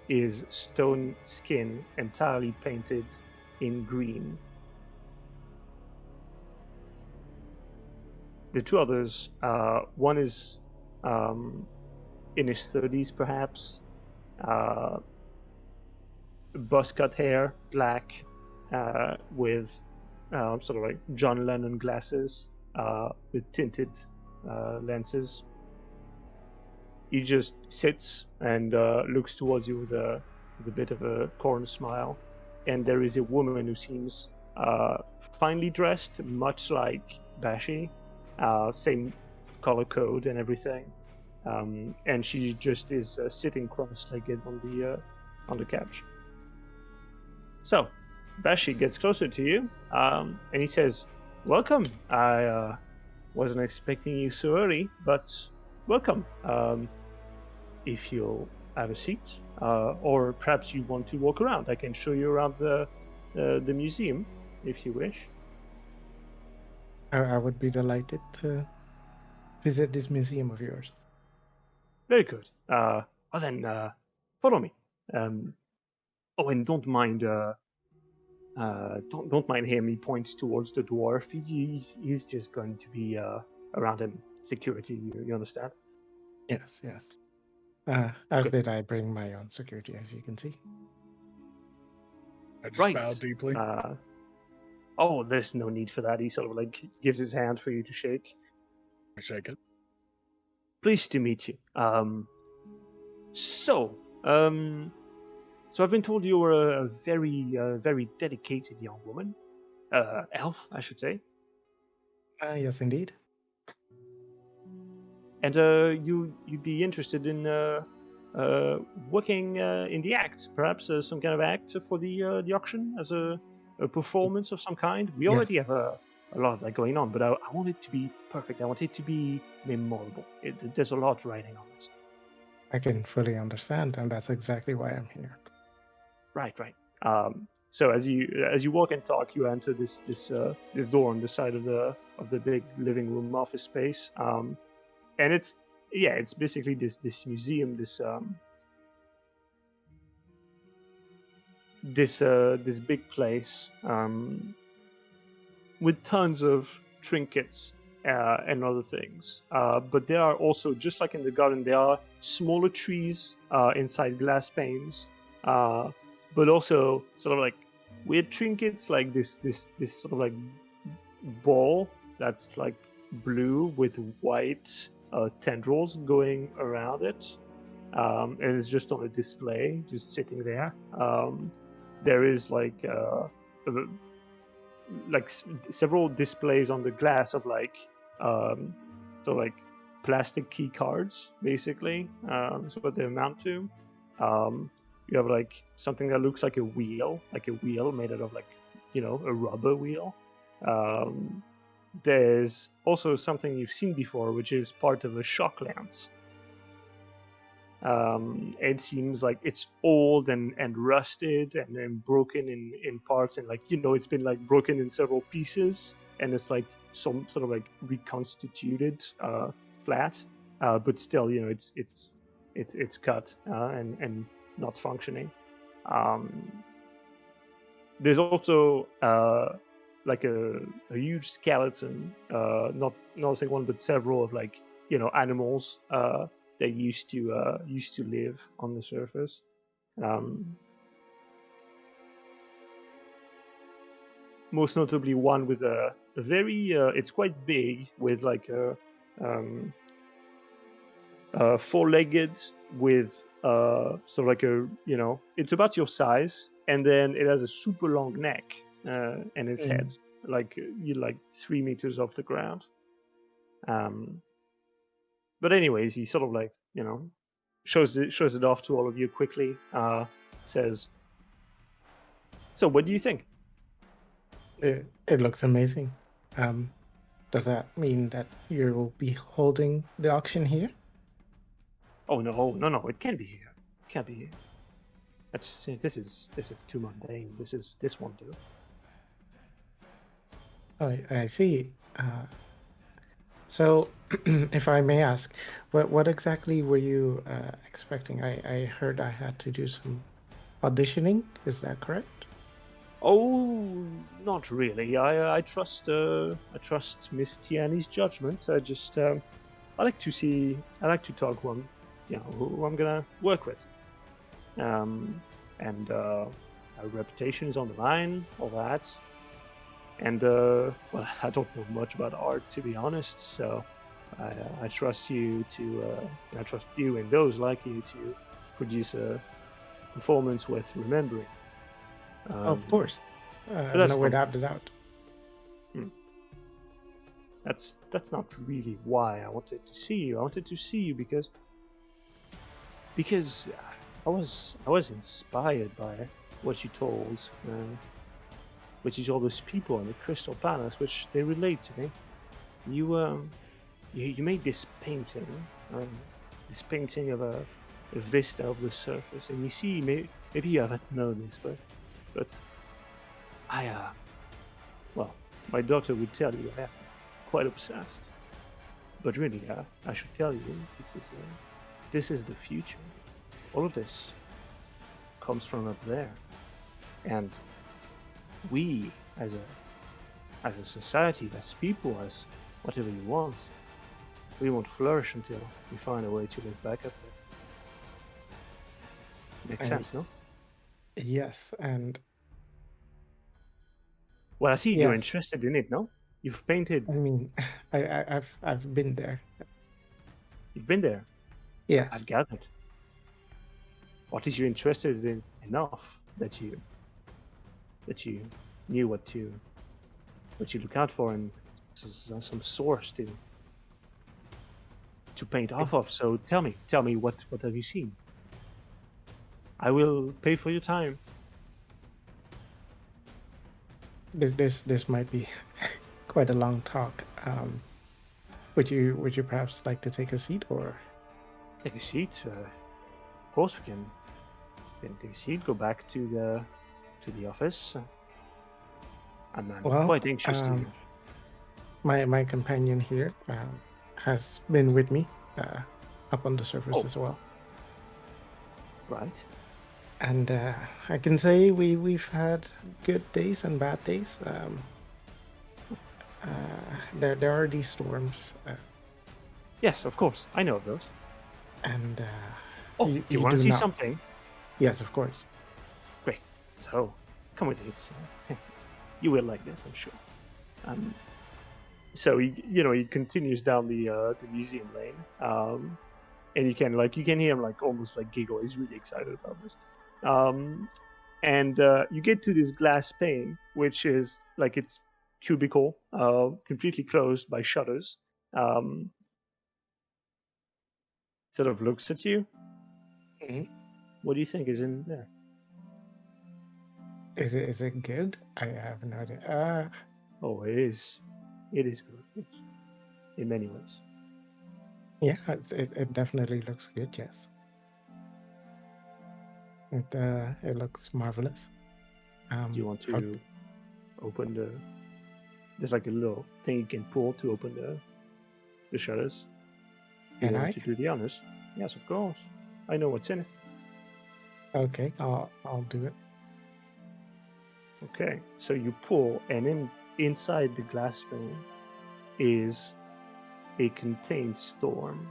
His stone skin entirely painted in green. The 2 others, one is in his 30s perhaps, buzz cut hair, black, with sort of like John Lennon glasses, with tinted lenses. He just sits and looks towards you with a bit of a corner smile. And there is a woman who seems finely dressed, much like Bashi, same color code and everything. And she just is sitting cross-legged on the couch. So, Bashi gets closer to you, and he says, "Welcome. I wasn't expecting you so early, but welcome. If you'll have a seat, or perhaps you want to walk around, I can show you around the museum if you wish." I would be delighted to visit this museum of yours. Very good. Well then, follow me. Oh, and don't mind him. He points towards the dwarf. He's just going to be around him. Security, you understand? Yes. As Good. did I bring my own security, as you can see. I just Right. bowed deeply. Oh, there's no need for that. He sort of like gives his hand for you to shake. I shake it. Pleased to meet you. So I've been told you were a very dedicated young woman, elf, I should say, Yes, indeed. and you'd be interested in working in the act, perhaps some kind of act for the auction as a performance of some kind. We already Yes. have a lot of that going on, but I want it to be perfect. I want it to be memorable. There's a lot riding on this. I can fully understand, and that's exactly why I'm here. Right. So as you walk and talk, you enter this door on the side of the big living room office space, and it's basically this museum, this big place, with tons of trinkets and other things. But there are also, just like in the garden, there are smaller trees inside glass panes, but also sort of like weird trinkets, like this sort of like ball that's like blue with white tendrils going around it, and it's just on a display, just sitting there. There is several displays on the glass of plastic key cards, basically. That's what they amount to. You have like something that looks like a wheel made out of a rubber wheel. There's also something you've seen before, which is part of a shock lance. It seems like it's old and rusted and broken in parts, and it's been like broken in several pieces, and it's like some sort of like reconstituted flat, but still it's cut and not functioning. There's also like a huge skeleton, not a single one, but several of animals that used to live on the surface. Most notably, one with a very it's quite big, with like a four-legged with sort of like it's about your size, and then it has a super long neck and its head like 3 meters off the ground. But anyways, he sort of shows it off to all of you quickly. Says, "So, what do you think?" It looks amazing. Does that mean that you'll be holding the auction here? Oh no! It can't be here. It can't be here. This is too mundane. This won't do. Oh, I see. So, if I may ask, what exactly were you expecting? I heard I had to do some auditioning. Is that correct? Oh, not really. I trust Miss Tiani's judgment. I like to see. I like to talk who I'm gonna work with. And our reputation is on the line, all that. And well, I don't know much about art, to be honest. So I trust you to. I trust you and those like you to produce a performance worth remembering. Of Um, course. but No, that's not. without a doubt. Hmm, that's not really why I wanted to see you. I wanted to see you because I was inspired by what you told, what you told those people in the Crystal Palace, which they relate to me. You you made this painting of a vista of the surface, and you see, maybe you haven't known this, but I well, my daughter would tell you I am quite obsessed. But really, I should tell you, this is the future. All of this comes from up there, and we, as a society, as people, as whatever you want, we won't flourish until we find a way to live back up there. Makes And sense, no? yes, and Well, I see you're yes. interested in it, no? You've painted, I mean, I've been there. you've been there. I've Yes. gathered. What is you interested in enough that you knew what you look out for and some source to paint off of. So tell me what have you seen? I will pay for your time. This might be quite a long talk. Would you perhaps like to take a seat, or Take a seat. Of course, we can take a seat. Go back to the office. I'm well, quite anxious to. my companion here has been with me up on the surface Oh, as well, right. and I can say we've had good days and bad days. There are these storms, Yes, of course. I know of those. and Oh, you do you you want to do see not. something? Yes, of course. Great. So, come with me. You will like this, I'm sure. Um, so he continues down the museum lane, and you can hear him like almost like giggle. He's really excited about this. Um, and you get to this glass pane, which is like it's cubicle, completely closed by shutters. Um, Sort of looks at you. Mhm. What do you think is in there? Is it good? I have no idea. Oh, it is. It is good. Yes. In many ways. Yeah, it definitely looks good. Yes, it looks marvelous. Do you want How to open the? There's like a little thing you can pull to open the shutters. Do you can want I? to do the honors? Yes, of course. I know what's in it. Okay, I'll do it. Okay, so you pull, and inside the glass pane is a contained storm.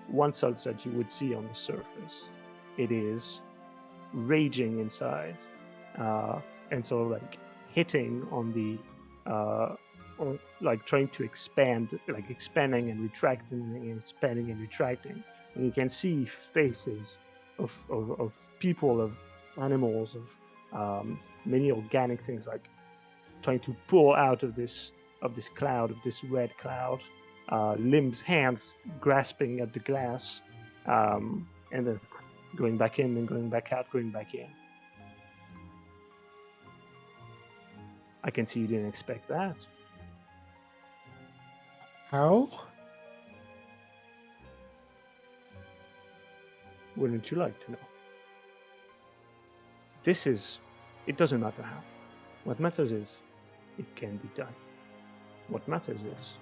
One such that you would see on the surface. It is raging inside, uh, and so like hitting on the or like trying to expand, like expanding and retracting and expanding and retracting. And you can see faces of people, of animals, of many organic things, like trying to pull out of this cloud, of this red cloud. Limbs, hands grasping at the glass, and then going back in and going back out, going back in. I can see you didn't expect that. How? Wouldn't you like to know? It doesn't matter how. What matters is, it can be done. What matters is,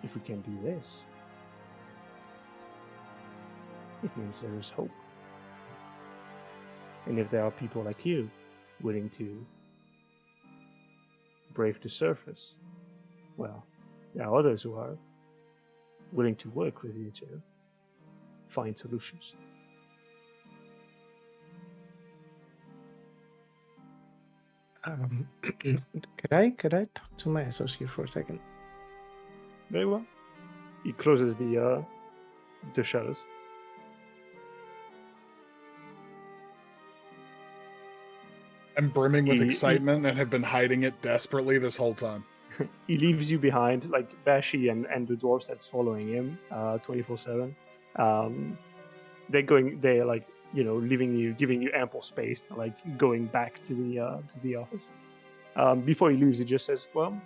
if we can do this, it means there is hope. And if there are people like you willing to brave the surface, well, there are others who are willing to work with you to find solutions. Could I talk to my associate for a second? Very well. He closes the shutters. I'm brimming with He- excitement and have been hiding it desperately this whole time. He leaves you behind, like Bashi and the dwarves that's following him 24/7. They're like, leaving you, giving you ample space to like going back to the office. Before he leaves, he just says, "Well,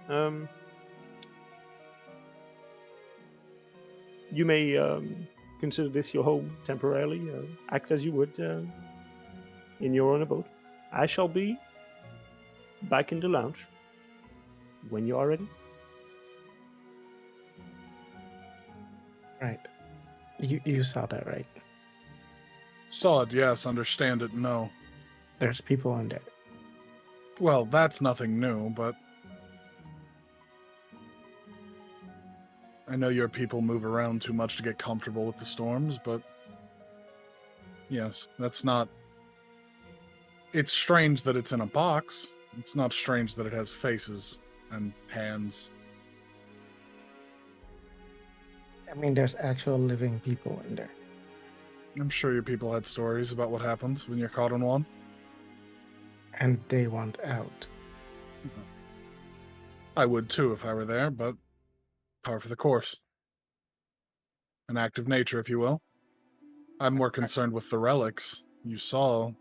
you may consider this your home temporarily. Act as you would in your own abode. I shall be back in the lounge when you are ready." Right. You saw that, right? Saw it, yes. Understand it, no. There's people in there. Well, that's nothing new, but I know your people move around too much to get comfortable with the storms, but yes, that's not. It's strange that it's in a box. It's not strange that it has faces and hands. I mean, there's actual living people in there. I'm sure your people had stories about what happens when you're caught in one. And they want out. I would too if I were there, but par for the course. An act of nature, if you will. I'm more concerned with the relics. You saw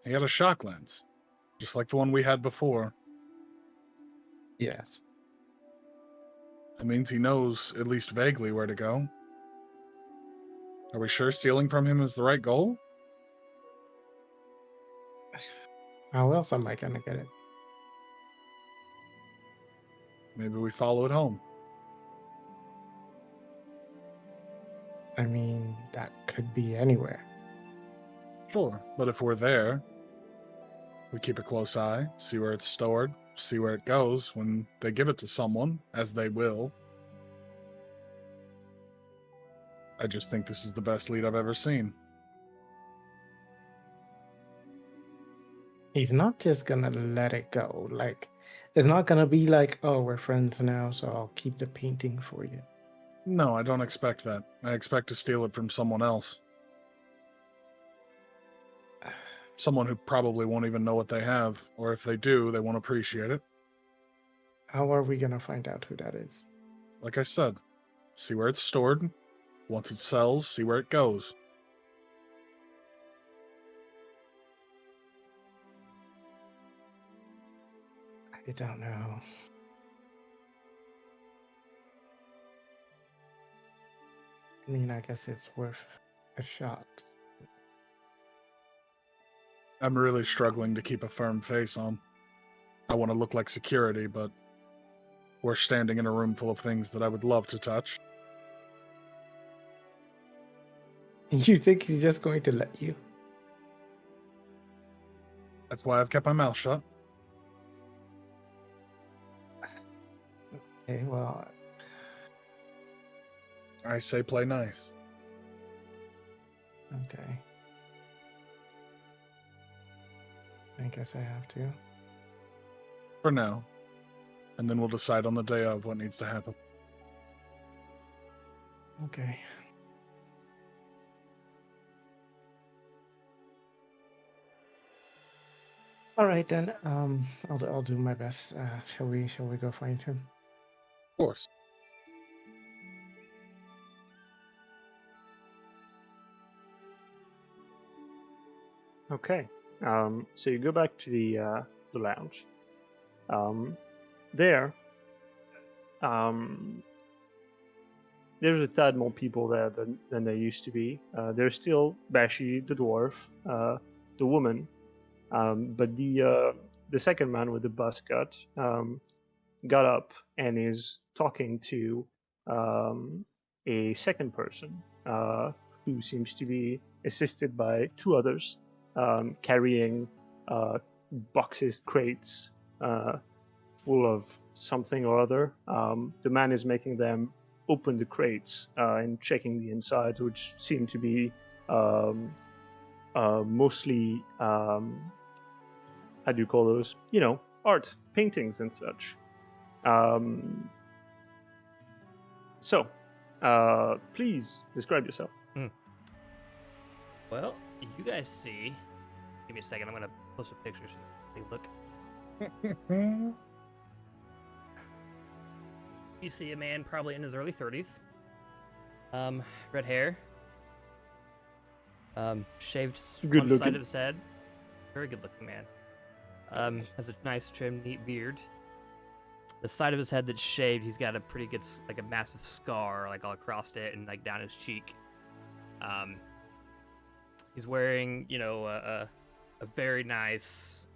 he had a shock lens, just like the one we had before. Yes. That means he knows, at least vaguely, where to go. Are we sure stealing from him is the right goal? How else am I gonna get it? Maybe we follow it home. I mean, that could be anywhere. Sure, but if we're there, we keep a close eye, see where it's stored, see where it goes when they give it to someone, as they will. I just think this is the best lead I've ever seen. He's not just gonna let it go. Like, it's not gonna be like, oh, we're friends now, so I'll keep the painting for you. No, I don't expect that. I expect to steal it from someone else. Someone who probably won't even know what they have, or if they do, they won't appreciate it. How are we gonna find out who that is? Like I said, see where it's stored. Once it sells, see where it goes. I don't know. I mean, I guess it's worth a shot. I'm really struggling to keep a firm face on. I want to look like security, but we're standing in a room full of things that I would love to touch. You think he's just going to let you? That's why I've kept my mouth shut. Okay, well, I say play nice. okay. I guess I have to. For now. And then we'll decide on the day of what needs to happen. Okay. All right then. I'll do my best. Shall we go find him? Of course. Okay. So you go back to the lounge. There, there's a tad more people there than there used to be. There's still Bashi, the dwarf, the woman, but the second man with the buzz cut got up and is talking to a second person who seems to be assisted by two others carrying boxes, crates full of something or other. The man is making them open the crates and checking the insides, which seem to be mostly how do you call those? Art, paintings, and such. So, please describe yourself. Well, you guys see. Give me a second. I'm gonna post a picture so you can take a look. You see a man probably in his early 30s. Red hair. Shaved Good one side looking. of his head. Very good looking man. Has a nice trim, neat beard. The side of his head that's shaved, he's got a pretty good, like a massive scar, like all across it and like down his cheek. He's wearing, a very nice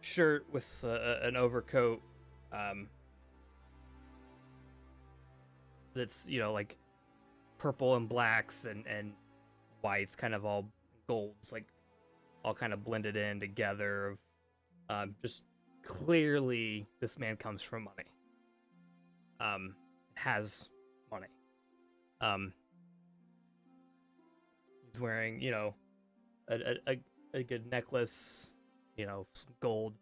shirt with an overcoat that's, like purple and blacks and whites, kind of all golds, like all kind of blended in together. Just clearly, this man comes from money. Has money. He's wearing, a good necklace, some gold,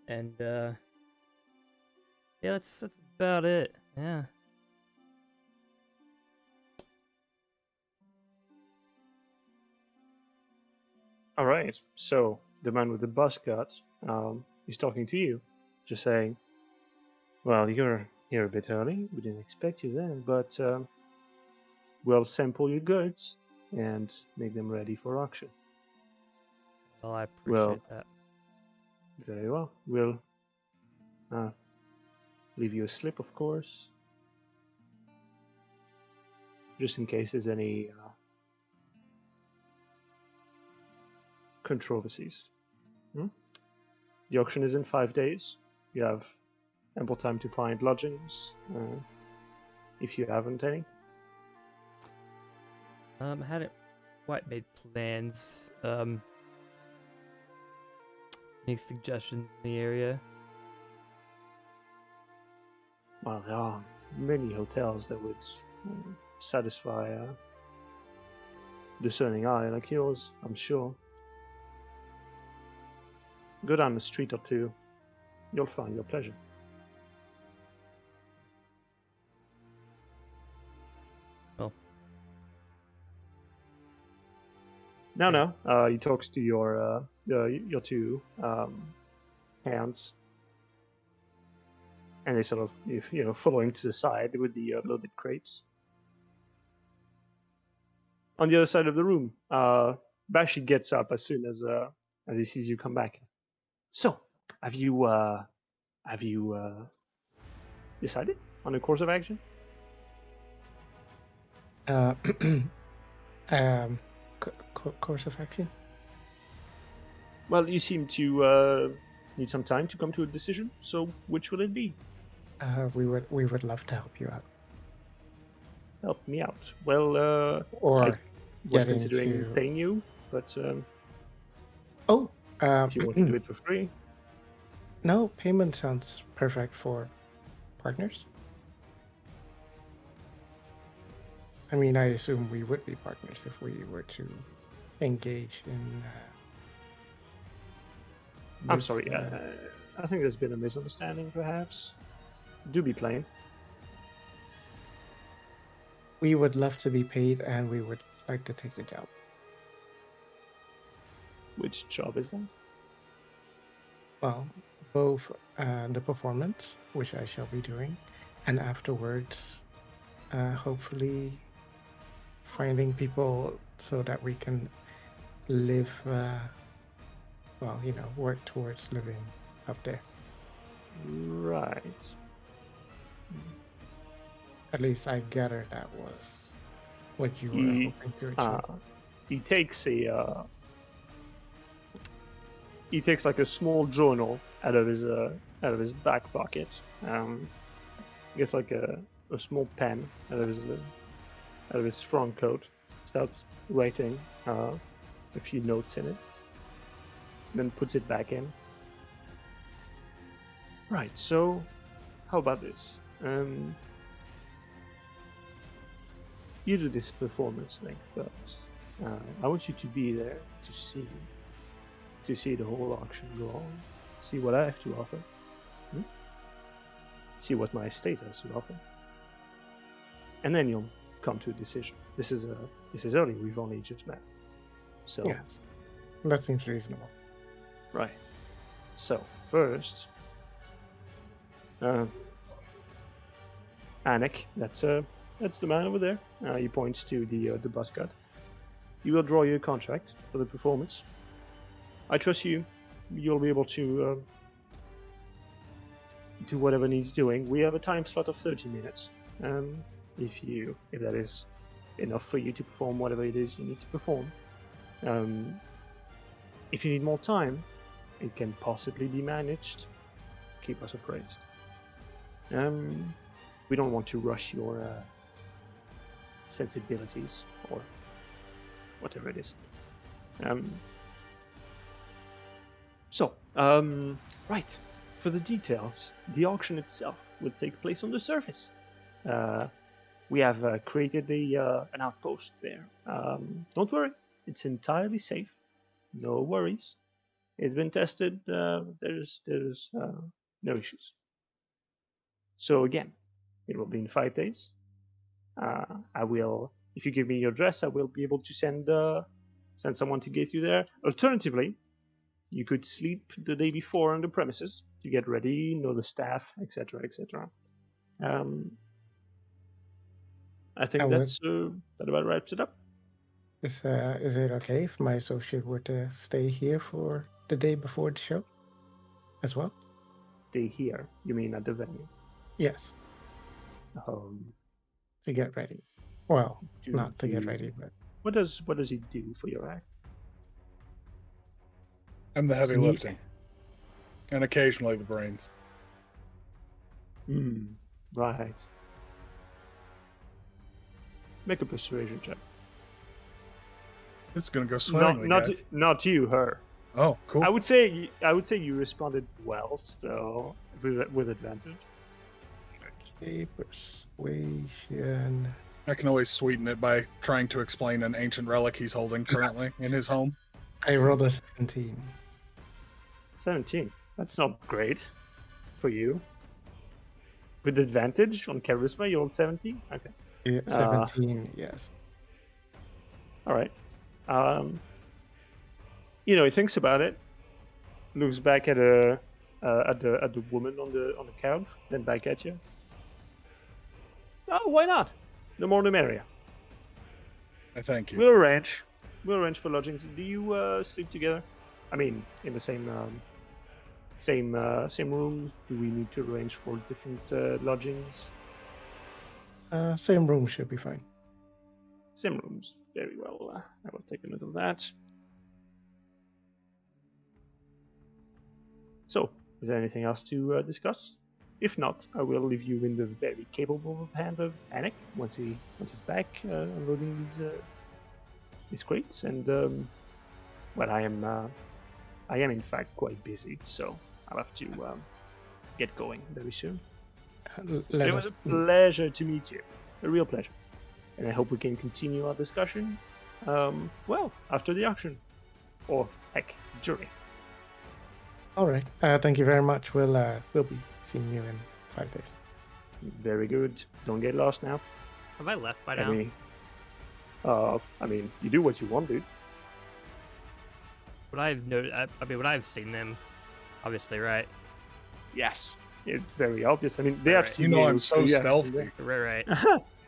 and yeah, that's about it. Yeah. All right. So the man with the buzz cut is talking to you, just saying, "Well, you're here a bit early. We didn't expect you then, but we'll sample your goods and make them ready for auction." Well, I appreciate that. Very well. We'll leave you a slip, of course, just in case there's any controversies. The auction is in 5 days. You have ample time to find lodgings, if you haven't any. I hadn't quite made plans. Any suggestions in the area? Well, there are many hotels that would satisfy a discerning eye like yours, I'm sure. Go down the street or two, you'll find your pleasure. Well. No. He talks to your two hands, and they sort of, following to the side with the loaded crates. On the other side of the room, Bashi gets up as soon as he sees you come back. So, have you decided on a course of action? Course of action. Well, you seem to need some time to come to a decision. So, which will it be? We would love to help you out. Help me out. Well, Or I was get considering into- paying you, but if you want to do it for free. No, payment sounds perfect for partners. I mean, I assume we would be partners if we were to engage in. I'm this, sorry. I think there's been a misunderstanding, perhaps. Do be plain. We would love to be paid, and we would like to take the job. Which job is that? Well, both the performance, which I shall be doing, and afterwards, hopefully, finding people so that we can live. Work towards living up there. Right. At least I gather that was what you were He, hoping to achieve. he takes he takes like a small journal out of his back pocket. Gets like a small pen out of his front coat. Starts writing a few notes in it. Then puts it back in. Right. So, how about this? You do this performance thing first. I want you to be there to see the whole auction go on, see what I have to offer, see what my estate has to offer, and then you'll come to a decision. This is early. We've only just met, so Yes, that seems reasonable. right. So first, Anik, that's the man over there. He points to the bus cut. You will draw your contract for the performance. I trust you. You'll be able to do whatever needs doing. We have a time slot of 30 minutes. If that is enough for you to perform whatever it is you need to perform. If you need more time, it can possibly be managed. Keep us appraised. We don't want to rush your sensibilities or whatever it is. Right. For the details, the auction itself will take place on the surface. We have created an outpost there. Don't worry, it's entirely safe. No worries. It's been tested. There's no issues. So again, it will be in 5 days. I will, if you give me your address, I will be able to send someone to get you there. Alternatively, you could sleep the day before on the premises to get ready, know the staff, etc., etc. I think that about wraps it up. Is it okay if my associate were to stay here for the day before the show as well? Stay here. You mean at the venue? Yes, to get ready. Well, not to get ready, but what does he do for your act? I'm the heavy lifting, and occasionally the brains. Right. Make a persuasion check. This is gonna go swimmingly, guys. Not you, her. Oh, cool. I would say you responded well, so with advantage. okay, persuasion. I can always sweeten it by trying to explain an ancient relic he's holding currently in his home. I rolled a 17. 17. That's not great for you. With advantage on charisma, you rolled 17? Okay. Yeah, 17, yes. All right. He thinks about it, looks back at the woman on the couch, then back at you. Oh, why not? The more the merrier. I thank you. We'll arrange for lodgings. Do you sleep together? I mean, in the same rooms? Do we need to arrange for different lodgings? Same room should be fine. Same rooms. Very well. I will take a note of that. So, is there anything else to discuss? If not, I will leave you in the very capable hand of Anik once he's back unloading these crates. And I am in fact quite busy, so I'll have to get going very soon. It was a pleasure to meet you. A real pleasure. And I hope we can continue our discussion, after the auction. Or, heck, during. All right. Thank you very much. We'll be seeing you in 5 days. Very good. Don't get lost now. Have I left by now? You do what you want, dude. Would I've noted? Would I've seen them? Obviously, right? Yes. It's very obvious. I mean, they have seen I'm so stealthy. Right.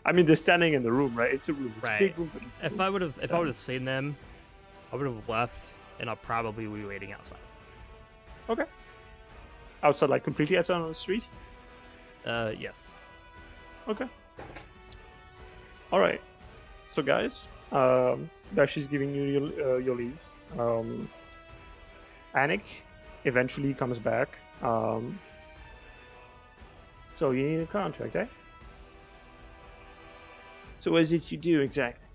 I mean, they're standing in the room, right? It's a room. It's right. a big room. If I would have seen them, I would have left, and I'll probably be waiting outside. Okay. outside, like completely outside on the street? Yes. Okay. All right. So, guys, Dash is giving you your leave. Anik eventually comes back. So you need a contract, eh? So what is it you do exactly?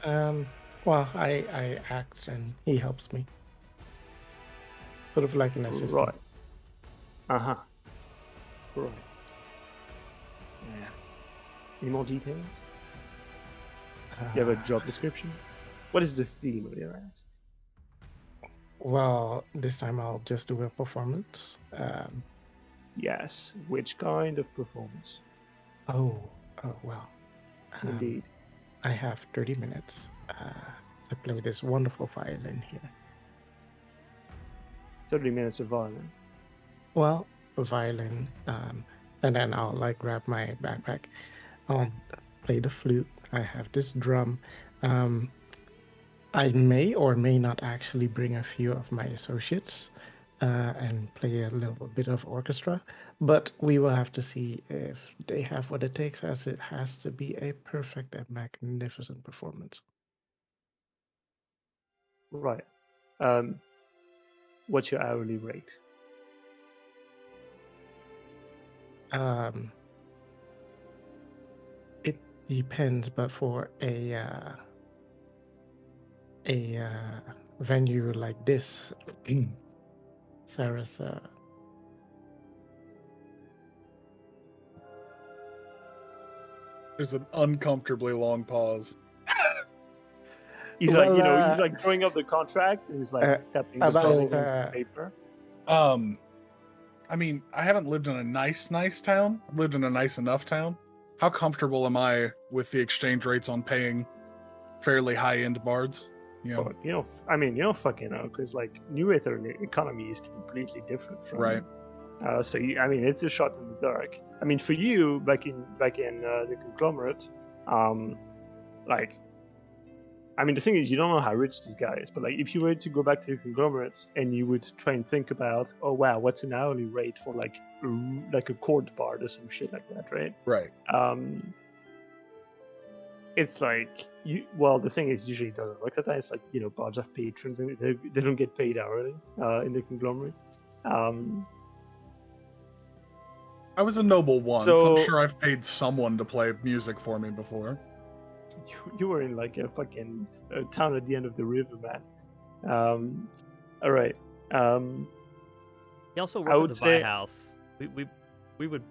Well, I act and he helps me. Sort of like an assistant. Right. Uh-huh. Right. Yeah. Any more details? Do you have a job description? What is the theme of your act? Well, this time I'll just do a performance. Yes. Which kind of performance? Oh, well. Indeed. I have 30 minutes to play this wonderful violin here. 30 minutes of violin. Well, a violin, and then I'll like grab my backpack. I'll play the flute. I have this drum. I may or may not actually bring a few of my associates and play a little bit of orchestra, but we will have to see if they have what it takes, as it has to be a perfect and magnificent performance. Right. What's your hourly rate? It depends, but for a venue like this, Sarah's There's an uncomfortably long pause. He's Well, like, he's like drawing up the contract and he's like tapping the about, pen against the paper. I mean, I haven't lived in a nice town. I've lived in a nice enough town. How comfortable am I with the exchange rates on paying fairly high-end bards? You know, But, I mean, you don't fucking know, because like New Aether economy is completely different from right? So I mean, it's a shot in the dark. I mean, for you back in the conglomerate, like, I mean, the thing is, you don't know how rich this guy is, but like, if you were to go back to the conglomerate and you would try and think about, oh wow, what's an hourly rate for like a court bard or some shit like that, right? Right. It's like well, the thing is, usually it doesn't work like that. It's like, bards have patrons and they don't get paid hourly in the conglomerate. I was a noble once. So- I'm sure I've paid someone to play music for me before. You were in like a fucking town at the end of the river, man. All right. He also I worked at would the say- Vi House. We would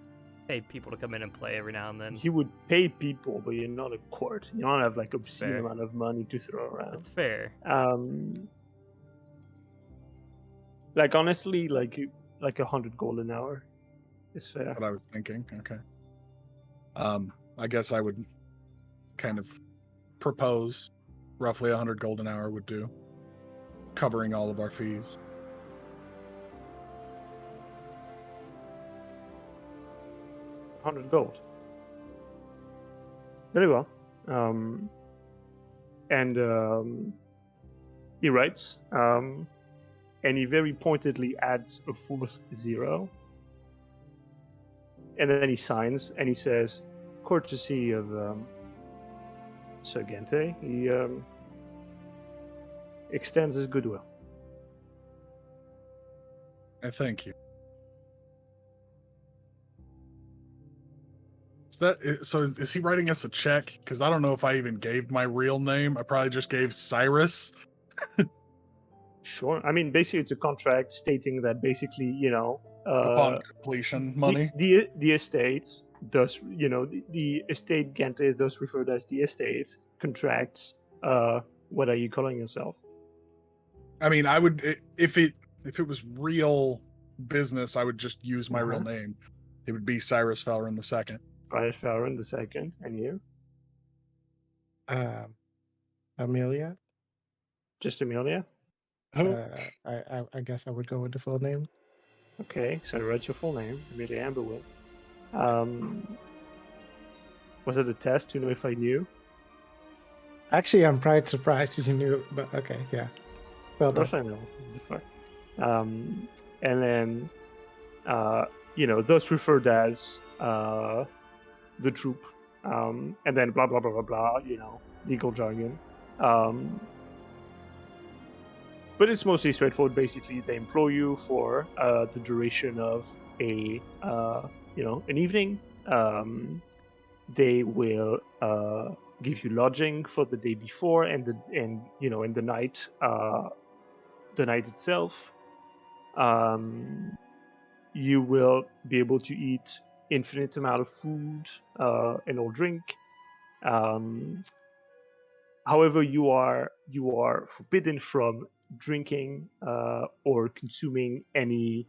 pay people to come in and play every now and then. You would pay people, but you're not a court. You don't have like obscene fair. amount of money to throw around. That's fair. Like honestly, like 100 gold an hour is fair. What I was thinking. Okay. I guess I would kind of propose roughly 100 gold an hour would do, covering all of our fees. 100 gold. Very well. And he writes, and he very pointedly adds a fourth zero. And then he signs and he says, courtesy of Sir Gente, he extends his goodwill. I thank you. Is he writing us a check? Because I don't know if I even gave my real name. I probably just gave Cyrus. Sure. I mean, basically, it's a contract stating that basically, Upon completion, money. The estate, thus, the estate Gente, thus referred as the estate, contracts. What are you calling yourself? I mean, I would if it was real business, I would just use my real name. It would be Cyrus Felrin II. Cyrus Felrin II, and you? Amelia. Just Amelia? I guess I would go with the full name. Okay, so write your full name, Amelia Amberwood. Was it a test to know if I knew? Actually, I'm quite surprised you knew, but okay, yeah. Well Of course done. I know. What the fuck? And then thus referred as the troop, and then blah blah blah blah blah. Legal jargon. But it's mostly straightforward. Basically, they employ you for the duration of an evening. They will give you lodging for the day before and the night itself. You will be able to eat infinite amount of food and or drink. However, you are forbidden from drinking or consuming any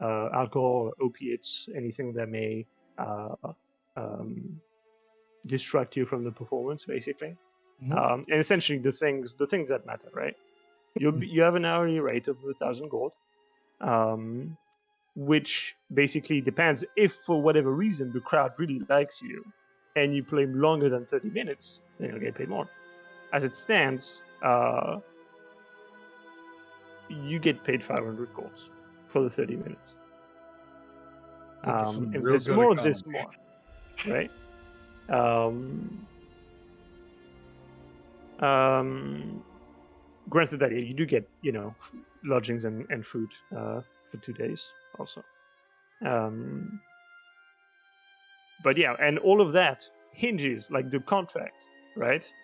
alcohol or opiates, anything that may distract you from the performance, basically. Mhm. And essentially, the things that matter, right? You have an hourly rate of 1,000 gold, which basically depends if for whatever reason the crowd really likes you, and you play longer than 30 minutes, then you'll get paid more. As it stands, you get paid 500 gold for the 30 minutes. With some If real there's good more, economy. there's more, right? Granted that you do get lodgings and food for 2 days also. But yeah, and all of that hinges, like the contract, right?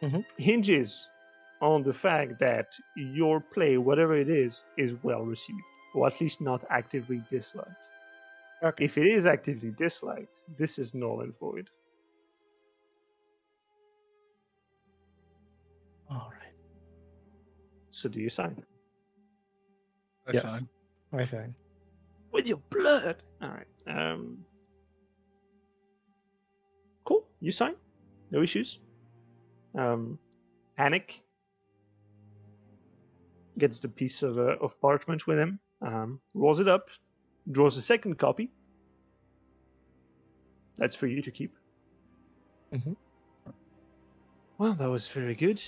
Mhm. Hinges on the fact that your play, whatever it is well received, or at least not actively disliked. Okay. If it is actively disliked, this is null and void. All right. So do you sign? I Yes. sign. I sign. With your blood. All right. Cool. You sign. No issues. Panic gets the piece of parchment with him. Rolls it up. Draws a second copy. That's for you to keep. Mhm. Well, that was very good.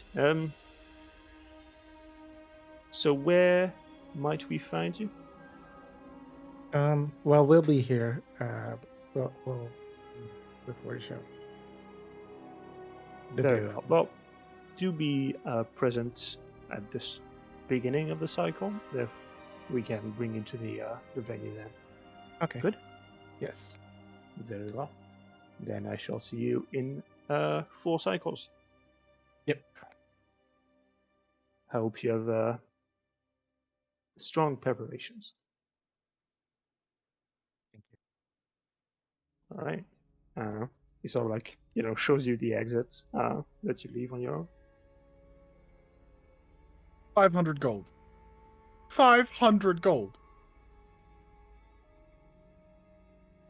So where might we find you? Well, we'll be here. We'll before the show. The Very day well. before. Well, do be present at this beginning of the cycle. If we can bring you to the venue then. Okay. Good. Yes. Very well. Then I shall see you in 4 cycles. Yep. I hope you have strong preparations. Thank you. All right. He sort of like shows you the exit. Lets you leave on your own. 500 gold. 500 gold.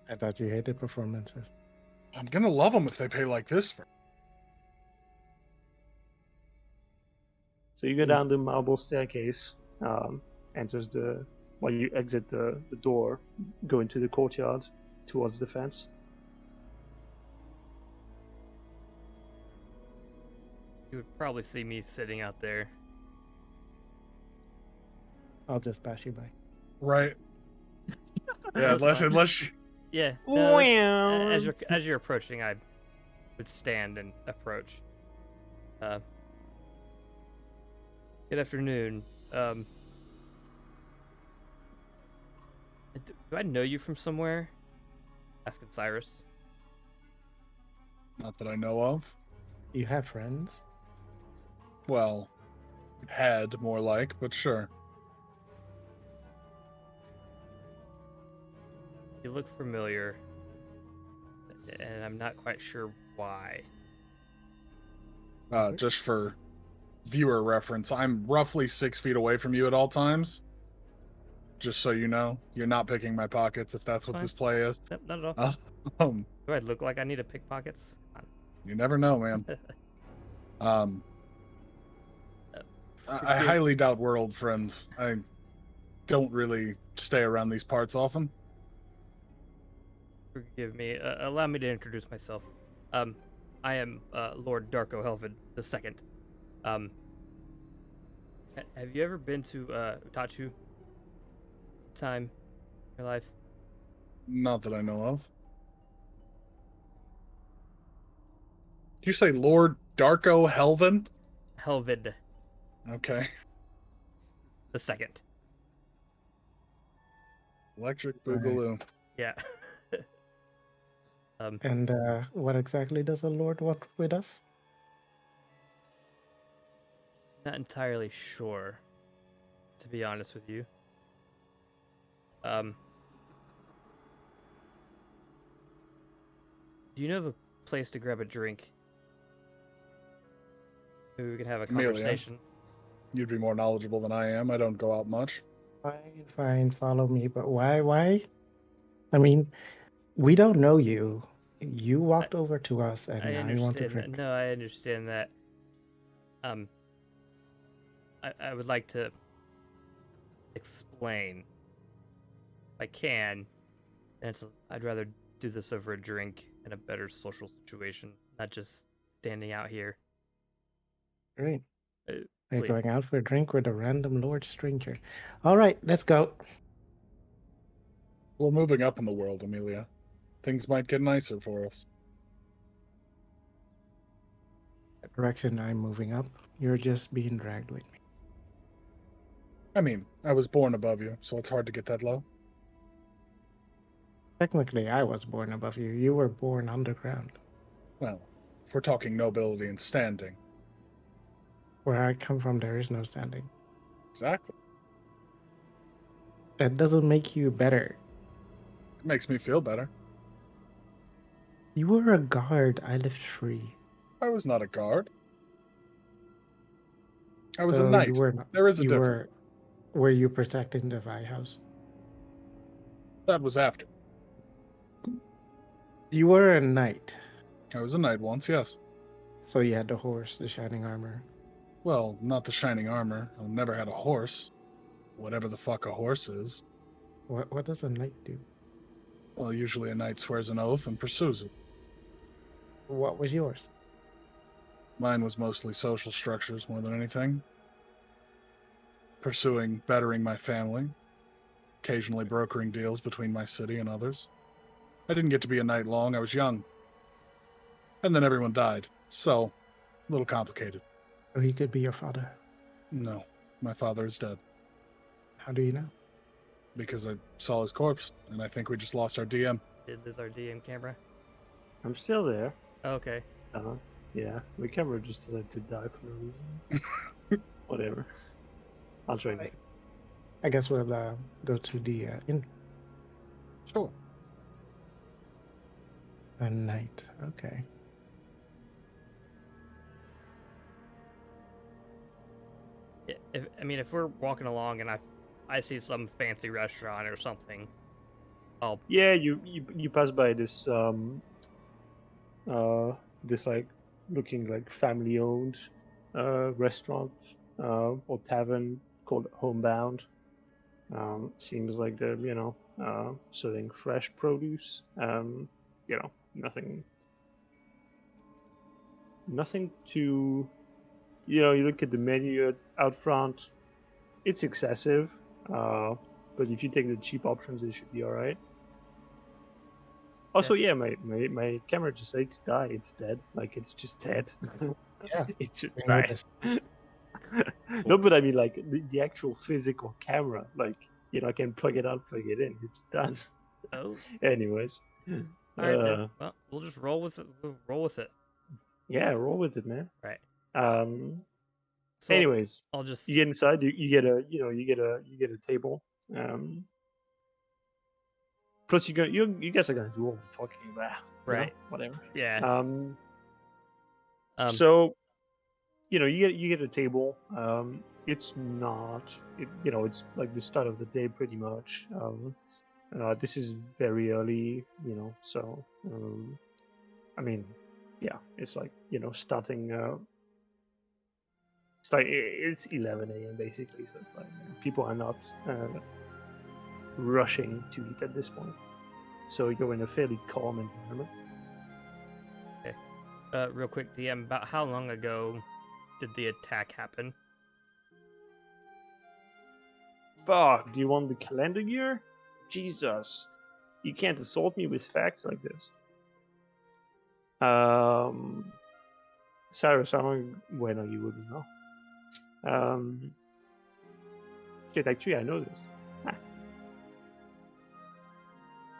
I thought you hated performances. I'm gonna love them if they pay like this for. So you go down the marble staircase. Enters while you exit the door, go into the courtyard towards the fence. You would probably see me sitting out there. I'll just pass you by. Right. No, Yeah, it's fine. unless you. Yeah. No, Well. as you're approaching, I would stand and approach. Good afternoon. Do I know you from somewhere? Asking Cyrus. Not that I know of. You have friends? Well, had more like, but sure. You look familiar, and I'm not quite sure why. Just for viewer reference, I'm roughly 6 feet away from you at all times. Just so you know, you're not picking my pockets if that's what Fine. this play is. Nope, not at all. Um, Do I look like I need to pick pockets? you never know, man. I highly doubt we're old friends. I don't really stay around these parts often. Forgive me. Allow me to introduce myself. I am Lord Darko Helvid II. Have you ever been to Utachu? Time? your life? Not that I know of. Did you say Lord Darko Helvin? Helvid Okay. the second. Electric Right. Boogaloo. Yeah. And what exactly does a lord want with us? Not entirely sure, to be honest with you. Do you know of a place to grab a drink? Maybe we could have a Amelia. conversation. You'd be more knowledgeable than I am. I don't go out much. Fine, follow me. But why? I mean, we don't know you. You walked over to us, and I now you want to understand that. drink. No, I understand that. I would like to explain, if I can, and I'd rather do this over a drink in a better social situation, not just standing out here. Great. Are you Please. going out for a drink with a random lord stranger? All right, let's go. We're moving up in the world, Amelia. Things might get nicer for us. Correction, I'm moving up. You're just being dragged with me. I mean, I was born above you, so it's hard to get that low. Technically, I was born above you. You were born underground. Well, if we're talking nobility and standing. Where I come from, there is no standing. Exactly. That doesn't make you better. It makes me feel better. You were a guard. I lived free. I was not a guard. I was a So knight. you were not. There is a You difference. were you protecting the Vi house? That was after. You were a knight. I was a knight once, yes. So you had the horse, the shining armor. Well, not the shining armor. I never had a horse. Whatever the fuck a horse is. What does a knight do? Well, usually a knight swears an oath and pursues it. What was yours? Mine was mostly social structures more than anything. Pursuing bettering my family. Occasionally brokering deals between my city and others. I didn't get to be a knight long. I was young. And then everyone died. So, a little complicated. So he could be your father. No, my father is dead. How do you know? Because I saw his corpse, and I think we just lost our DM. Is this our DM camera? I'm still there. Okay. Yeah, the camera just decided to die for no reason. Whatever. I'll try Right. I guess we'll go to the inn. Sure. A knight. Okay. If we're walking along and I see some fancy restaurant or something, I'll Yeah, you pass by this this like looking like family owned restaurant or tavern called Homebound. Seems like they're serving fresh produce. Nothing too. You look at the menu out front. It's excessive, but if you take the cheap options, it should be all right. Also, yeah, my camera just said to die. It's dead. Like it's just dead. Yeah, It just we died. noticed. No, but I mean, like the actual physical camera. Like I can plug it out, plug it in. It's done. Oh, Anyways. all right then. Uh, Well, we'll just roll with it. We'll roll with it. yeah, roll with it, man. Right. So Anyways, I'll just you get inside. You get a you get a table. Plus, you guys are gonna do all the talking about. right. Whatever. Yeah. So, you get a table. It's not, it's like the start of the day pretty much. This is very early, so, I mean, yeah, it's like, starting, it's 11 a.m. basically, so it's like, people are not rushing to eat at this point. So you're in a fairly calm environment. real quick, DM, about how long ago did the attack happen? Fuck, do you want the calendar year? Jesus, you can't assault me with facts like this. Cyrus, well, no, you wouldn't know. Shit, actually, I know this. Ah.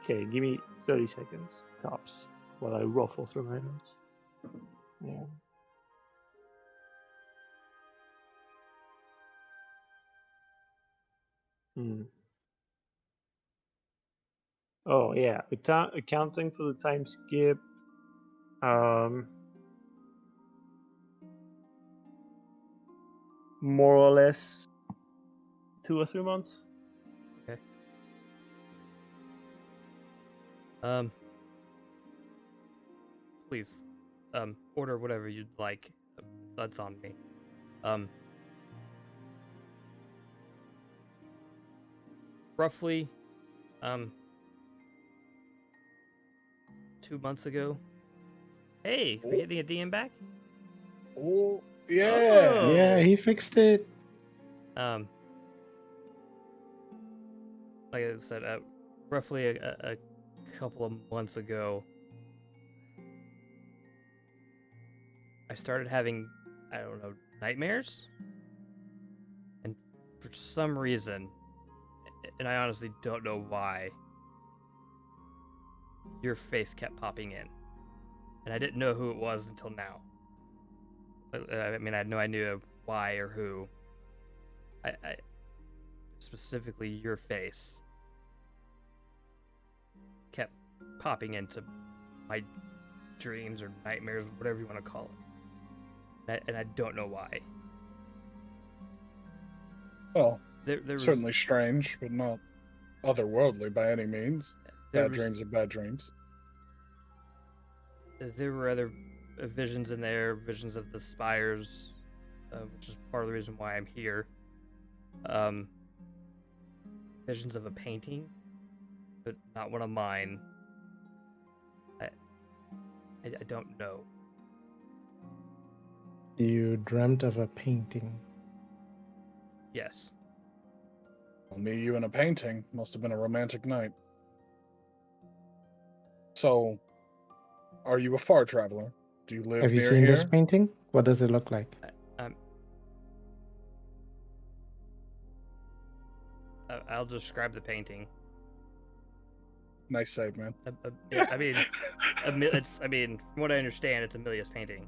Okay, give me 30 seconds, tops, while I ruffle through my notes. Yeah. Oh, yeah. Accounting for the time skip. More or less 2 or 3 months. Okay. Please, order whatever you'd like. That's on me. Roughly, 2 months ago. Hey, we're getting a DM back? Oh, yeah. Oh. Yeah, he fixed it. Like I said, roughly a couple of months ago, I started having, I don't know, nightmares? And for some reason, and I honestly don't know why, your face kept popping in. And I didn't know who it was until now. I mean, I had no idea why or who. I specifically your face kept popping into my dreams or nightmares, whatever you want to call it. And I don't know why. Well, There was, certainly strange, but not otherworldly by any means. there Bad was- dreams are bad dreams. There were other visions in there, visions of the spires, which is part of the reason why I'm here. Visions of a painting, but not one of mine. I don't know. You dreamt of a painting. Yes. Well, me, you, and a painting must have been a romantic night. So, are you a far traveler? Do you live Have you near seen here? this painting? What does it look like? I'll describe the painting. Nice save, man. I mean, from what I understand, it's Amelia's painting.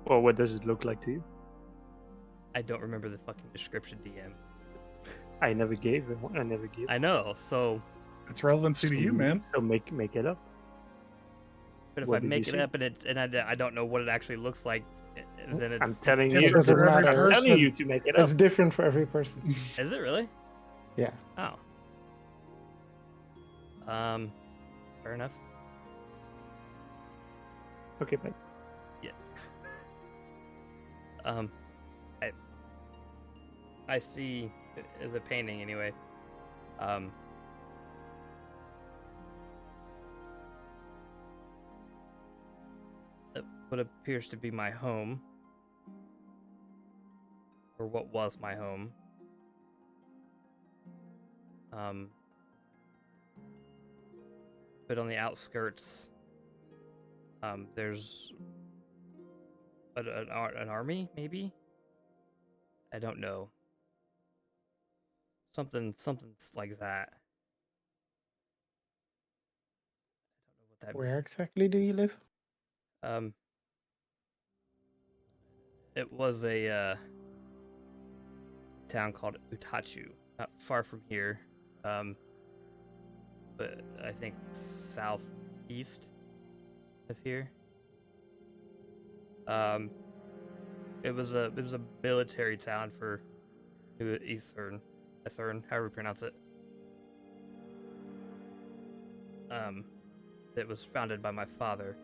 Well, what does it look like to you? I don't remember the fucking description, DM. I never gave it. I never gave. I know, so. It's relevancy to you, man. So make it up. But if What I did make you it see? up and I don't know what it actually looks like, then it's. I'm telling it's you. different for every I'm telling person. you to make it up. It's different for every person. Is it really? Yeah. Oh. Fair enough. Okay, bye. Yeah. I see as a painting anyway. What appears to be my home, or what was my home. But on the outskirts, there's an army, maybe. I don't know. Something's like that. I don't know what that. Where exactly do you live? It was a town called Utachu, not far from here, but I think southeast of here. It was a military town for Ethern, however you pronounce it. That was founded by my father.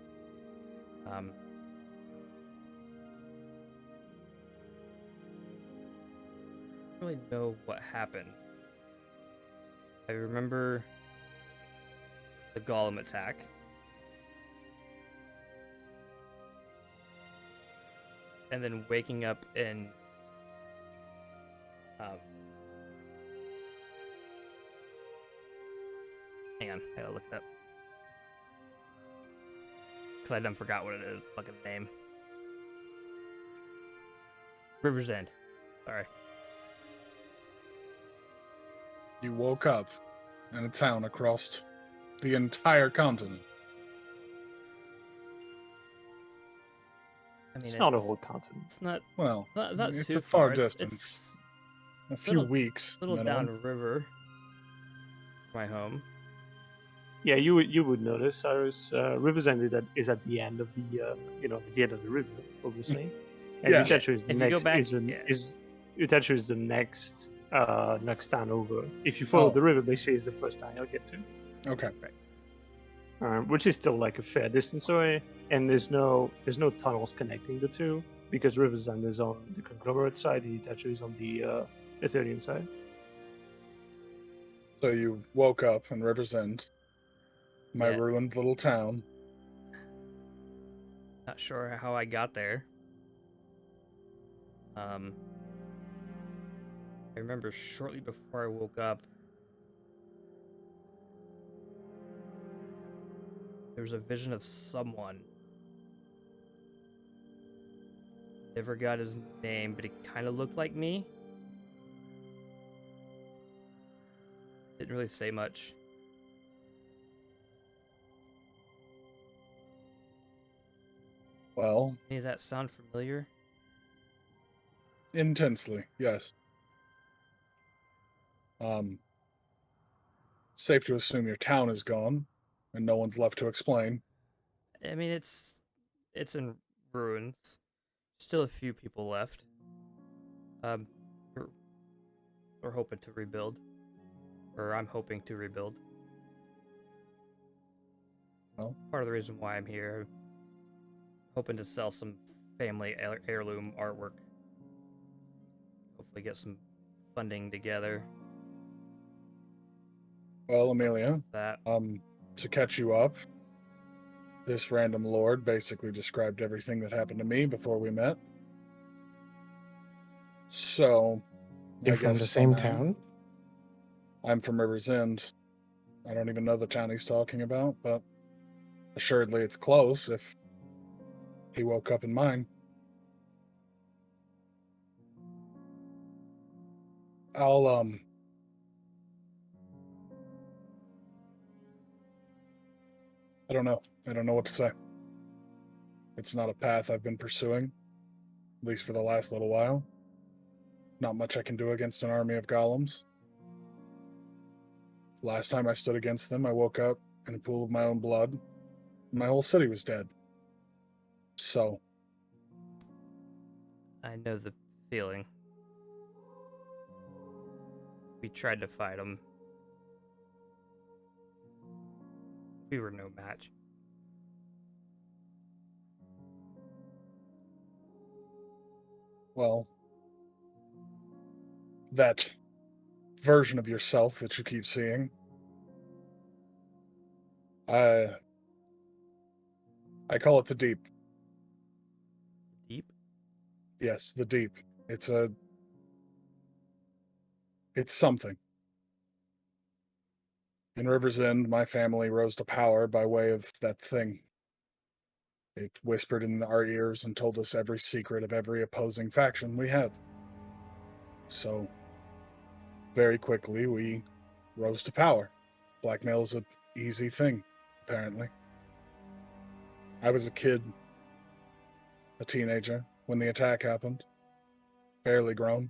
I don't really know what happened. I remember the golem attack. And then waking up in Hang on, I gotta look it up. Because I done forgot what it is. Fucking name. River's End. Sorry. You woke up in a town across the entire continent. I mean, It's not a whole continent. It's not. Well, Not it's too a far far. distance. A few little- weeks. Little minimum. downriver. My home. Yeah, you would notice. Cyrus, Rivers End is at the end of the at the end of the river, obviously. And Yeah. Utachu is the If you go next back- is yeah. Utachu is the next town over. If you follow Oh. the river, basically is the first town you'll get to. Okay. Which is still like a fair distance away, and there's no tunnels connecting the two because Rivers End is on the conglomerate side, and Itachi is on the Ethereum side. So you woke up in River's End, my Yeah. ruined little town. Not sure how I got there. I remember shortly before I woke up, there was a vision of someone. Never got his name, but he kind of looked like me. Didn't really say much. Well, Any of that sound familiar? intensely, yes. Safe to assume your town is gone, and no one's left to explain. I mean, it's in ruins. Still a few people left. We're, we're hoping to rebuild, or I'm hoping to rebuild. Well, Part of the reason why I'm here, hoping to sell some family heirloom artwork. Hopefully, get some funding together. well, Amelia, That to catch you up, this random lord basically described everything that happened to me before we met. So, You're I from guess the same somehow- town? I'm from River's End. I don't even know the town he's talking about, but assuredly it's close if he woke up in mine. I'll I don't know. I don't know what to say. It's not a path I've been pursuing, at least for the last little while. Not much I can do against an army of golems. Last time I stood against them, I woke up in a pool of my own blood, and my whole city was dead. So, I know the feeling. We tried to fight them. We were no match. well, that version of yourself that you keep seeing, I call it the deep. Deep? Yes, the deep. It's something. In River's End, my family rose to power by way of that thing. It whispered in our ears and told us every secret of every opposing faction we had. So, very quickly, we rose to power. Blackmail is an easy thing, apparently. I was a kid, a teenager, when the attack happened. Barely grown.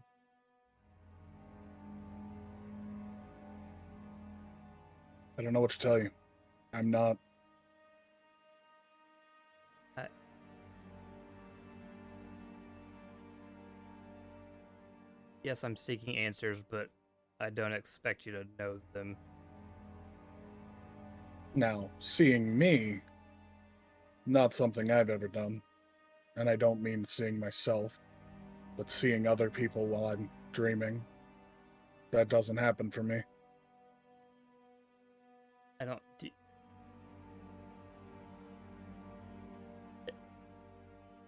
I don't know what to tell you. I'm not. Yes, I'm seeking answers, but I don't expect you to know them. Now, seeing me, not something I've ever done. And I don't mean seeing myself, but seeing other people while I'm dreaming. That doesn't happen for me. I don't.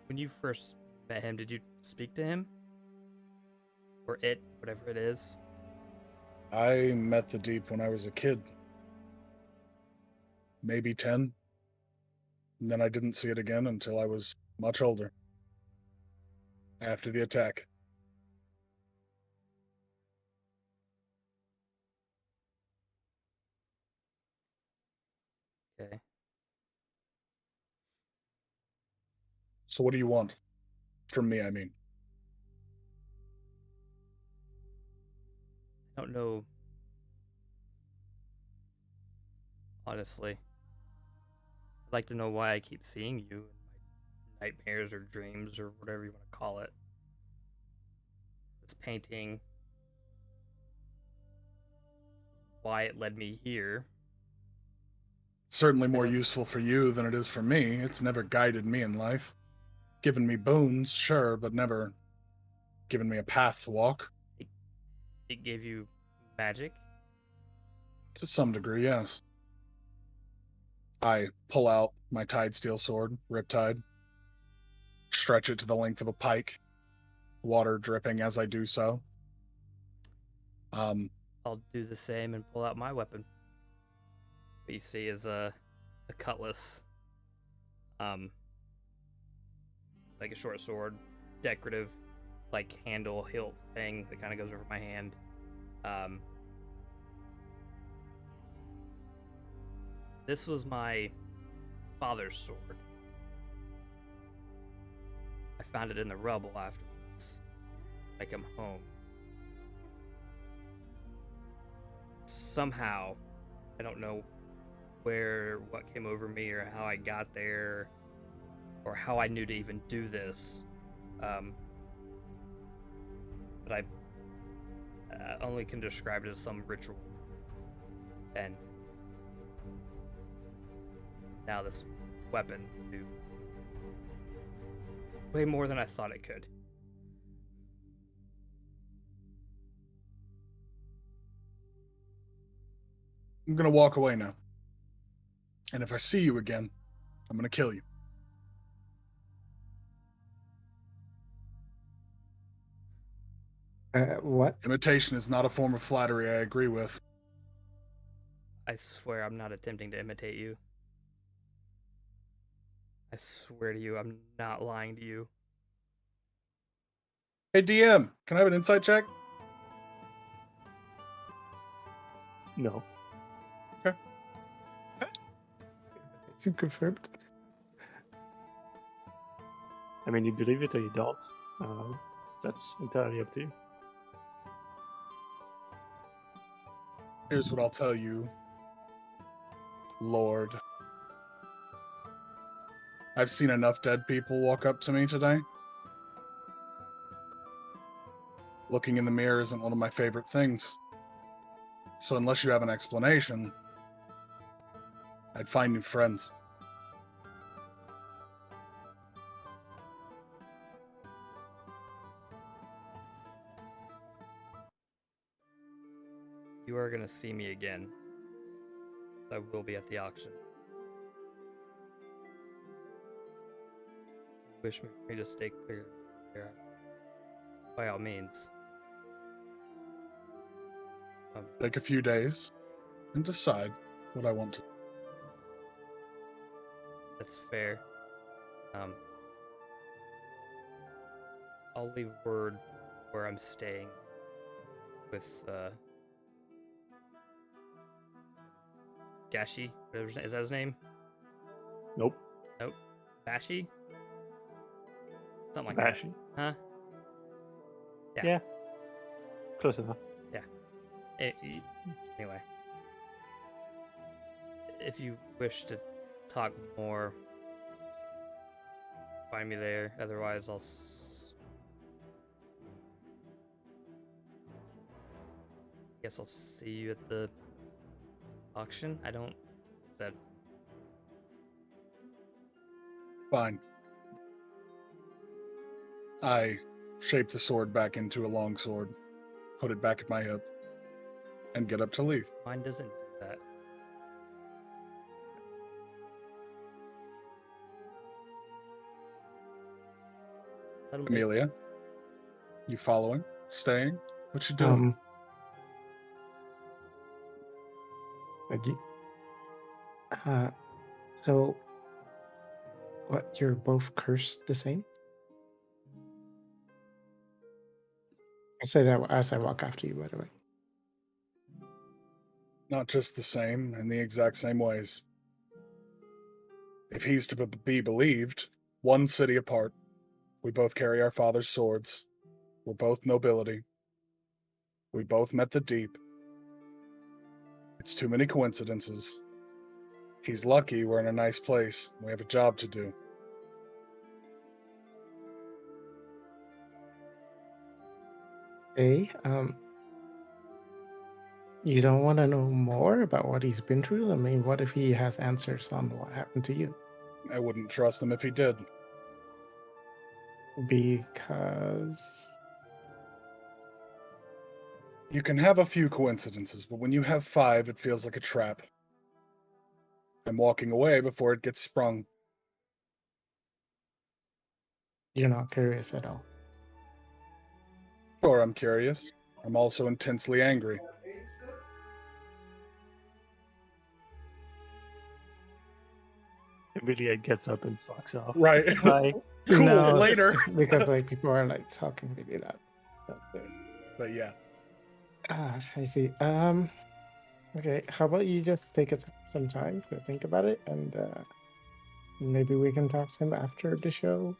When you first met him, did you speak to him? Or it, whatever it is? I met the deep when I was a kid. maybe 10. And then I didn't see it again until I was much older. After the attack. Okay. So what do you want? From me, I mean. I don't know. Honestly. I'd like to know why I keep seeing you in my nightmares or dreams or whatever you want to call it. This painting. Why it led me here. It's certainly more useful for you than it is for me. It's never guided me in life. Given me boons, sure, but never given me a path to walk. It gave you magic. To some degree, yes. I pull out my tied steel sword, Riptide, stretch it to the length of a pike, water dripping as I do so. I'll do the same and pull out my weapon. What you see is a cutlass. Like a short sword, decorative, like handle hilt thing that kind of goes over my hand. This was my father's sword. I found it in the rubble afterwards. I come home. Somehow, I don't know what came over me or how I got there or how I knew to even do this. But I only can describe it as some ritual. And now this weapon do way more than I thought it could. I'm gonna walk away now. And if I see you again, I'm gonna kill you. What? Imitation is not a form of flattery I agree with. I swear I'm not attempting to imitate you. I swear to you, I'm not lying to you. Hey DM, can I have an insight check? No. You confirmed. I mean, you believe it or you don't. That's entirely up to you. Here's what I'll tell you, Lord. I've seen enough dead people walk up to me today. Looking in the mirror isn't one of my favorite things. So unless you have an explanation, I'd find new friends. You are gonna see me again. I will be at the auction. Wish me for me to stay clear there. By all means. Take a few days and decide what I want to. That's fair. I'll leave word where I'm staying with Gashi. Is that his name? Nope. Nope. Bashi? Something like Bashi. that. Huh? Yeah. Close enough. Anyway. If you wish to talk more, find me there. Otherwise, guess I'll see you at the auction. I don't. That. Fine. I shape the sword back into a long sword, put it back at my hip, and get up to leave. Mine doesn't do that. Amelia, you following? Staying? What you doing? Like So, what? You're both cursed the same? I say that as I walk after you, by the way. Not just the same, in the exact same ways. If he's to be believed, one city apart, we both carry our father's swords. We're both nobility. We both met the deep. It's too many coincidences. He's lucky we're in a nice place. We have a job to do. Hey, you don't want to know more about what he's been through? I mean, what if he has answers on what happened to you? I wouldn't trust him if he did. Because You can have a few coincidences, but when you have 5, it feels like a trap. I'm walking away before it gets sprung. you're not curious at all. Sure, I'm curious. I'm also intensely angry. Amelia gets up and fucks off. Right. Bye. Cool, No, later. it's because like people are like talking really loud. That's it. But yeah. I see. Okay. How about you just take some time to think about it, and maybe we can talk to him after the show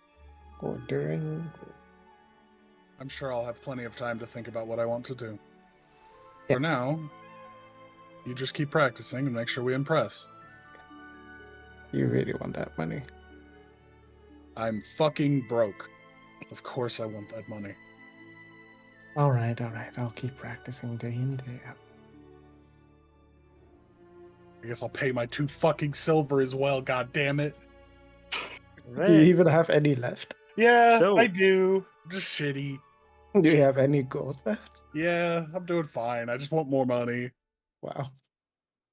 or during. I'm sure I'll have plenty of time to think about what I want to do. Yeah. For now, you just keep practicing and make sure we impress. You really want that money? I'm fucking broke. Of course I want that money. All right. I'll keep practicing day in day out. I guess I'll pay my 2 fucking silver as well, god damn it. Do you even have any left? Yeah, So- I do. Just shitty. Do you have any gold left? Yeah, I'm doing fine. I just want more money. Wow.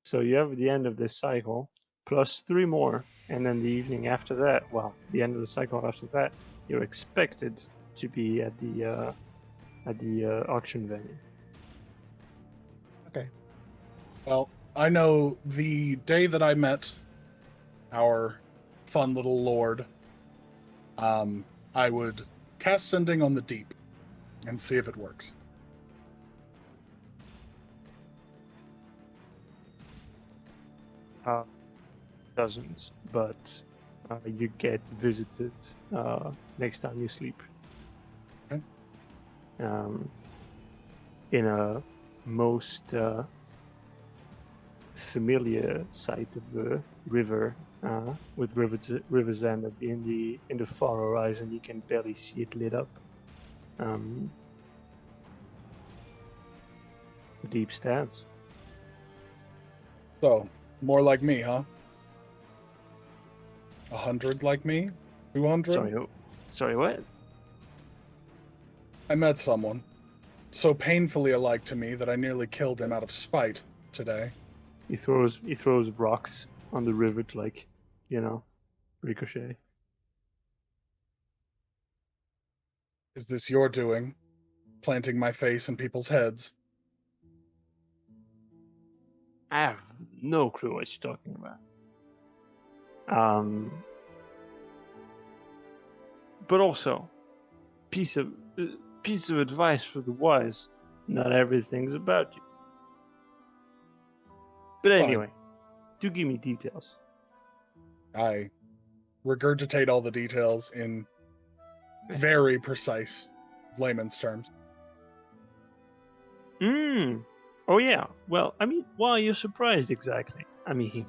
So you have the end of this cycle plus 3 more, and then the evening after that, well, the end of the cycle after that, you're expected to be at the auction venue. Okay. Well, I know the day that I met our fun little lord, I would cast Sending on the Deep and see if it works. Doesn't, but you get visited next time you sleep. Okay. In a most familiar sight of the river, with river's end in the far horizon. You can barely see it lit up. The deep stands. So, more like me, huh? 100 like me? 200? Sorry, what? I met someone so painfully alike to me that I nearly killed him out of spite today. He throws rocks on the river to, like, ricochet. Is this your doing? Planting my face in people's heads? I have no clue what you're talking about. But also, piece of advice for the wise: not everything's about you. But anyway, do give me details. I regurgitate all the details in very precise layman's terms. Oh yeah. Well, I mean, why are you surprised exactly? I mean,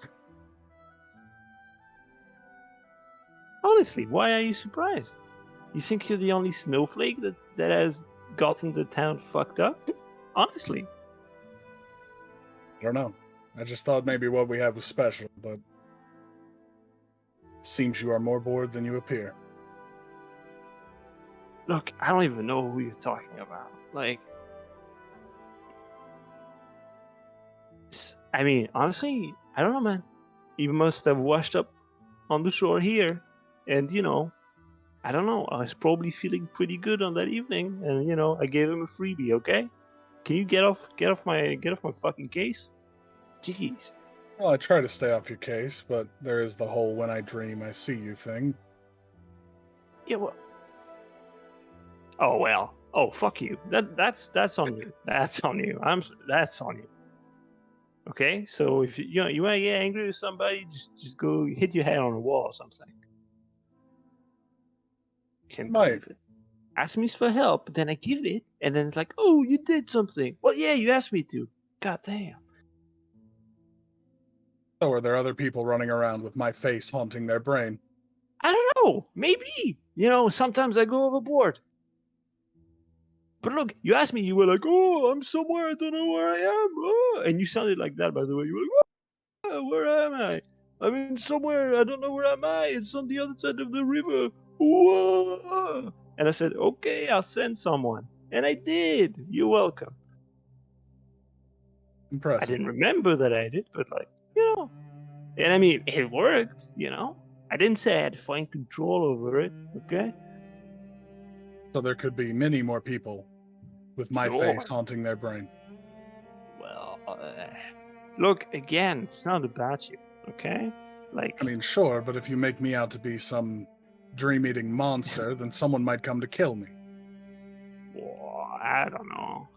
honestly, why are you surprised? You think you're the only snowflake that has gotten the town fucked up? Honestly. I don't know. I just thought maybe what we had was special, but seems you are more bored than you appear. Look, I don't even know who you're talking about. Like, I mean, honestly, I don't know, man. You must have washed up on the shore here, and I don't know. I was probably feeling pretty good on that evening, and I gave him a freebie. Okay, can you get off my fucking case? Jeez. Well, I try to stay off your case, but there is the whole when I dream I see you thing. Yeah, well. Oh well. Oh fuck you. That's on you. That's on you. That's on you. Okay, so if you want to get angry with somebody, just go hit your head on a wall or something. Can't Might. believe it. Ask me for help, but then I give it, and then it's like, oh, you did something. Well, yeah, you asked me to. God damn. So are there other people running around with my face haunting their brain? I don't know. Maybe. Sometimes I go overboard. But look, you asked me, you were like, oh, I'm somewhere, I don't know where I am. Oh. And you sounded like that, by the way. You were like, oh, where am I? I'm in somewhere, I don't know where am I. It's on the other side of the river. Whoa. And I said, okay, I'll send someone. And I did. You're welcome. I Impressive. didn't remember that I did, but and I mean, it worked, I didn't say I had fine control over it, okay? So there could be many more people with my Sure. face haunting their brain. Well, look, again, it's not about you, okay? Like, I mean, sure, but if you make me out to be some dream-eating monster, then someone might come to kill me. well, I don't know.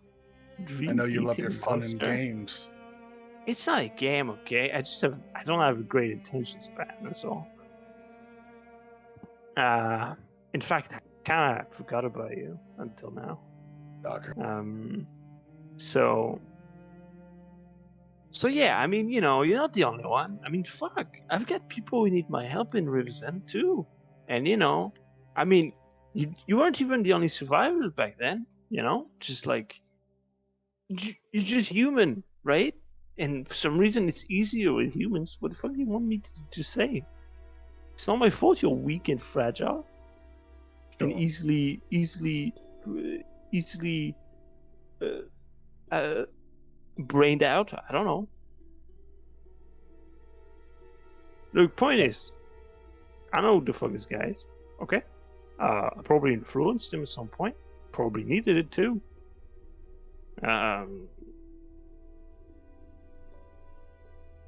I know you love Dream-eating your fun and monster? games. It's not a game, okay? I don't have a great attention span, that's all. In fact, I kind of forgot about you until now. Docker. So yeah, I mean, you're not the only one. I mean, fuck, I've got people who need my help in Riversend too, and I mean, you weren't even the only survivors back then. Just like you're just human, right? And for some reason, it's easier with humans. What the fuck do you want me to say? It's not my fault you're weak and fragile, and Sure. easily brained out. I don't know. The point is, I know who the fuck this guy is. Okay. I probably influenced him at some point. Probably needed it too.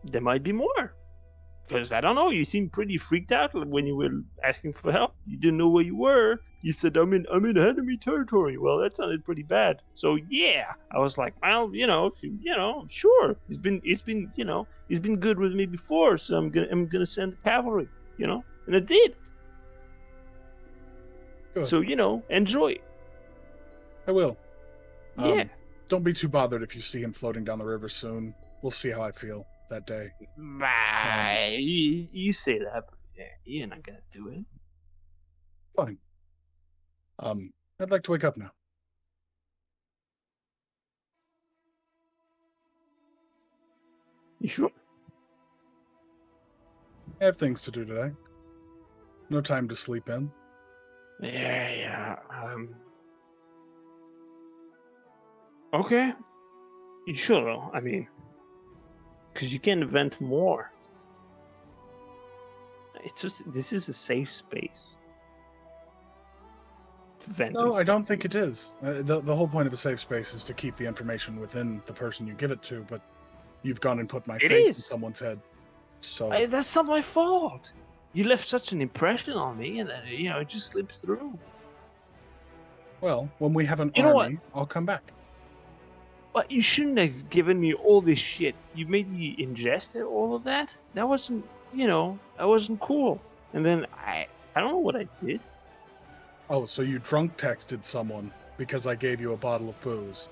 There might be more. Because I don't know, you seemed pretty freaked out when you were asking for help. You didn't know where you were. You said, I'm in enemy territory. Well, that sounded pretty bad. So yeah, I was like, well, sure. He's been good with me before, so I'm gonna send the cavalry, and I did. Good. So enjoy. I will. Yeah. Don't be too bothered if you see him floating down the river soon. We'll see how I feel that day. You say that, but yeah, you're not gonna do it. Fine. I'd like to wake up now. You sure? I have things to do today. No time to sleep in. Yeah. Okay. You sure though? I mean, because you can invent more. It's just this is a safe space. No, I don't think it is. The whole point of a safe space is to keep the information within the person you give it to, but you've gone and put my It face in is. someone's head. So That's not my fault. You left such an impression on me, and then it just slips through. well, when we have an You know what? army, I'll come back. But you shouldn't have given me all this shit. You made me ingest all of that. That wasn't, that wasn't cool. And then I don't know what I did. Oh, so you drunk texted someone because I gave you a bottle of booze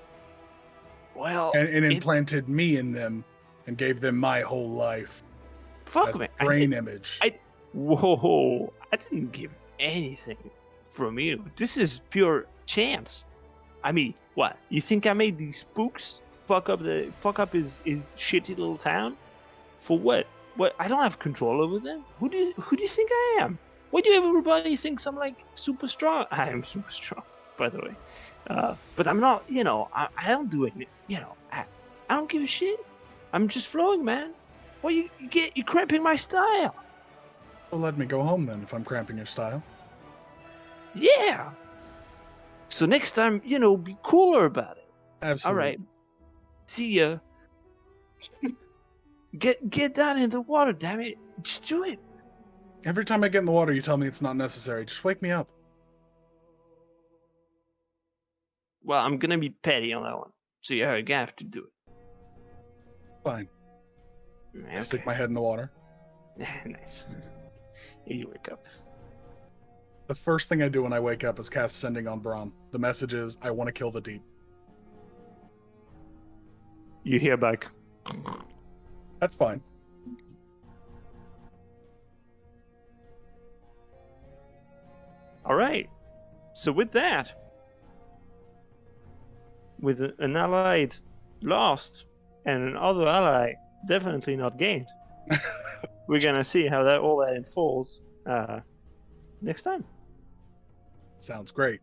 Well, and implanted me in them and gave them my whole life fuck as me. brain image. Whoa! I didn't give anything from you. This is pure chance. I mean, what? You think I made these spooks fuck up his shitty little town? For what? What? I don't have control over them. Who do you think I am? Why do everybody thinks I'm like super strong? I am super strong, by the way. But I'm not. I don't do it. I don't give a shit. I'm just flowing, man. Well, you're cramping my style. Well, let me go home then if I'm cramping your style. Yeah. So next time, be cooler about it. Absolutely. All right. See ya. Get down in the water, damn it! Just do it. Every time I get in the water, you tell me it's not necessary. Just wake me up. Well, I'm gonna be petty on that one, so you're gonna have to do it. Fine. Okay. I stick my head in the water. Nice. You wake up. The first thing I do when I wake up is cast Sending on Brahm. The message is, I want to kill the deep. You hear back. That's fine. All right. So with that, with an allied lost and another ally definitely not gained, we're gonna see how all that unfolds next time. Sounds great.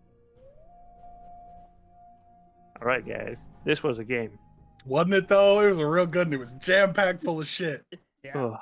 All right, guys. This was a game. Wasn't it though? It was a real good one. It was jam-packed full of shit. Yeah. Oh,